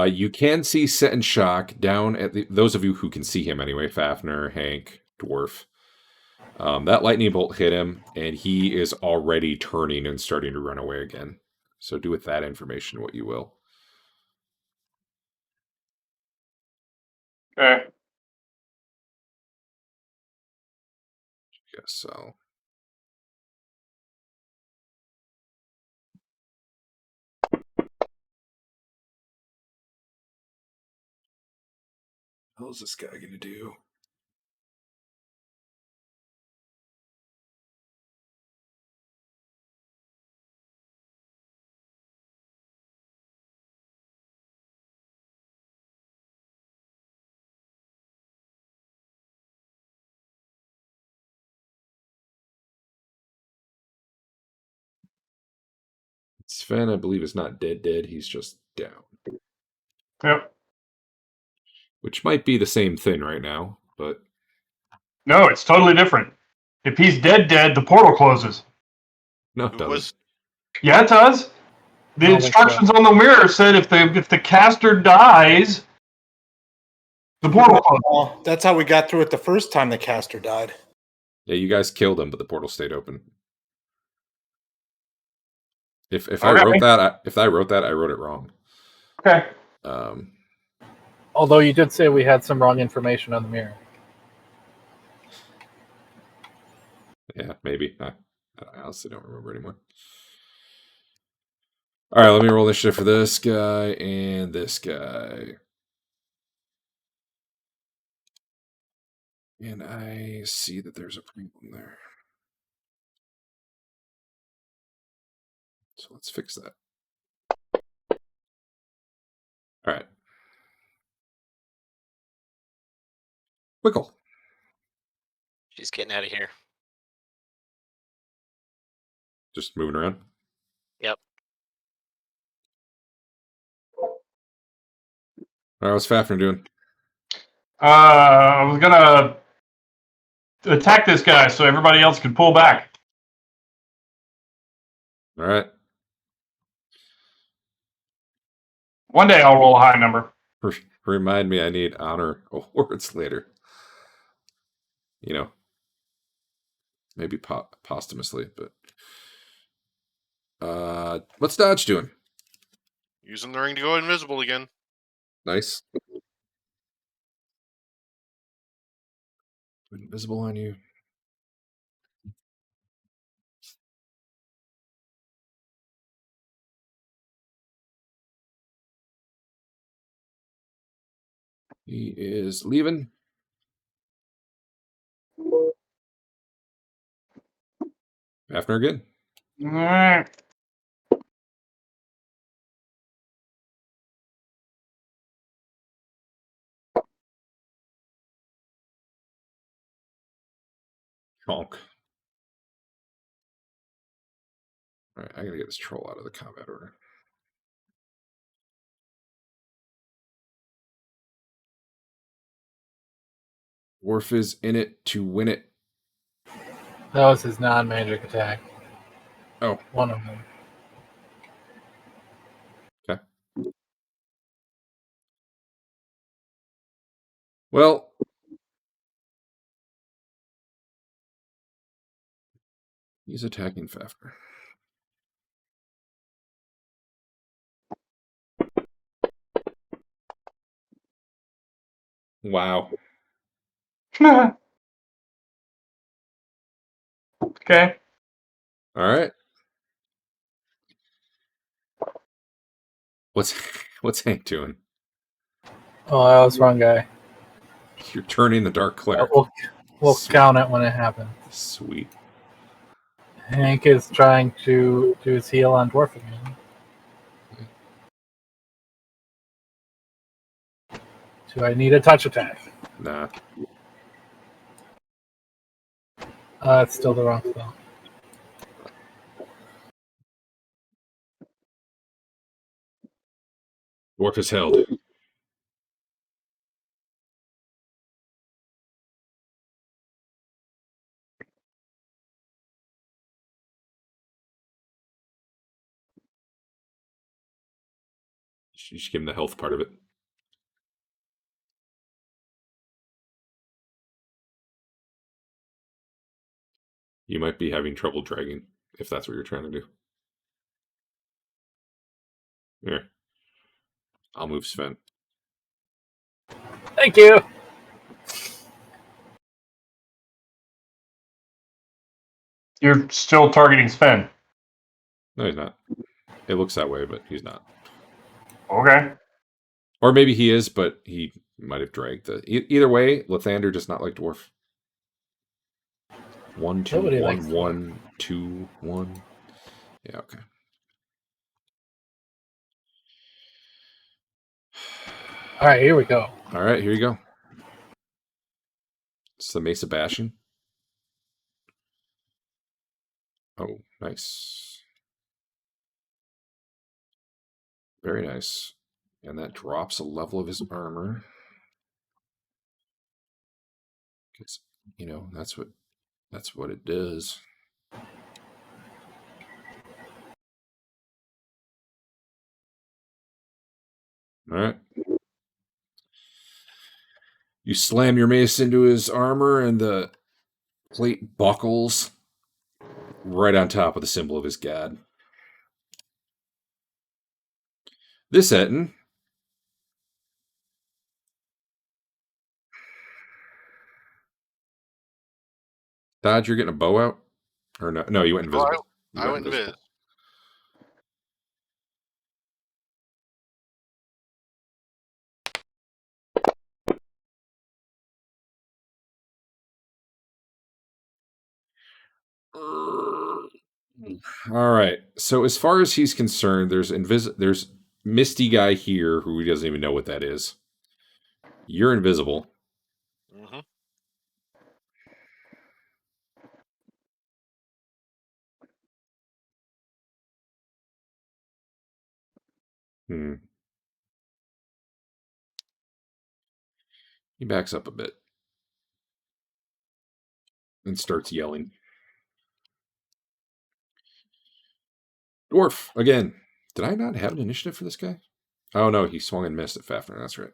You can see Set and Shock down at those of you who can see him anyway. Fafnir, Hank, Dwarf. That lightning bolt hit him, and he is already turning and starting to run away again. So do with that information what you will. Okay. Guess so. How's this guy gonna do? Sven, I believe, is not dead. He's just down. Yep. Which might be the same thing right now, but No, it's totally different. If he's dead, the portal closes. no, it Who doesn't. was Yeah, it does. The I don't think instructions on the mirror said if the caster dies, the portal closes. Well, that's how we got through it the first time the caster died. Yeah, you guys killed him, but the portal stayed open. If Okay. I wrote that, I wrote it wrong. Okay. Although you did say we had some wrong information on the mirror. Yeah, maybe. I honestly don't remember anymore. All right, let me roll initiative for this guy and this guy. And I see that there's a problem there. So let's fix that. All right. Wickle. She's getting out of here. Just moving around. Yep. All right, what's Fafner doing? I was gonna attack this guy so everybody else can pull back. All right. One day I'll roll a high number. Remind me I need honor awards later. You know, maybe posthumously, but what's Dodge doing? Using the ring to go invisible again. Nice. Invisible on you. He is leaving. Fafner again. All right. Honk. All right, I gotta get this troll out of the combat order. Dwarf is in it to win it. That was his non-magic attack. Oh, One of them. okay. Well, he's attacking Fafner. Wow. Okay. All right. What's Hank doing? Oh, that was the wrong guy. You're turning the Dark Cleric. We'll Sweet. count it when it happens. Sweet. Hank is trying to do his heal on Dwarf again. Do I need a touch attack? Nah. It's still the wrong spell. Dwarf is held. You should give him the health part of it. You might be having trouble dragging, if that's what you're trying to do. Here. I'll move Sven. Thank you. You're still targeting Sven. No, he's not. It looks that way, but he's not. Okay. Or maybe he is, but he might have dragged the. Either way, Lathander does not like Dwarf. 1, 2, Nobody 1, likes 1, 2, 1. Yeah, okay. All right, here we go. All right, here you go. It's the Mesa Bastion. Oh, nice. Very nice. And that drops a level of his armor. Because, you know, that's what it does. All right. You slam your mace into his armor, and the plate buckles right on top of the symbol of his god. This Etten Dodge, you're getting a bow out? Or no? No, you went No, invisible. You I went invis. All right. So as far as he's concerned, there's Misty guy here who he doesn't even know what that is. You're invisible. Mm-hmm. Hmm. He backs up a bit and starts yelling. Dwarf again. Did I not have an initiative for this guy? Oh no, he swung and missed at Fafner. That's right.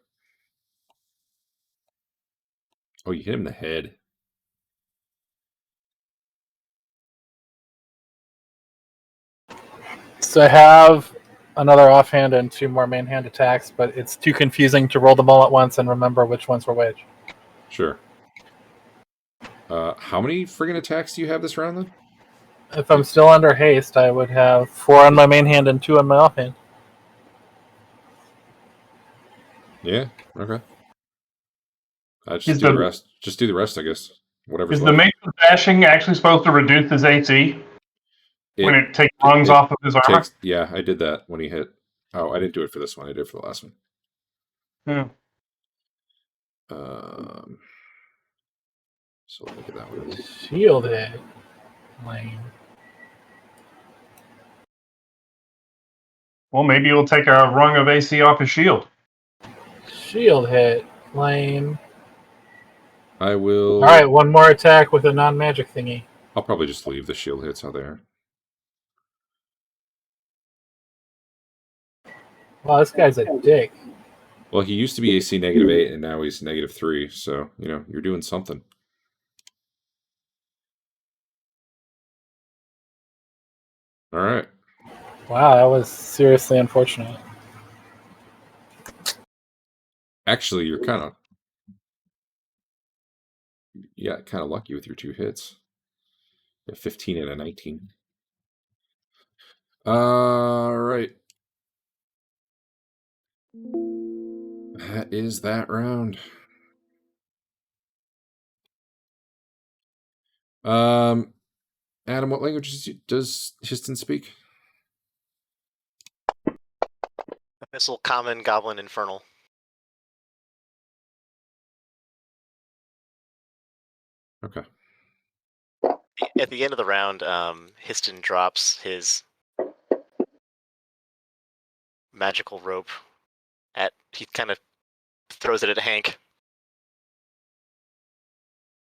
Oh, you hit him in the head. So I have another offhand and 2 more main hand attacks, but it's too confusing to roll them all at once and remember which ones were which. Sure. How many friggin' attacks do you have this round then? If I'm still under haste, I would have 4 on my main hand and 2 on my offhand. Yeah. Okay. Just Is do the the- rest. Just do the rest, I guess. Whatever's Is the left. Mace of Bashing actually supposed to reduce his AC when it takes rungs off of his armor? Yeah, I did that when he hit. Oh, I didn't do it for this one. I did it for the last one. Yeah. So let me get that one. Shield hit. Lame. Well, maybe you'll take a rung of AC off his shield. Shield hit. Lame. I will. Alright, 1 more attack with a non-magic thingy. I'll probably just leave the shield hits how they are. Wow, this guy's a dick. Well, he used to be AC -8, and now he's -3. So you're doing something. All right. Wow, that was seriously unfortunate. Actually, you're kind of lucky with your 2 hits. A 15 and a 19. All right. That is that round. Adam, what languages does Histon speak? Missile, Common, Goblin, Infernal. Okay. At the end of the round, Histon drops his magical rope. He kind of throws it at Hank.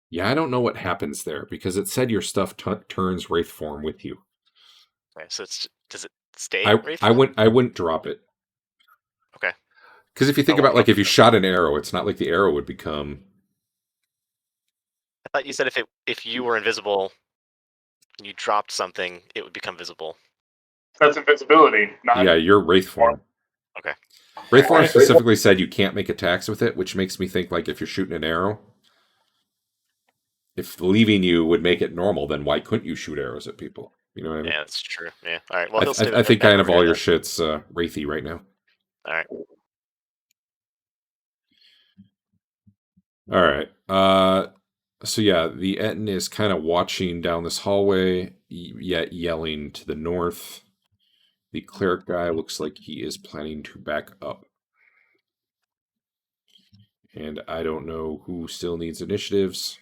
Yeah, I don't know what happens there because it said your stuff turns wraith form with you. Okay, so does it stay? I wraith form? wouldn't drop it. Okay. Because if you think I won't about, like, drop if you it. shot an arrow, it's not like the arrow would become. I thought you said if you were invisible and you dropped something, it would become visible. That's invisibility. Not Yeah, you're wraith form. Okay. Wraith form specifically said you can't make attacks with it, which makes me think, like, if you're shooting an arrow, if leaving you would make it normal, then why couldn't you shoot arrows at people? You know what I mean? Yeah, that's true. Yeah. All right. Well, he'll stay I think kind of all your then. shit's wraithy right now. All right. All right. So yeah, the Etten is kind of watching down this hallway, yet yelling to the north. The cleric guy looks like he is planning to back up. And I don't know who still needs initiatives.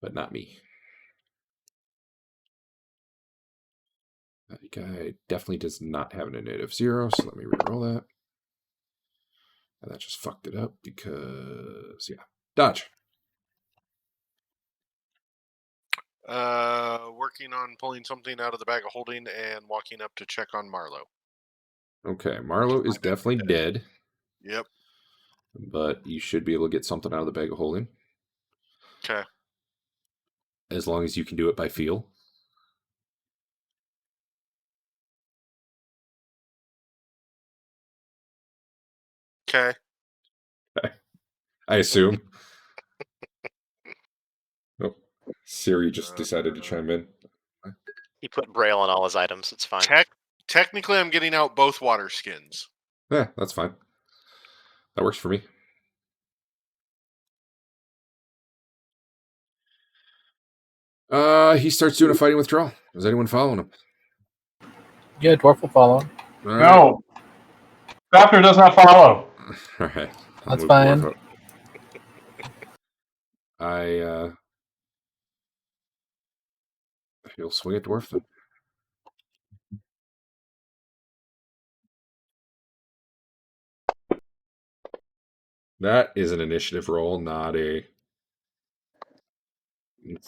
But not me. That guy definitely does not have an initiative 0, so let me reroll that. And that just fucked it up because, yeah. Dodge. Working on pulling something out of the bag of holding and walking up to check on Marlowe. Okay, Marlowe is definitely dead. Yep. But you should be able to get something out of the bag of holding. Okay. As long as you can do it by feel. Okay. I assume. Siri just decided to chime in. He put Braille on all his items. It's fine. Technically, I'm getting out both water skins. Yeah, that's fine. That works for me. He starts doing a fighting withdrawal. Is anyone following him? Yeah, dwarf will follow him. All right. No. Fafnir does not follow. All right. I'll That's move fine. Dwarf up. He'll swing at Dwarf then. That is an initiative roll, not a.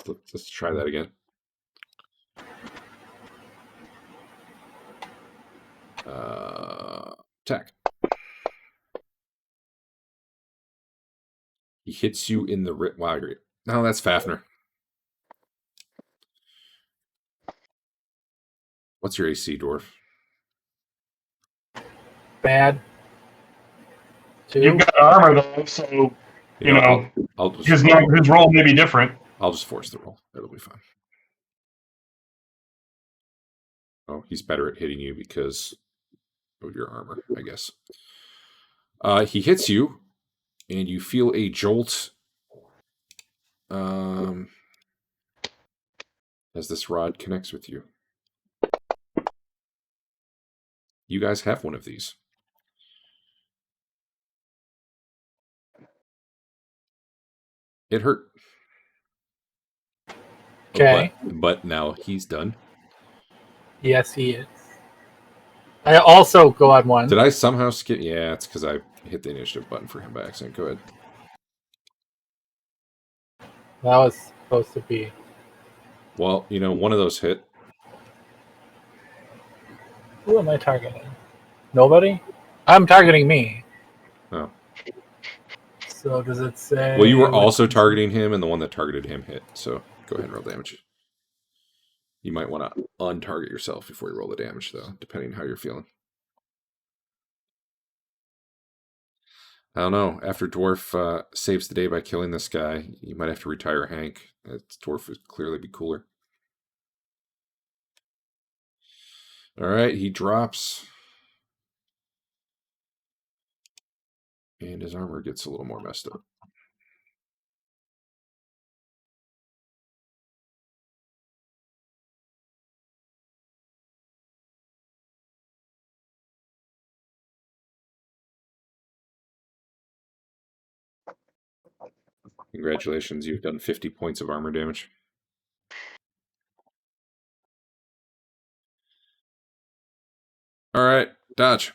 Let's try that again. Attack. He hits you in the wow, I agree. No, that's Fafnir. What's your AC, Dwarf? Bad. 2. You've got armor though, so you know I'll just his roll may be different. I'll just force the roll. It'll be fine. Oh, he's better at hitting you because of your armor, I guess. He hits you, and you feel a jolt. As this rod connects with you. You guys have one of these. It hurt. Okay. But now he's done. Yes, he is. I also go on 1. Did I somehow skip? Yeah, it's because I hit the initiative button for him by accident. Go ahead. That was supposed to be. Well, one of those hit. Who am I targeting? Nobody? I'm targeting me. Oh. So does it say... Well, you were also targeting him, and the one that targeted him hit. So go ahead and roll damage. You might want to untarget yourself before you roll the damage, though, depending on how you're feeling. I don't know. After Dwarf saves the day by killing this guy, you might have to retire Hank. Dwarf would clearly be cooler. All right, he drops. And his armor gets a little more messed up. Congratulations, you've done 50 points of armor damage. All right, dodge.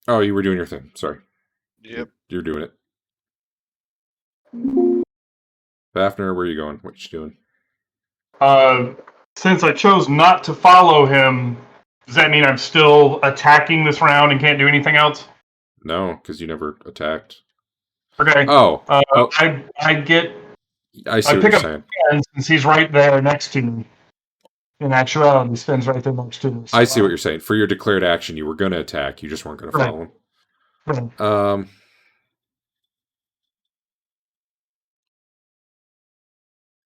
Oh, you were doing your thing. Sorry. Yep. You're doing it. Fafnir, where are you going? What you doing? Since I chose not to follow him, does that mean I'm still attacking this round and can't do anything else? No, because you never attacked. Okay. Oh. I I see what pick you're up saying. Sven since he's right there next to me. In actuality, Sven's right there next to me. So, I see what you're saying. For your declared action, you were going to attack. You just weren't going to follow him. Right.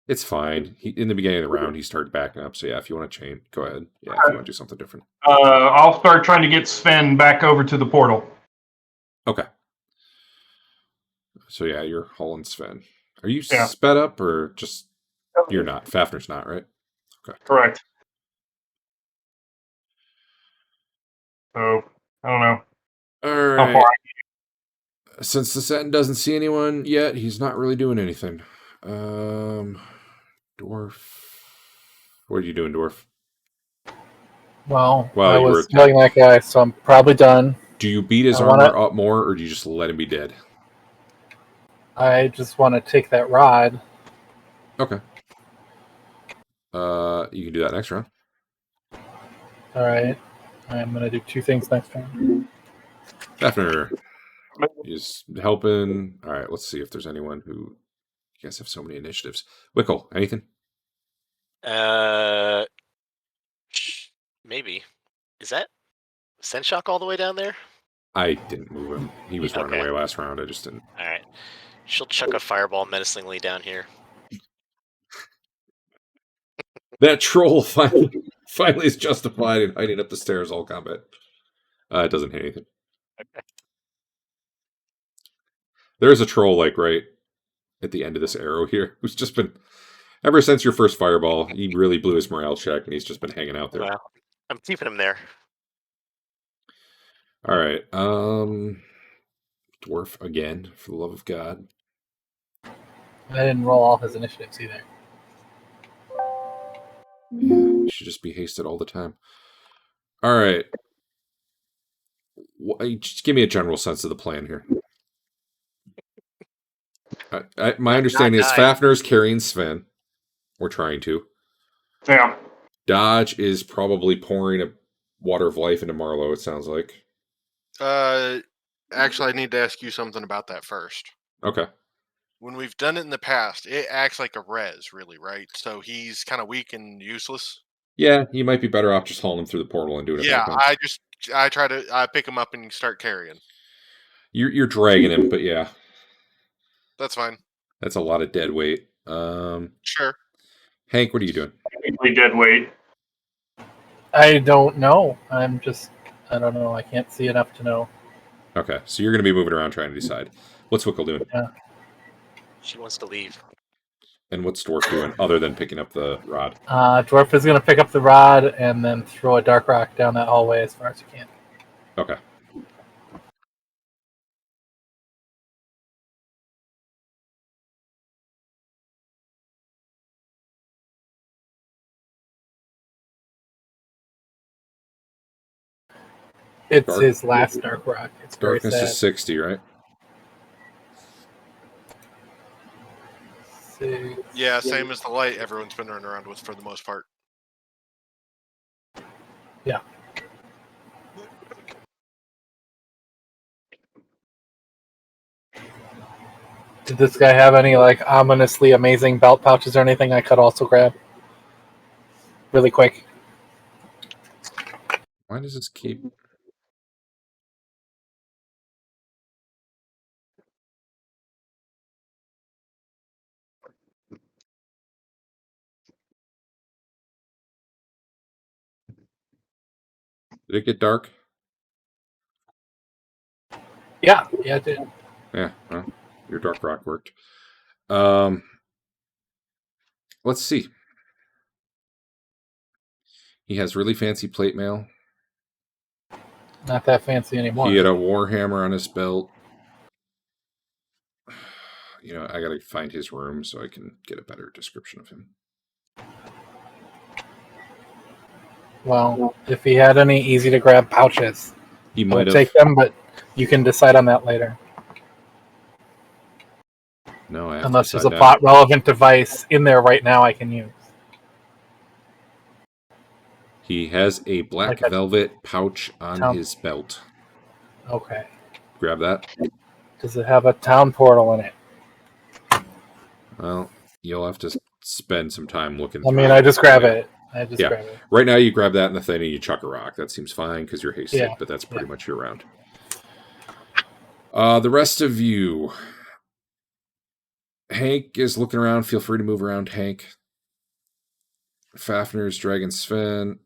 It's fine. In the beginning of the round, he started backing up. So yeah, if you want to change, go ahead. Yeah, if you want to do something different. I'll start trying to get Sven back over to the portal. Okay. So yeah, you're hauling Sven. Are you Yeah. sped up or just you're not? Fafnir's not, right? Okay. Correct. So I don't know. All How right. far? Since the Satin doesn't see anyone yet, he's not really doing anything. Dwarf. What are you doing, Dwarf? Well, Well, I you were was killing that guy, so I'm probably done. Do you beat his I armor wanna- up more, or do you just let him be dead? I just want to take that rod. Okay. You can do that next round. All right. I'm going to do 2 things next time. Fafnir is helping. All right, let's see if there's anyone who. You guys have so many initiatives. Wickle, anything? Maybe. Is that Senshock all the way down there? I didn't move him. He was running Okay. away last round. I just didn't. All right. She'll chuck a fireball menacingly down here. That troll finally is justified in hiding up the stairs all combat. It doesn't hit anything. There's a troll, like, right at the end of this arrow here, who's just been, ever since your first fireball, he really blew his morale check, and he's just been hanging out there. Well, I'm keeping him there. All right. Dwarf again, for the love of God. I didn't roll all his initiatives either. Yeah, you should just be hasted all the time. All right. Just give me a general sense of the plan here. My understanding is Fafner's carrying Sven. We're trying to. Yeah. Dodge is probably pouring a water of life into Marlowe, it sounds like. Actually, I need to ask you something about that first. Okay. When we've done it in the past, it acts like a res, really, right? So he's kind of weak and useless. Yeah, you might be better off just hauling him through the portal and doing it. Yeah, back I try to pick him up and start carrying. You're dragging him, but yeah, That's fine. that's a lot of dead weight. Sure. Hank, what are you doing? Technically dead weight. I don't know. I don't know. I can't see enough to know. Okay, so you're going to be moving around trying to decide. What's Wickle doing? She wants to leave. And what's Dwarf doing other than picking up the rod? Dwarf is going to pick up the rod and then throw a dark rock down that hallway as far as he can. Okay. It's his last dark rock. It's very Darkness sad. is 60, right? Yeah, same as the light everyone's been running around with for the most part. Yeah. Did this guy have any like ominously amazing belt pouches or anything I could also grab? Really quick. Why does this keep... Did it get dark? Yeah, it did. Yeah, well, your dark rock worked. Let's see. He has really fancy plate mail. Not that fancy anymore. He had a warhammer on his belt. You know, I gotta find his room so I can get a better description of him. Well, if he had any easy to grab pouches, He I might would have. take them, but you can decide on that later. No, I have to Unless there's a decide now. plot relevant device in there right now I can use. He has a black Like a velvet pouch on town- his belt. Okay. Grab that. Does it have a town portal in it? Well, you'll have to spend some time looking. I through mean, it. I just grab it. Yeah. Grab it. Right now, you grab that in the thing and you chuck a rock. That seems fine because you're hasted, Yeah. but that's pretty much your round. The rest of you. Hank is looking around. Feel free to move around, Hank. Fafner's dragging Sven.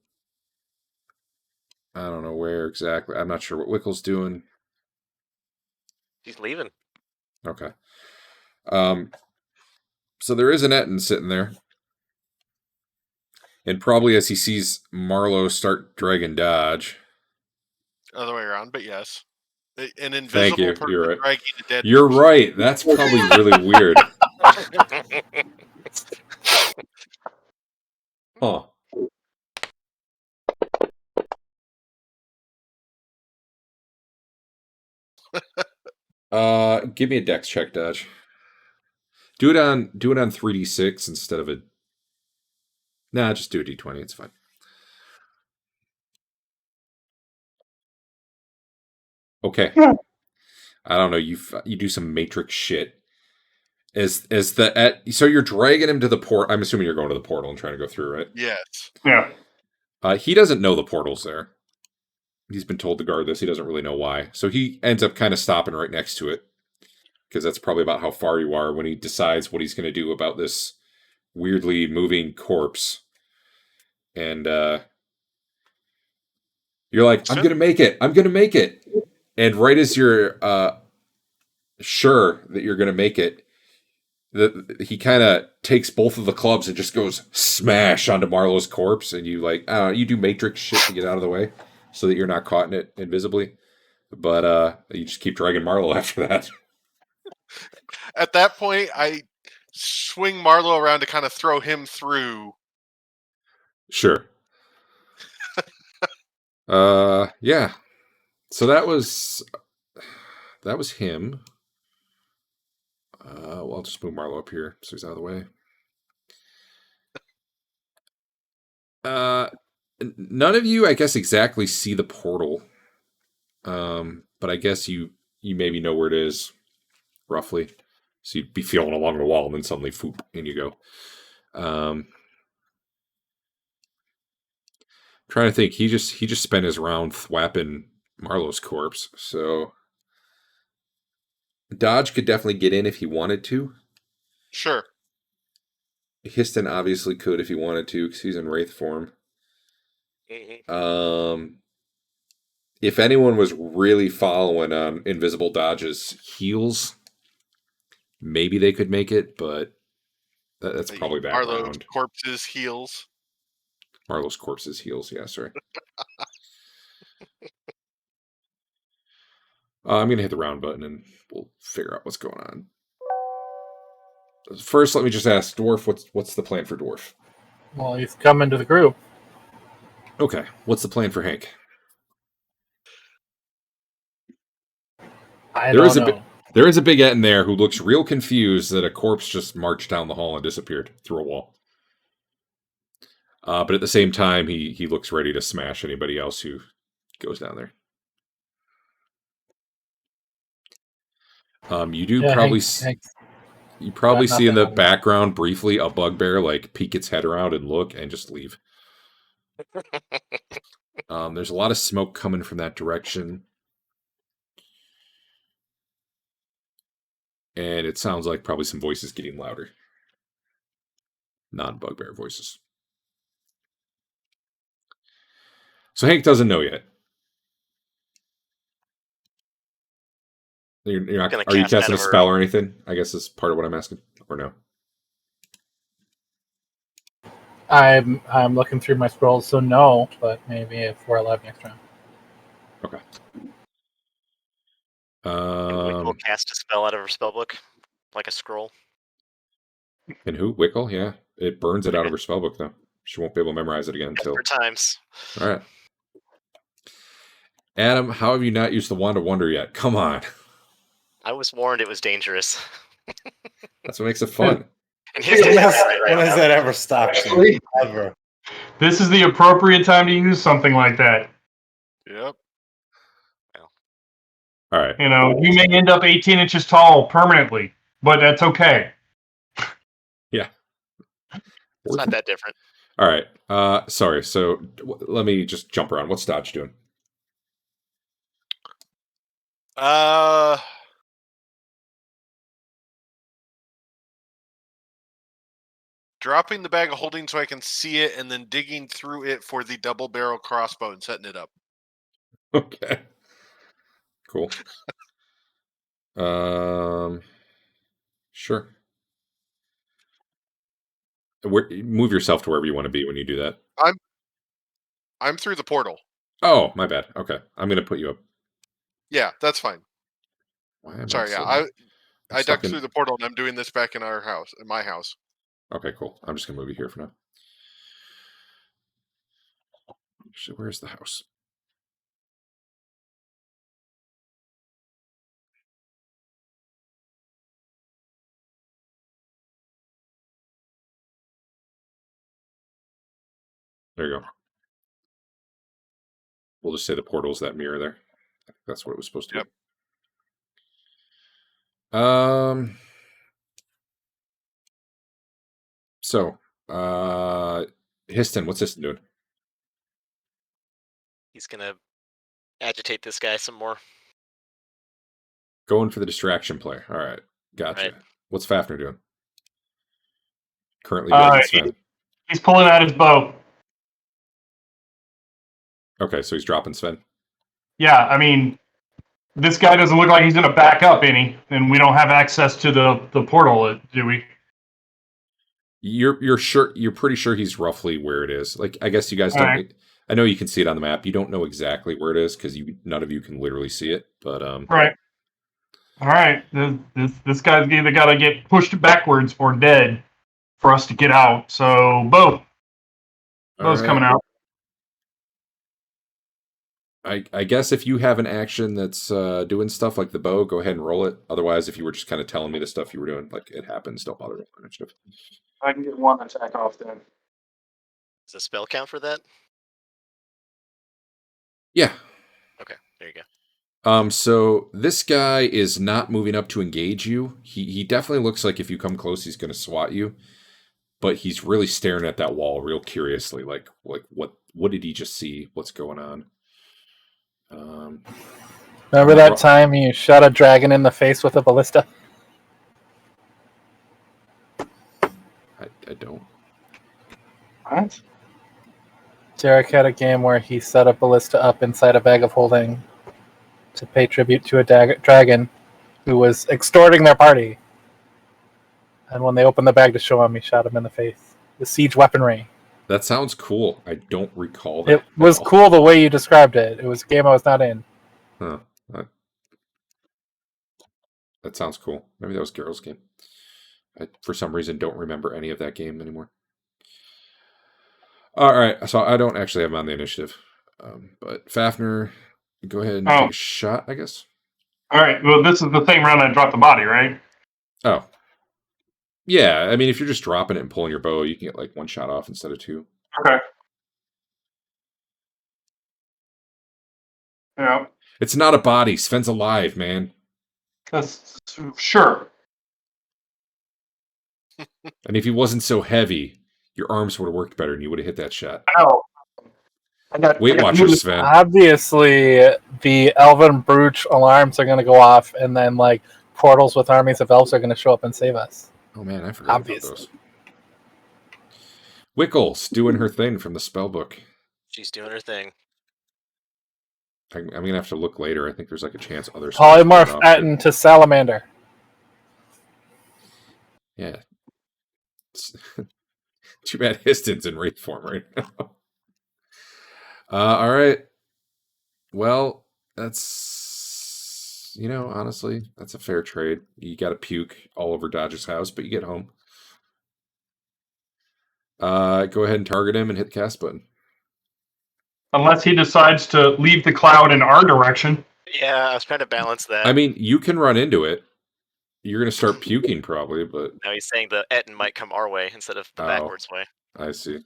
I don't know where exactly. I'm not sure what Wickle's doing. She's leaving. Okay. So there is an Etten sitting there. And probably as he sees Marlowe start dragging Dodge. Other way around, but yes. An invisible Thank you. person You're right. dragging a dead You're person. right. That's probably really weird. Huh. Give me a dex check, Dodge. Do it on 3d6 instead of a. Nah, just do a d20. It's fine. Okay. I don't know. You do some matrix shit. So you're dragging him to the port. I'm assuming you're going to the portal and trying to go through, right? Yes. Yeah. He doesn't know the portal's there. He's been told to guard this. He doesn't really know why. So he ends up kind of stopping right next to it. Because that's probably about how far you are when he decides what he's going to do about this weirdly moving corpse. and you're like, I'm Sure. gonna make it. I'm gonna make it. And right as you're sure that you're gonna make it, he kind of takes both of the clubs and just goes smash onto Marlowe's corpse, and you like, I don't know, you do Matrix shit to get out of the way so that you're not caught in it invisibly. But you just keep dragging Marlowe after that. At that point, I swing Marlowe around to kind of throw him through. Sure. Yeah. So that was him. Well, I'll just move Marlowe up here so he's out of the way. None of you, I guess, exactly see the portal. But I guess you maybe know where it is, roughly. So you'd be feeling along the wall, and then suddenly, foop, in you go. Trying to think, he just spent his round thwapping Marlowe's corpse. So Dodge could definitely get in if he wanted to. Sure. Histon obviously could if he wanted to, because he's in Wraith form. If anyone was really following Invisible Dodge's heels, maybe they could make it, but that's probably background. Marlowe's corpse's heels. Marlowe's corpse's heels, yeah, sorry. I'm going to hit the round button and we'll figure out what's going on. First, let me just ask Dwarf, what's the plan for Dwarf? Well, he's coming to the group. Okay, what's the plan for Hank? There is a big et in there who looks real confused that a corpse just marched down the hall and disappeared through a wall. But at the same time, he looks ready to smash anybody else who goes down there. You do probably you probably see in the background briefly a bugbear like peek its head around and look and just leave. There's a lot of smoke coming from that direction. And it sounds like probably some voices getting louder. Non-bugbear voices. So Hank doesn't know yet. You're not. Are you casting a spell or anything? I guess is part of what I'm asking, or no? I'm looking through my scrolls, so no. But maybe if we're alive next round. Okay. Wickle cast a spell out of her spellbook, like a scroll. And who? Wickle? Yeah, it burns it out of her spellbook though. She won't be able to memorize it again until. Times. All right. Adam, how have you not used the Wand of Wonder yet? Come on. I was warned it was dangerous. That's what makes it fun. And When has that ever stopped you? Ever. This is the appropriate time to use something like that. Yep. All right. You know, you may end up 18 inches tall permanently, but that's okay. Yeah. It's not that different. All right. Sorry. So let me just jump around. What's Dodge doing? Dropping the bag of holding so I can see it, and then digging through it for the double barrel crossbow and setting it up. Okay. Cool. Sure. Move yourself to wherever you want to be when you do that. I'm through the portal. Oh, my bad. Okay, I'm gonna put you up. Yeah, that's fine. Sorry, yeah, I ducked in... through the portal and I'm doing this back in my house. Okay, cool. I'm just gonna move you here for now. Actually, where's the house? There you go. We'll just say the portal's that mirror there. I think that's what it was supposed to be. So, Histon, what's Histon doing? He's gonna agitate this guy some more. Going for the distraction play. All right, gotcha. Right. What's Fafnir doing? Currently doing He's pulling out his bow. Okay, so he's dropping Sven. Yeah, I mean, this guy doesn't look like he's going to back up any, and we don't have access to the portal, do we? You're sure, you're pretty sure he's roughly where it is. Like, I guess you guys don't. Alright. I know you can see it on the map. You don't know exactly where it is because none of you can literally see it. But Right. All right. This guy's either got to get pushed backwards or dead for us to get out. So, Bo. Bo's alright. coming out. I guess if you have an action that's doing stuff like the bow, go ahead and roll it. Otherwise, if you were just kind of telling me the stuff you were doing, like it happens, don't bother rolling initiative. I can get one attack off then. Does the spell count for that? Yeah. Okay, there you go. So this guy is not moving up to engage you. He definitely looks like if you come close, he's going to swat you. But he's really staring at that wall real curiously, like what did he just see? What's going on? Remember that time you shot a dragon in the face with a ballista? I don't. What? Derek had a game where he set a ballista up inside a bag of holding to pay tribute to a dragon who was extorting their party. And when they opened the bag to show him, he shot him in the face. The siege weaponry. That sounds cool. I don't recall that. It was cool the way you described it. It was a game I was not in. Huh. That sounds cool. Maybe that was Garrel's game. I, for some reason, don't remember any of that game anymore. All right, so I don't actually have him on the initiative. But Fafnir, go ahead and take a shot, I guess. All right. Well, this is the same round I dropped the body, right? Oh. Yeah, I mean, if you're just dropping it and pulling your bow, you can get like one shot off instead of two. Okay. Yeah. It's not a body. Sven's alive, man. That's sure. And if he wasn't so heavy, your arms would have worked better and you would have hit that shot. Ow. I got Weight Watchers, Sven. Obviously, the Elven Brooch alarms are going to go off, and then like portals with armies of elves are going to show up and save us. Oh man, I forgot Obviously. about those. Wickles doing her thing from the spell book. She's doing her thing. I'm gonna have to look later. I think there's like a chance other spells Polymorph come out, too. Etten to Salamander. Yeah. Too bad Histon's in Wraith form right now. All right. Well, that's, honestly, that's a fair trade. You got to puke all over Dodge's house, but you get home. Go ahead and target him and hit the cast button. Unless he decides to leave the cloud in our direction. Yeah, I was trying to balance that. I mean, you can run into it. You're going to start puking probably, but... Now he's saying the Etten might come our way instead of the backwards way. I see.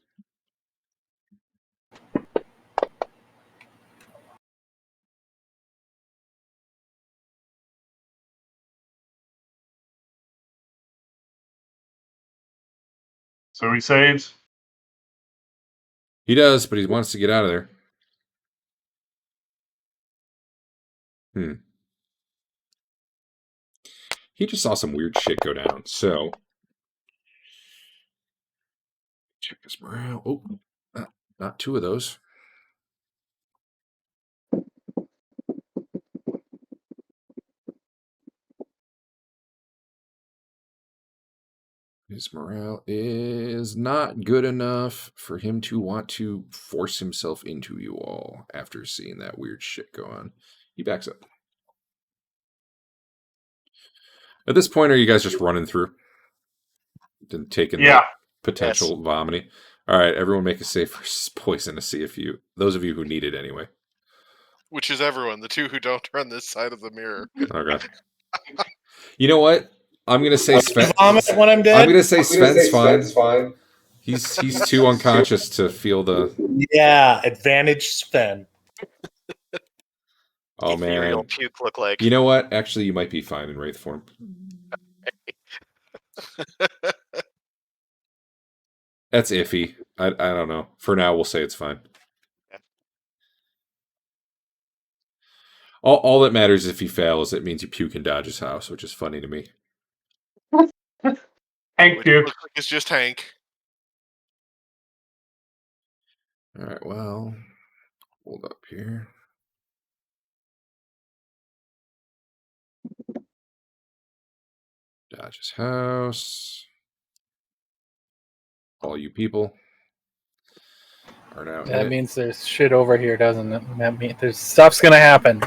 So he saves. He does, but he wants to get out of there. He just saw some weird shit go down, so... Check his morale. Oh, not two of those. His morale is not good enough for him to want to force himself into you all after seeing that weird shit go on. He backs up. At this point, are you guys just running through? And taking the potential vomiting? All right, everyone make a save versus poison to see if you... Those of you who need it anyway. Which is everyone, the two who don't turn this side of the mirror. Okay. You know what? I'm gonna say Sven. Vomit when I'm dead. I'm gonna say Sven's fine. He's too unconscious to feel the. Yeah, advantage Sven. Oh What your real man! puke look like? You know what? Actually, you might be fine in Wraith form. That's iffy. I don't know. For now, we'll say it's fine. All that matters if he fails, it means you puke in Dodge's house, which is funny to me. Hank Which puke. looks like it's just Hank. All right. Well, Hold up here. Dodge's house. All you people are now That hit. means there's shit over here, doesn't it? That means there's stuff's gonna happen.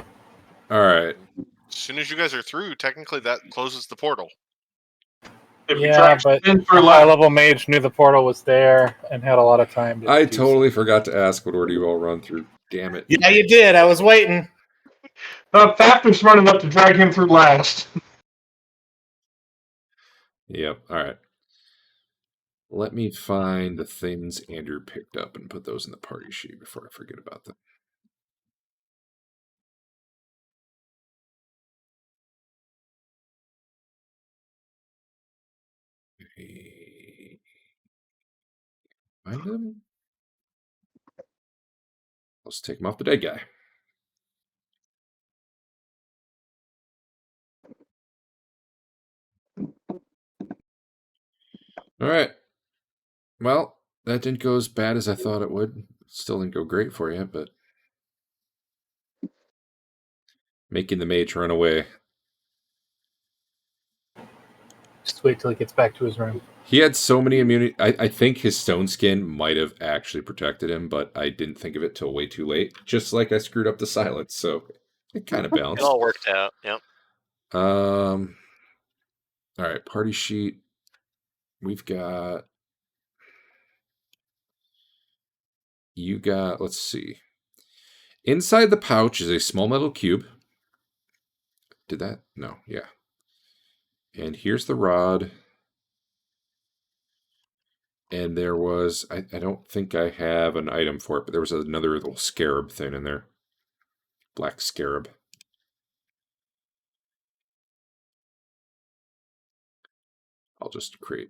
All right. As soon as you guys are through, technically that closes the portal. If we Yeah, try but in a through high left, level mage knew the portal was there and had a lot of time to I do totally forgot to ask what order you all run through. Damn it. Yeah, you did. I was waiting. Thafter's smart enough to drag him through last. Yep. All right. Let me find the things Andrew picked up and put those in the party sheet before I forget about them. Find them? Let's take them off the dead guy. All right. Well, that didn't go as bad as I thought it would. Still didn't go great for you, but making the mage run away. Just wait till he gets back to his room. He had so many immunity. I think his stone skin might have actually protected him, but I didn't think of it till way too late. Just like I screwed up the silence, so it kind of It balanced. all worked out. Yep. All right, party sheet. We've got. You got. Let's see. Inside the pouch is a small metal cube. Did that? No. Yeah. And here's the rod. And there was, I don't think I have an item for it, but there was another little scarab thing in there. Black scarab. I'll just create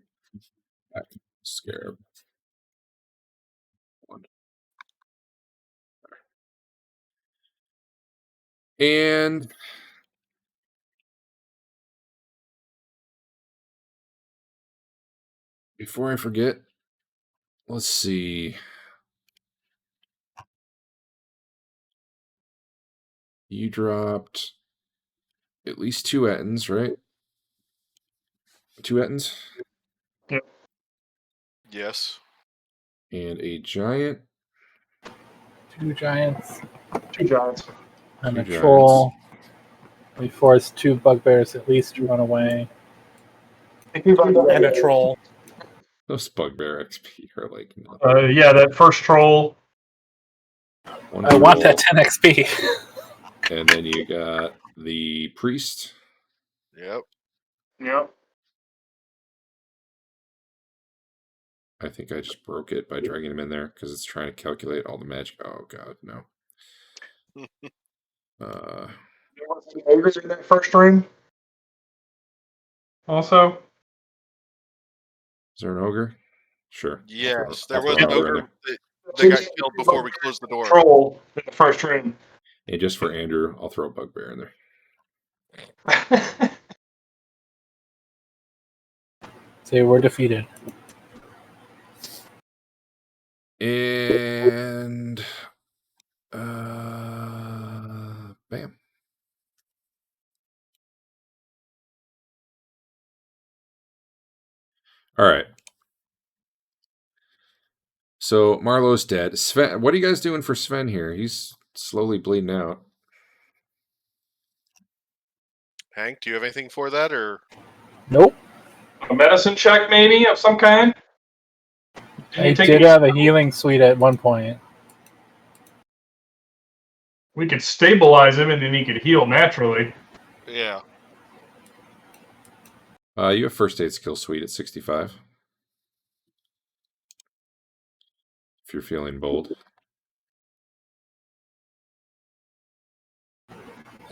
black scarab. One. And before I forget, let's see. You dropped at least 2 Ettins, right? 2 Ettins? Yes. And a giant. 2 giants 2 giants. and Two a giants. troll. We forced 2 bugbears at least to run away. And a troll. Those bugbear XP are like nothing. Yeah, that first troll. One I want troll, that 10 XP. and then you got the priest. Yep. Yep. I think I just broke it by dragging him in there because it's trying to calculate all the magic. Oh god, no. Ogres in that first ring. Also, Is there an ogre? Sure. Yes, I'll there throw was an in ogre there. that got killed before we closed the door. troll in the first ring. And just for Andrew, I'll throw a bugbear in there. They were defeated. And bam. All right. So Marlowe's dead. Sven, what are you guys doing for Sven here? He's slowly bleeding out. Hank, do you have anything for that, or Nope. A medicine check, maybe, of some kind? I did have a healing suite at one point. We could stabilize him and then he could heal naturally. yeah? You have first aid skill suite at 65. If you're feeling bold.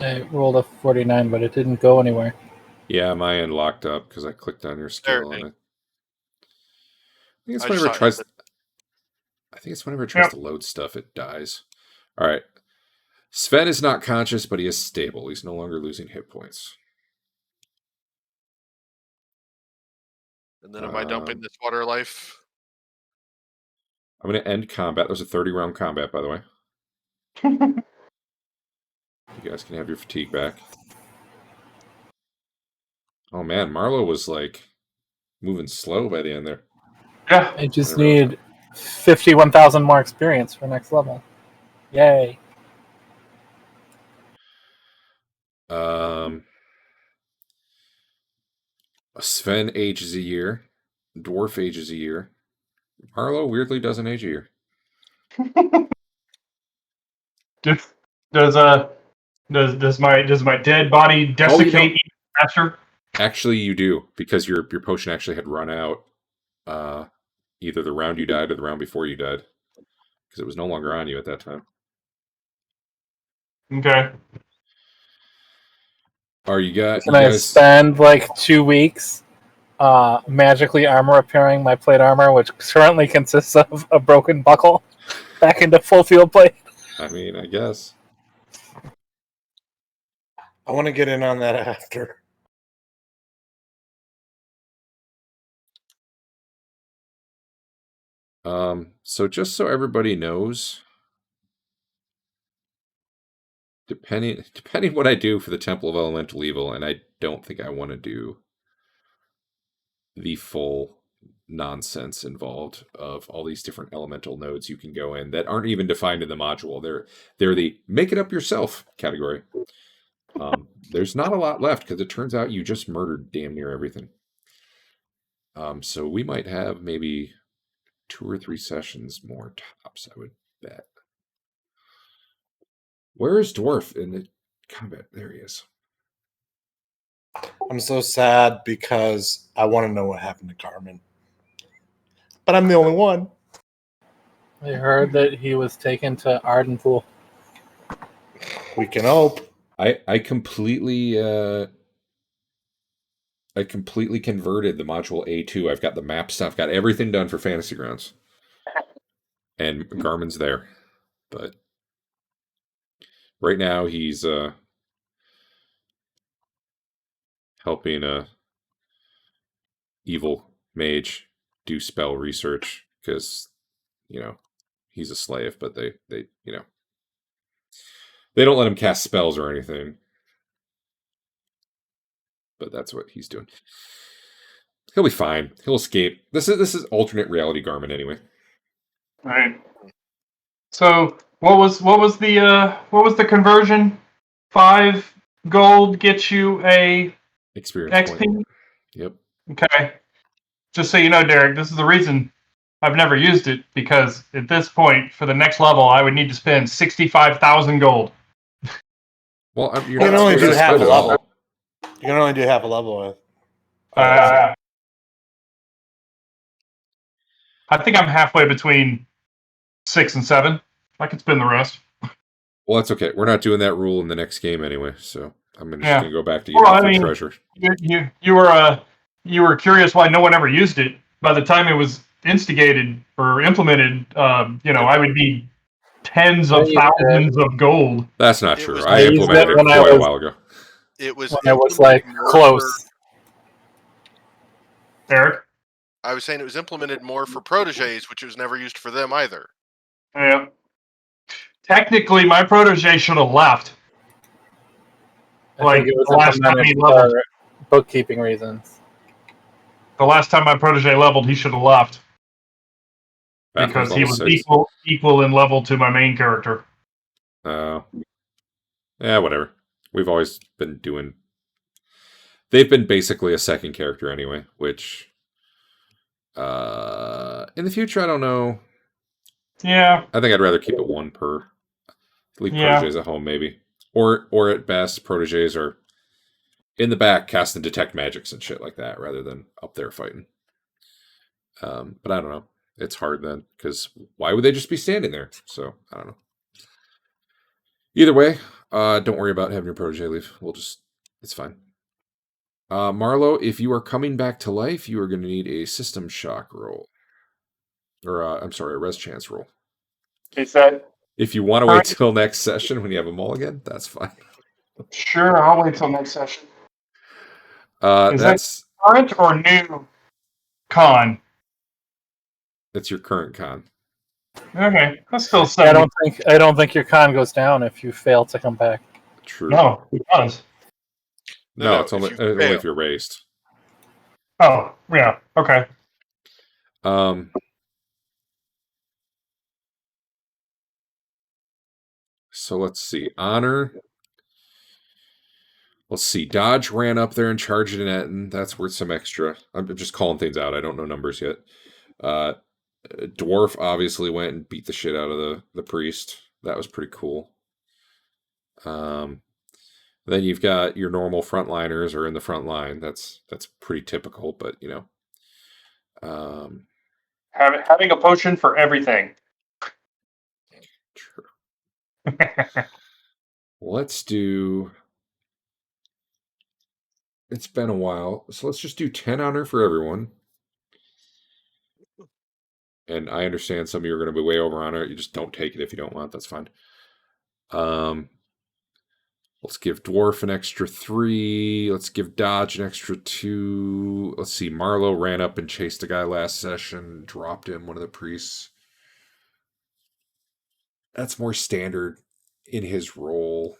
I rolled a 49, but it didn't go anywhere. Yeah, my end locked up because I clicked on your skill There, and I think it's I whenever it just tries. saw it. I think it's whenever it tries Yep. to load stuff, it dies. All right. Sven is not conscious, but he is stable. He's no longer losing hit points. And then am I dumping this water life? I'm going to end combat. There's a 30-round combat, by the way. You guys can have your fatigue back. Oh man, Marlo was like moving slow by the end there. Yeah. I just I never need 51,000 more experience for next level. Yay. Sven ages a year. Dwarf ages a year. Marlo weirdly doesn't age a year. Does my dead body desiccate even faster? Actually, you do, because your potion actually had run out either the round you died or the round before you died, because it was no longer on you at that time. Okay. Are you got? Can You I guys, spend like 2 weeks magically armor repairing my plate armor, which currently consists of a broken buckle, back into full field plate? I mean, I guess. I want to get in on that after. So just so everybody knows, depending what I do for the Temple of Elemental Evil, and I don't think I want to do the full nonsense involved of all these different elemental nodes you can go in that aren't even defined in the module. They're the make it up yourself category. There's not a lot left because it turns out you just murdered damn near everything. So we might have maybe 2 or 3 sessions more tops, I would bet. Where is Dwarf in the combat? There he is. I'm so sad because I want to know what happened to Carmen. But I'm the only one. I heard that he was taken to Ardenpool. We can hope. I completely converted the module A2. I've got the map stuff, got everything done for Fantasy Grounds. And Garmin's there. But right now he's helping a evil mage do spell research because, you know, he's a slave, but they you know, they don't let him cast spells or anything. But that's what he's doing. He'll be fine. He'll escape. This is alternate reality Garmin anyway. All right. So what was the conversion? 5 gold gets you a Experience XP. point. Yep. Okay. Just so you know, Derek, this is the reason I've never used it, because at this point, for the next level, I would need to spend 65,000 gold. Well, you're You can not only supposed do to half spend a it all. level. You can only do half a level with. I think I'm halfway between 6 and 7. I could spend the rest. Well, that's okay. We're not doing that rule in the next game anyway, so I'm just Yeah. going to go back to Well, getting I mean, treasure. You were curious why no one ever used it. By the time it was instigated or implemented, I would need tens of thousands of gold. That's not It true. was- I I used implemented it it when I quite a was- while ago. It was. When I was like implemented more close. Eric? I was saying it was implemented more for proteges, which was never used for them either. Yeah. Technically, my protege should have left. I Like, think it was the last time he implemented leveled. for bookkeeping reasons. The last time my protege leveled, he should have left Bathroom's because he level was 6. equal in level to my main character. Yeah, whatever. We've always been doing. They've been basically a second character anyway, which in the future I don't know. Yeah. I think I'd rather keep it 1 per. Leave Yeah. proteges at home, maybe, or at best, proteges are in the back casting detect magics and shit like that, rather than up there fighting. But I don't know. It's hard then, because why would they just be standing there? So I don't know. Either way, don't worry about having your protege leave. It's fine. Marlo, if you are coming back to life, you are going to need a system shock roll. Or, I'm sorry, a res chance roll. Is that If you want to wait till next session when you have a mulligan, that's fine. sure? I'll wait till next session. Is That's Current or new con? your current con. Okay, that's still I 70. don't think your con goes down if you fail to come back. True. No, it does. No, it's if only you only fail. if you're raised. Oh, yeah. Okay. So let's see. Honor. Let's see. Dodge ran up there and charged an Etten. That's worth some extra. I'm just calling things out. I don't know numbers yet. Dwarf obviously went and beat the shit out of the priest. That was pretty cool. Then you've got your normal frontliners are in the front line. That's pretty typical, but you know. Having a potion for everything. True. Let's do. It's been a while, so let's just do 10 honor for everyone. And I understand some of you are going to be way over honor. You just don't take it if you don't want. That's fine. Let's give Dwarf an extra 3. Let's give Dodge an extra 2. Let's see. Marlowe ran up and chased a guy last session, dropped him, one of the priests. That's more standard in his role.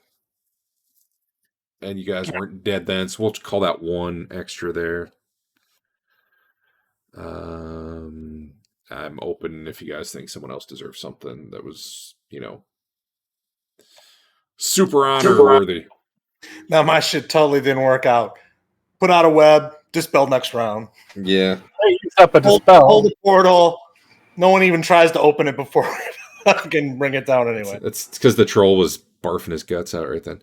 And you guys weren't dead then, so we'll call that 1 extra there. I'm open if you guys think someone else deserves something that was, you know, super honor worthy. Now my shit totally didn't work out. Put out a web, dispel next round. Yeah. Hey, use up a Hold dispel. the portal. No one even tries to open it before I can bring it down anyway. It's because the troll was barfing his guts out right then.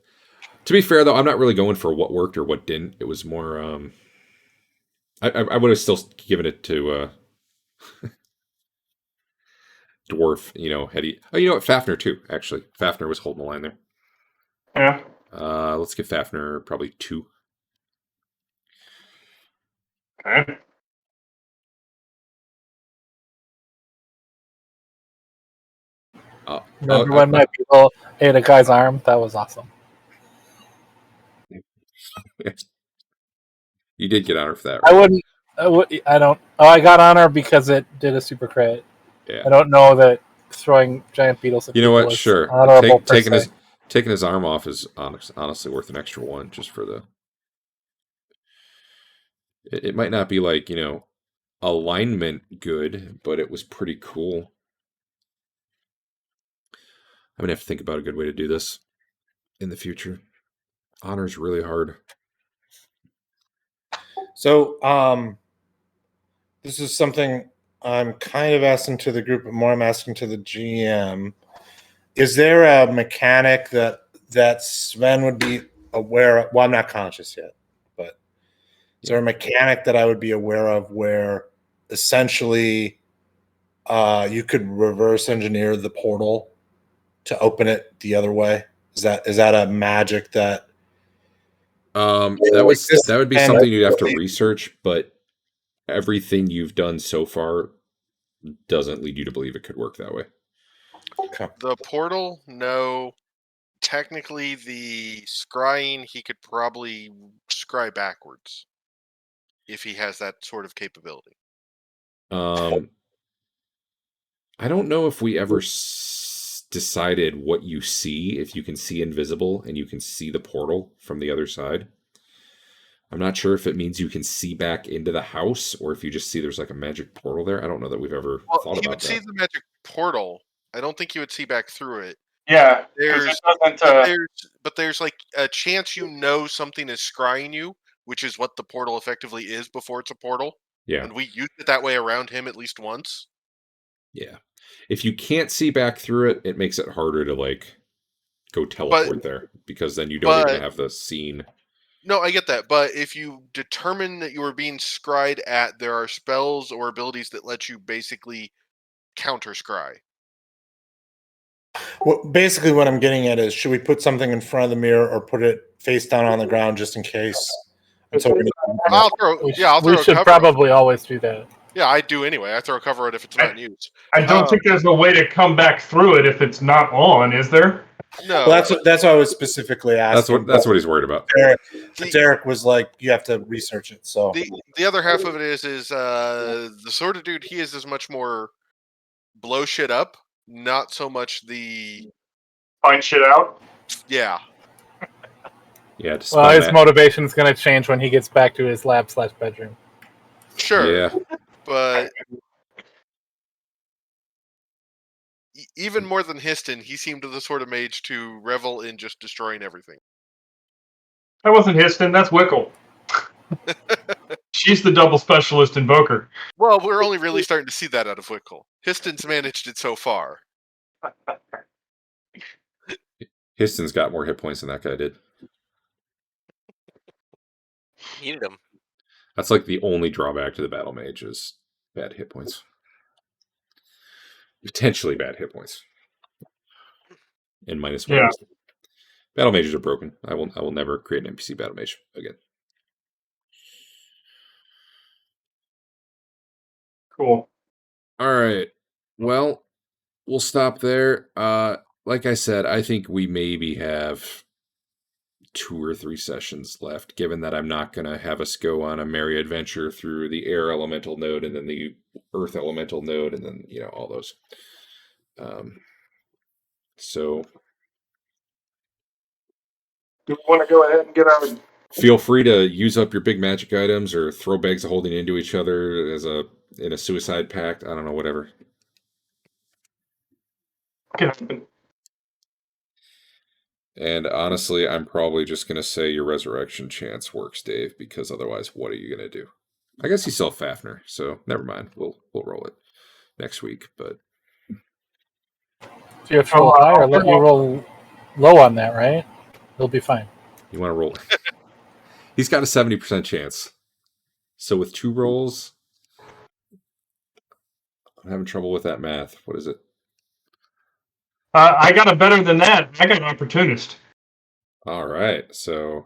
To be fair, though, I'm not really going for what worked or what didn't. It was more. I would have still given it to Dwarf. You know, had he? Oh, you know what? Fafnir too. Actually, Fafnir was holding the line there. Yeah. Let's give Fafnir probably 2. Okay. Remember when my people ate a guy's arm? That was awesome. You did get honor for that, right? I don't. Oh, I got honor because it did a super crit. Yeah. I don't know that throwing giant beetles at You know people what? is Sure. honorable per se. Taking his arm off is honestly worth an extra 1 just for the. It might not be like, you know, alignment good, but it was pretty cool. I'm gonna have to think about a good way to do this in the future. Honor's really hard. So, this is something I'm kind of asking to the group, but more I'm asking to the GM. Is there a mechanic that Sven would be aware of? Well, I'm not conscious yet, but is there a mechanic that I would be aware of where essentially you could reverse engineer the portal to open it the other way? Is that a magic that? That would be something you'd have to research, but everything you've done so far doesn't lead you to believe it could work that way. Okay. The portal, no. Technically, the scrying, he could probably scry backwards if he has that sort of capability. I don't know if we ever decided what you see, if you can see invisible and you can see the portal from the other side. I'm not sure if it means you can see back into the house or if you just see there's like a magic portal there. I don't know that we've ever thought about that. He would see the magic portal. I don't think he would see back through it. Yeah. But there's like a chance you know something is scrying you, which is what the portal effectively is before it's a portal. Yeah. And we used it that way around him at least once. Yeah. If you can't see back through it, it makes it harder to like go teleport there because then you don't even have the scene. No, I get that. But if you determine that you are being scryed at, there are spells or abilities that let you basically counter scry. Well, basically what I'm getting at is, should we put something in front of the mirror or put it face down on the ground just in case? We should probably always do that. Yeah, I do anyway. I throw a cover on it if it's not in use. I don't think there's a way to come back through it if it's not on, is there? No. Well, that's what I was specifically asking. That's what he's worried about. Derek was like, you have to research it. So the other half of it is the sort of dude he is much more blow shit up not so much the Find shit out. yeah. Yeah, to spell Well, his that. motivation is going to change when he gets back to his lab/bedroom. Sure, Yeah, but even more than Histon, he seemed the sort of mage to revel in just destroying everything. That wasn't Histon. That's Wickle. She's the double specialist invoker. Well, we're only really starting to see that out of Wickle. Histon's managed it so far. Histon's got more hit points than that guy did. Needed him. That's like the only drawback to the battle mage is bad hit points. Potentially bad hit points. And -1. Yeah. Battle mages are broken. I will never create an NPC battle mage again. Cool. All right. Well, we'll stop there. Like I said, I think we maybe have 2 or 3 sessions left, given that I'm not going to have us go on a merry adventure through the air elemental node and then the earth elemental node and then, all those. So Do we want to go ahead and get our... feel free to use up your big magic items or throw bags of holding into each other in a suicide pact. I don't know, whatever. And honestly, I'm probably just going to say your resurrection chance works, Dave, because otherwise, what are you going to do? I guess you sell Fafnir, so never mind. We'll roll it next week. But So you have to roll high or let you roll low on that, right? He'll be fine. you want to roll. He's got a 70% chance. So with 2 rolls, I'm having trouble with that math. What is it? I got a better than that. I got an opportunist. All right. So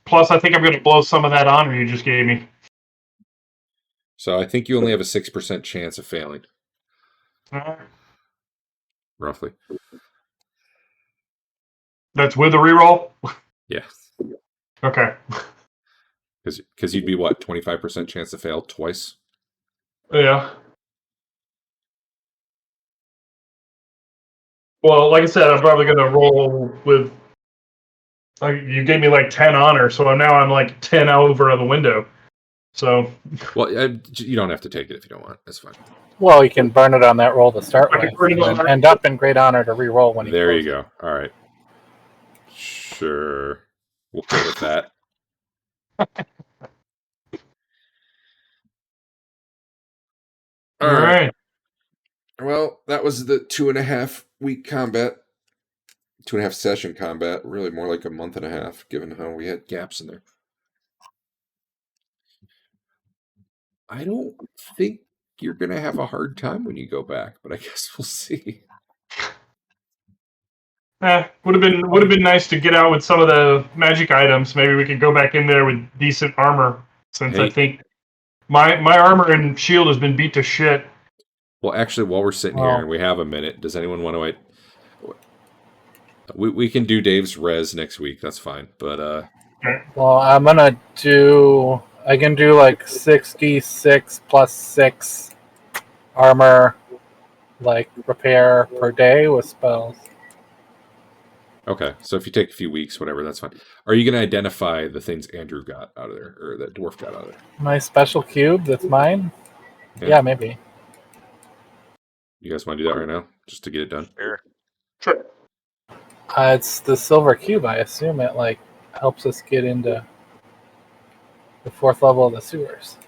Plus, I think I'm going to blow some of that honor you just gave me. I think you only have a 6% chance of failing, roughly. That's with a reroll? Yeah. Okay. Because you'd be, what, 25% chance to fail twice? Yeah. Well, like I said, I'm probably going to roll with... you gave me like 10 honor, so now I'm like 10 over on the window. So... Well, you don't have to take it if you don't want. That's fine. Well, you can burn it on that roll to start I can with, burn it on and that- end up in great honor to re-roll when he There you closes. go. All right. Sure. We'll go with that. All right. Well, that was the 2.5 week combat. 2.5 session combat. Really more like a month and a half, given how we had gaps in there. I don't think you're going to have a hard time when you go back, but I guess we'll see. Would have been nice to get out with some of the magic items. Maybe we could go back in there with decent armor, since I Hey. think my armor and shield has been beat to shit. Well, actually, while we're sitting here and we have a minute, does anyone want to... We can do Dave's res next week. That's fine. But Well, I'm gonna do. I can do like 66 plus 6 armor, like repair per day with spells. okay, so if you take a few weeks, whatever, that's fine. Are you going to identify the things Andrew got out of there, or that dwarf got out of there? My special cube, that's mine. Yeah. Yeah, maybe. You guys want to do that right now, just to get it done? Sure. Sure. It's the silver cube. I assume it like helps us get into the 4th level of the sewers.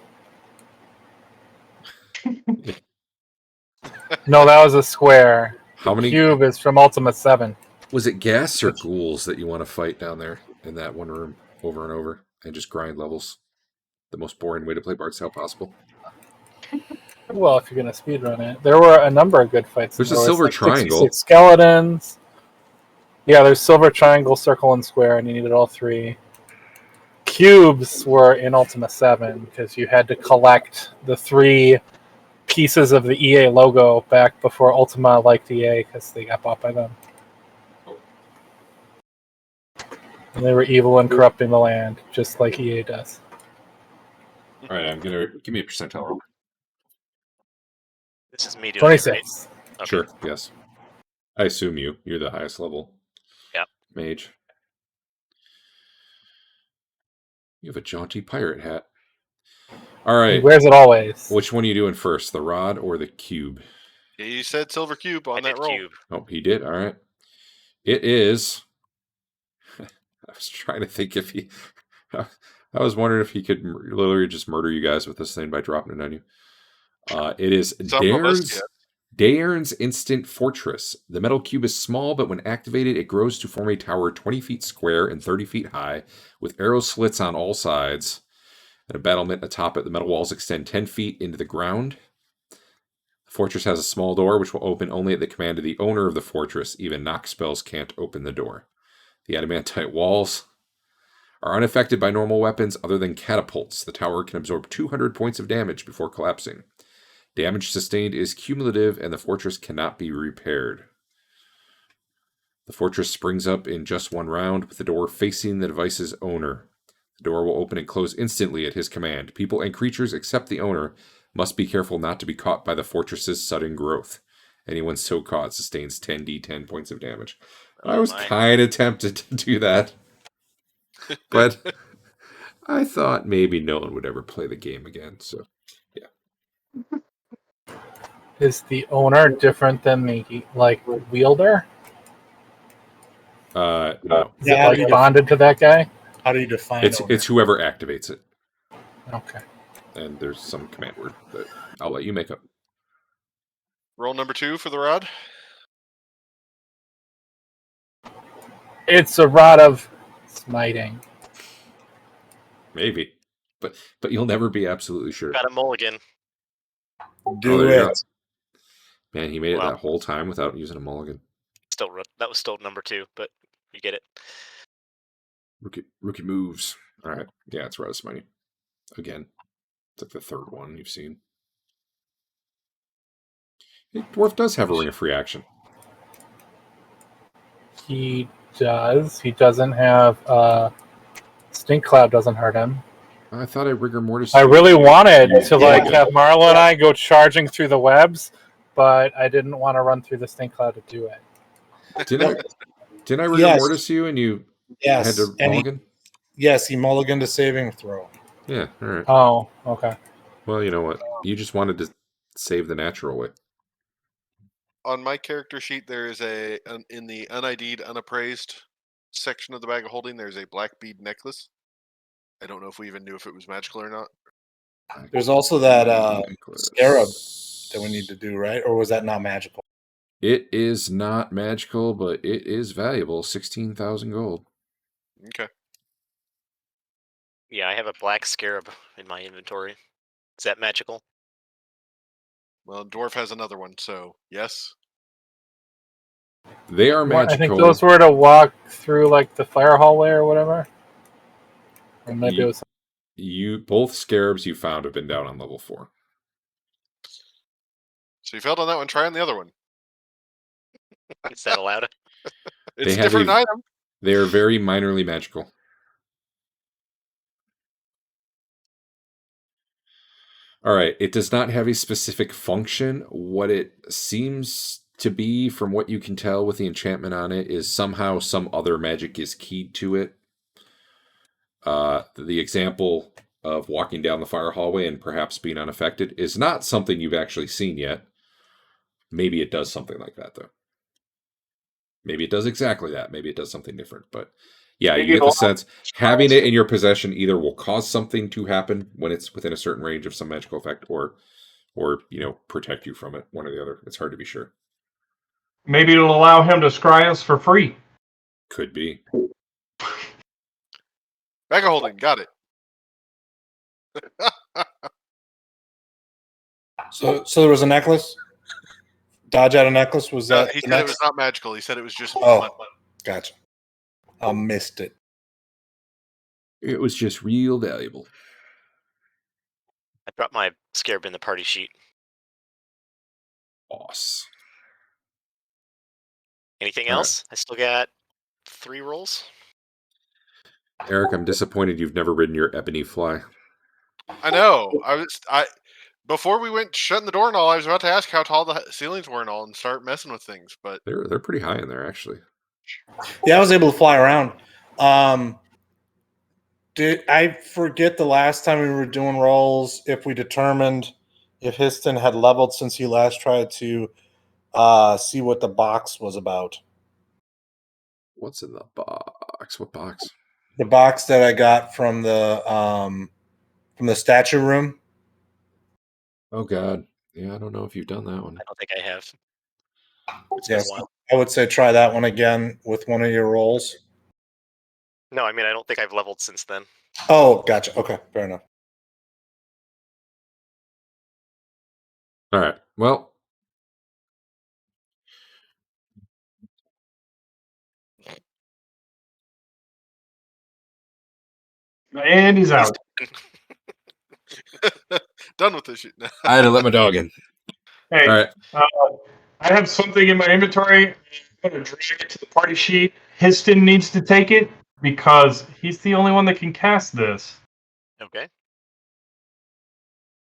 No, that was a square. How many Cube is from Ultima 7. was it? Gas or ghouls that you want to fight down there in that one room over and over and just grind levels? The most boring way to play Bard's Tale possible. Well, if you're gonna speedrun it, there were a number of good fights. There's a There was, silver like, triangle. 66 skeletons. Yeah, there's silver, triangle, circle, and square, and you needed all 3. Cubes were in Ultima 7 because you had to collect the 3 pieces of the EA logo back before Ultima liked EA because they got bought by them. And they were evil and corrupting the land, just like EA does. All right, I'm gonna give me a percentile roll. This is me doing it, right? 26. Okay. Sure. Yes. I assume you're the highest level. Yep. Mage. You have a jaunty pirate hat. All He right. wears it always. Which one are you doing first, the rod or the cube? Yeah, you said silver cube on I that did roll. cube. Oh, he did. All right. It is. I was trying to think if he. I was wondering if he could literally just murder you guys with this thing by dropping it on you. It is Some of us, Dairn's Dairn's Instant Fortress. The metal cube is small, but when activated, it grows to form a tower 20 feet square and 30 feet high, with arrow slits on all sides, and a battlement atop it. The metal walls extend 10 feet into the ground. The fortress has a small door, which will open only at the command of the owner of the fortress. Even knock spells can't open the door. The adamantite walls are unaffected by normal weapons other than catapults. The tower can absorb 200 points of damage before collapsing. Damage sustained is cumulative, and the fortress cannot be repaired. The fortress springs up in just one round, with the door facing the device's owner. The door will open and close instantly at his command. People and creatures except the owner must be careful not to be caught by the fortress's sudden growth. Anyone so caught sustains 10d10 points of damage. I was kind of tempted to do that, but I thought maybe no one would ever play the game again, so... Is the owner different than the wielder? No. Is it like bonded to that guy? How do you define It's whoever activates it. Okay. And there's some command word that I'll let you make up. Roll number 2 for the rod. It's a rod of smiting. Maybe. But you'll never be absolutely sure. Got a mulligan. Do there you go. it. Man, he made it Wow. that whole time without using a mulligan. That was still number 2, but you get it. Rookie moves. All right. Yeah, it's Rod of Smiting. Again. It's like the third one you've seen. Hey, Dwarf does have a ring of free action. He does. He doesn't have Stink Cloud doesn't hurt him. I thought I rigor mortis. I really wanted You- to yeah. have Marlo and I go charging through the webs, but I didn't want to run through the Stink Cloud to do it. Didn't I rigor Yes. mortis you and you Yes. had to And mulligan? he mulliganed a saving throw. Yeah, all right. Oh, okay. Well, you know what? You just wanted to save the natural way. On my character sheet, there is in the unID'd, unappraised section of the bag of holding, there's a black bead necklace. I don't know if we even knew if it was magical or not. There's also that Necklace. scarab that we need to do, right? Or was that not magical? It is not magical, but it is valuable. 16,000 gold. Okay. Yeah, I have a black scarab in my inventory. Is that magical? Well, Dwarf has another one, so yes. They are magical. I think those were to walk through the fire hallway or whatever. Or maybe it was. Both scarabs you found have been down on level 4. So you failed on that one. Try on the other one. Is that allowed? It's They a have different a- item. They are very minorly magical. All right. It does not have a specific function. What it seems to be, from what you can tell with the enchantment on it, is somehow some other magic is keyed to it. The example of walking down the fire hallway and perhaps being unaffected is not something you've actually seen yet. Maybe it does something like that, though. Maybe it does exactly that. Maybe it does something different. But yeah, Maybe you get it'll- the sense having it in your possession either will cause something to happen when it's within a certain range of some magical effect, or protect you from it. One or the other. It's hard to be sure. Maybe it'll allow him to scry us for free. Could be. Bag of holding. Got it. So there was a necklace? Dodge out a necklace? Was that He the said it next? was not magical. He said it was just Oh. fun. Gotcha. I missed it. It was just real valuable. I brought my scarab in the party sheet. Awesome. Anything All right. else? I still got 3 rolls. Eric, I'm disappointed you've never ridden your ebony fly. I know. Before we went shutting the door and all, I was about to ask how tall the ceilings were and all, and start messing with things. But They're pretty high in there actually. Yeah, I was able to fly around. Did I forget the last time we were doing rolls if we determined if Histon had leveled since he last tried to see what the box was about? What's in the box? What box? The box that I got from the statue room. Oh God. Yeah, I don't know if you've done that one. I don't think I have. It's been Yes, a while. I would say try that one again with one of your rolls. No, I mean I don't think I've leveled since then. Oh, gotcha. Okay, fair enough. All right. Well, And he's out. done with this shit now. I had to let my dog in. Hey, All right. I have something in my inventory. I'm going to drag it to the party sheet. Histon needs to take it because he's the only one that can cast this. Okay.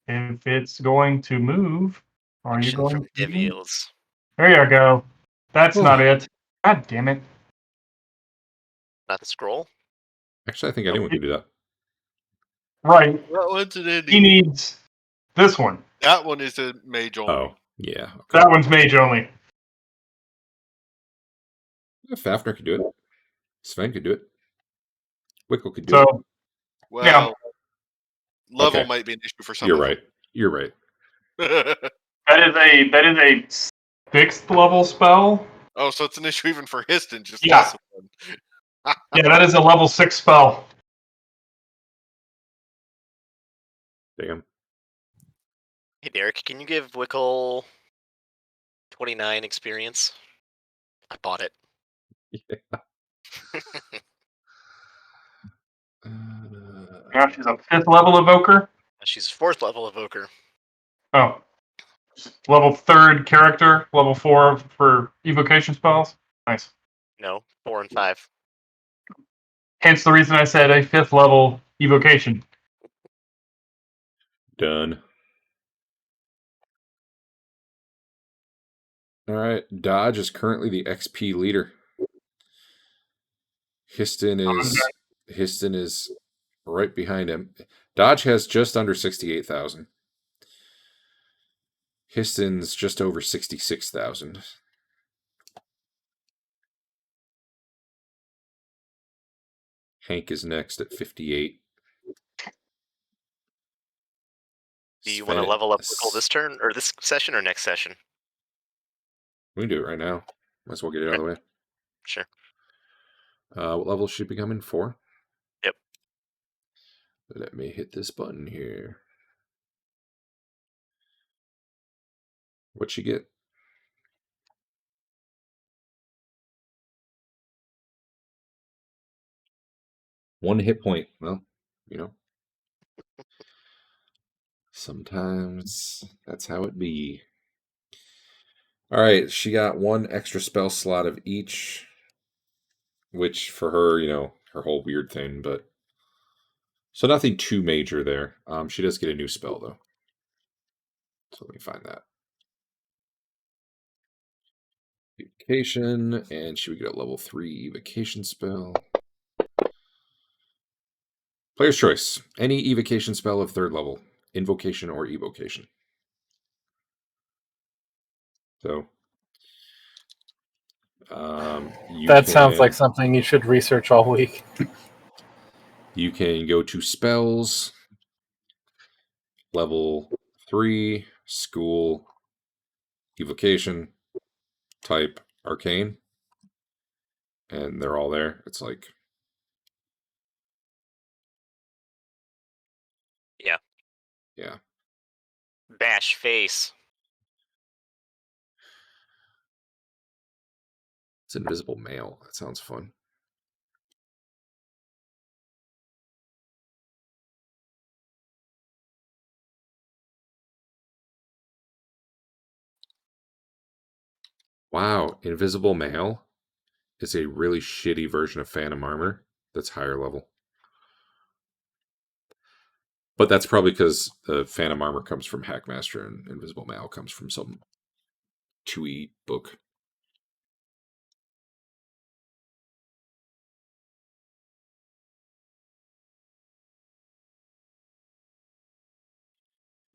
If it's going to move, are you Action going from to? Deviels. There you go. That's Oh. not it. God damn it. Not the scroll. Actually, I think anyone can do that. Right. That one's an He indie. needs this one. That one is a mage only. Oh, yeah. Okay. That one's mage only. Fafnir could do it. Sven could do it. Wickle could do So, Well, level Okay. might be an issue for it. some. You're right. You're right. that is a 6th level spell. Oh, so it's an issue even for Histon. Just Yeah. toss one. Yeah, that is a level 6 spell. Damn. Hey Derek, can you give Wickle 29 experience? I bought it. Now she's a 5th level evoker. She's 4th level evoker. Oh. Level 3rd character. Level 4 for evocation spells. Nice. No, 4 and 5. Hence the reason I said a 5th level evocation. Done. All right. Dodge is currently the XP leader. Histon is right behind him. Dodge has just under 68,000. Histon's just over 66,000. Hank is next at 58. Do you want to level up Wickle this turn, or this session, or next session? We can do it right now. Might as well get it out of the way. Sure. What level should be coming? 4? Yep. Let me hit this button here. What you get? One hit point. Well, you know. Sometimes that's how it be. All right, she got one extra spell slot of each, which for her, you know, her whole weird thing, but so nothing too major there. She does get a new spell though. So let me find that. Evocation, and she would get a level 3 evocation spell. Player's choice. Any evocation spell of 3rd level. Invocation or evocation. So That sounds like something you should research all week. You can go to spells, level 3, school, evocation, type arcane, and they're all there. It's like, yeah. Bash face. It's invisible mail. That sounds fun. Wow, invisible mail is a really shitty version of Phantom Armor that's higher level. But that's probably because the Phantom Armor comes from Hackmaster and Invisible Mal comes from some 2E book.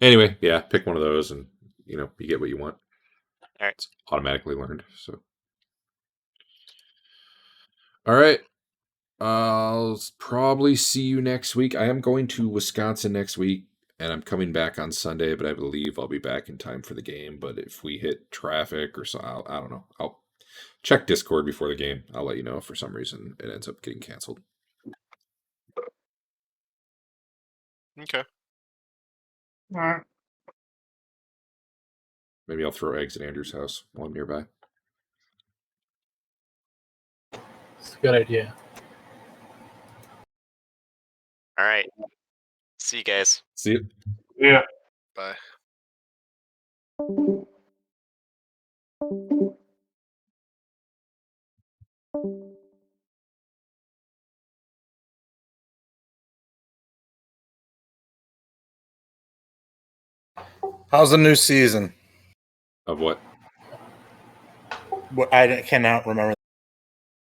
Anyway, yeah, pick one of those and you get what you want. All right. It's automatically learned. So all right. I'll probably see you next week. I am going to Wisconsin next week, and I'm coming back on Sunday, but I believe I'll be back in time for the game. But if we hit traffic or so, I don't know. I'll check Discord before the game. I'll let you know if for some reason it ends up getting canceled. Okay. All right. Maybe I'll throw eggs at Andrew's house while I'm nearby. It's a good idea. All right. See you guys. See you. Yeah. Bye. How's the new season? Of what? I cannot remember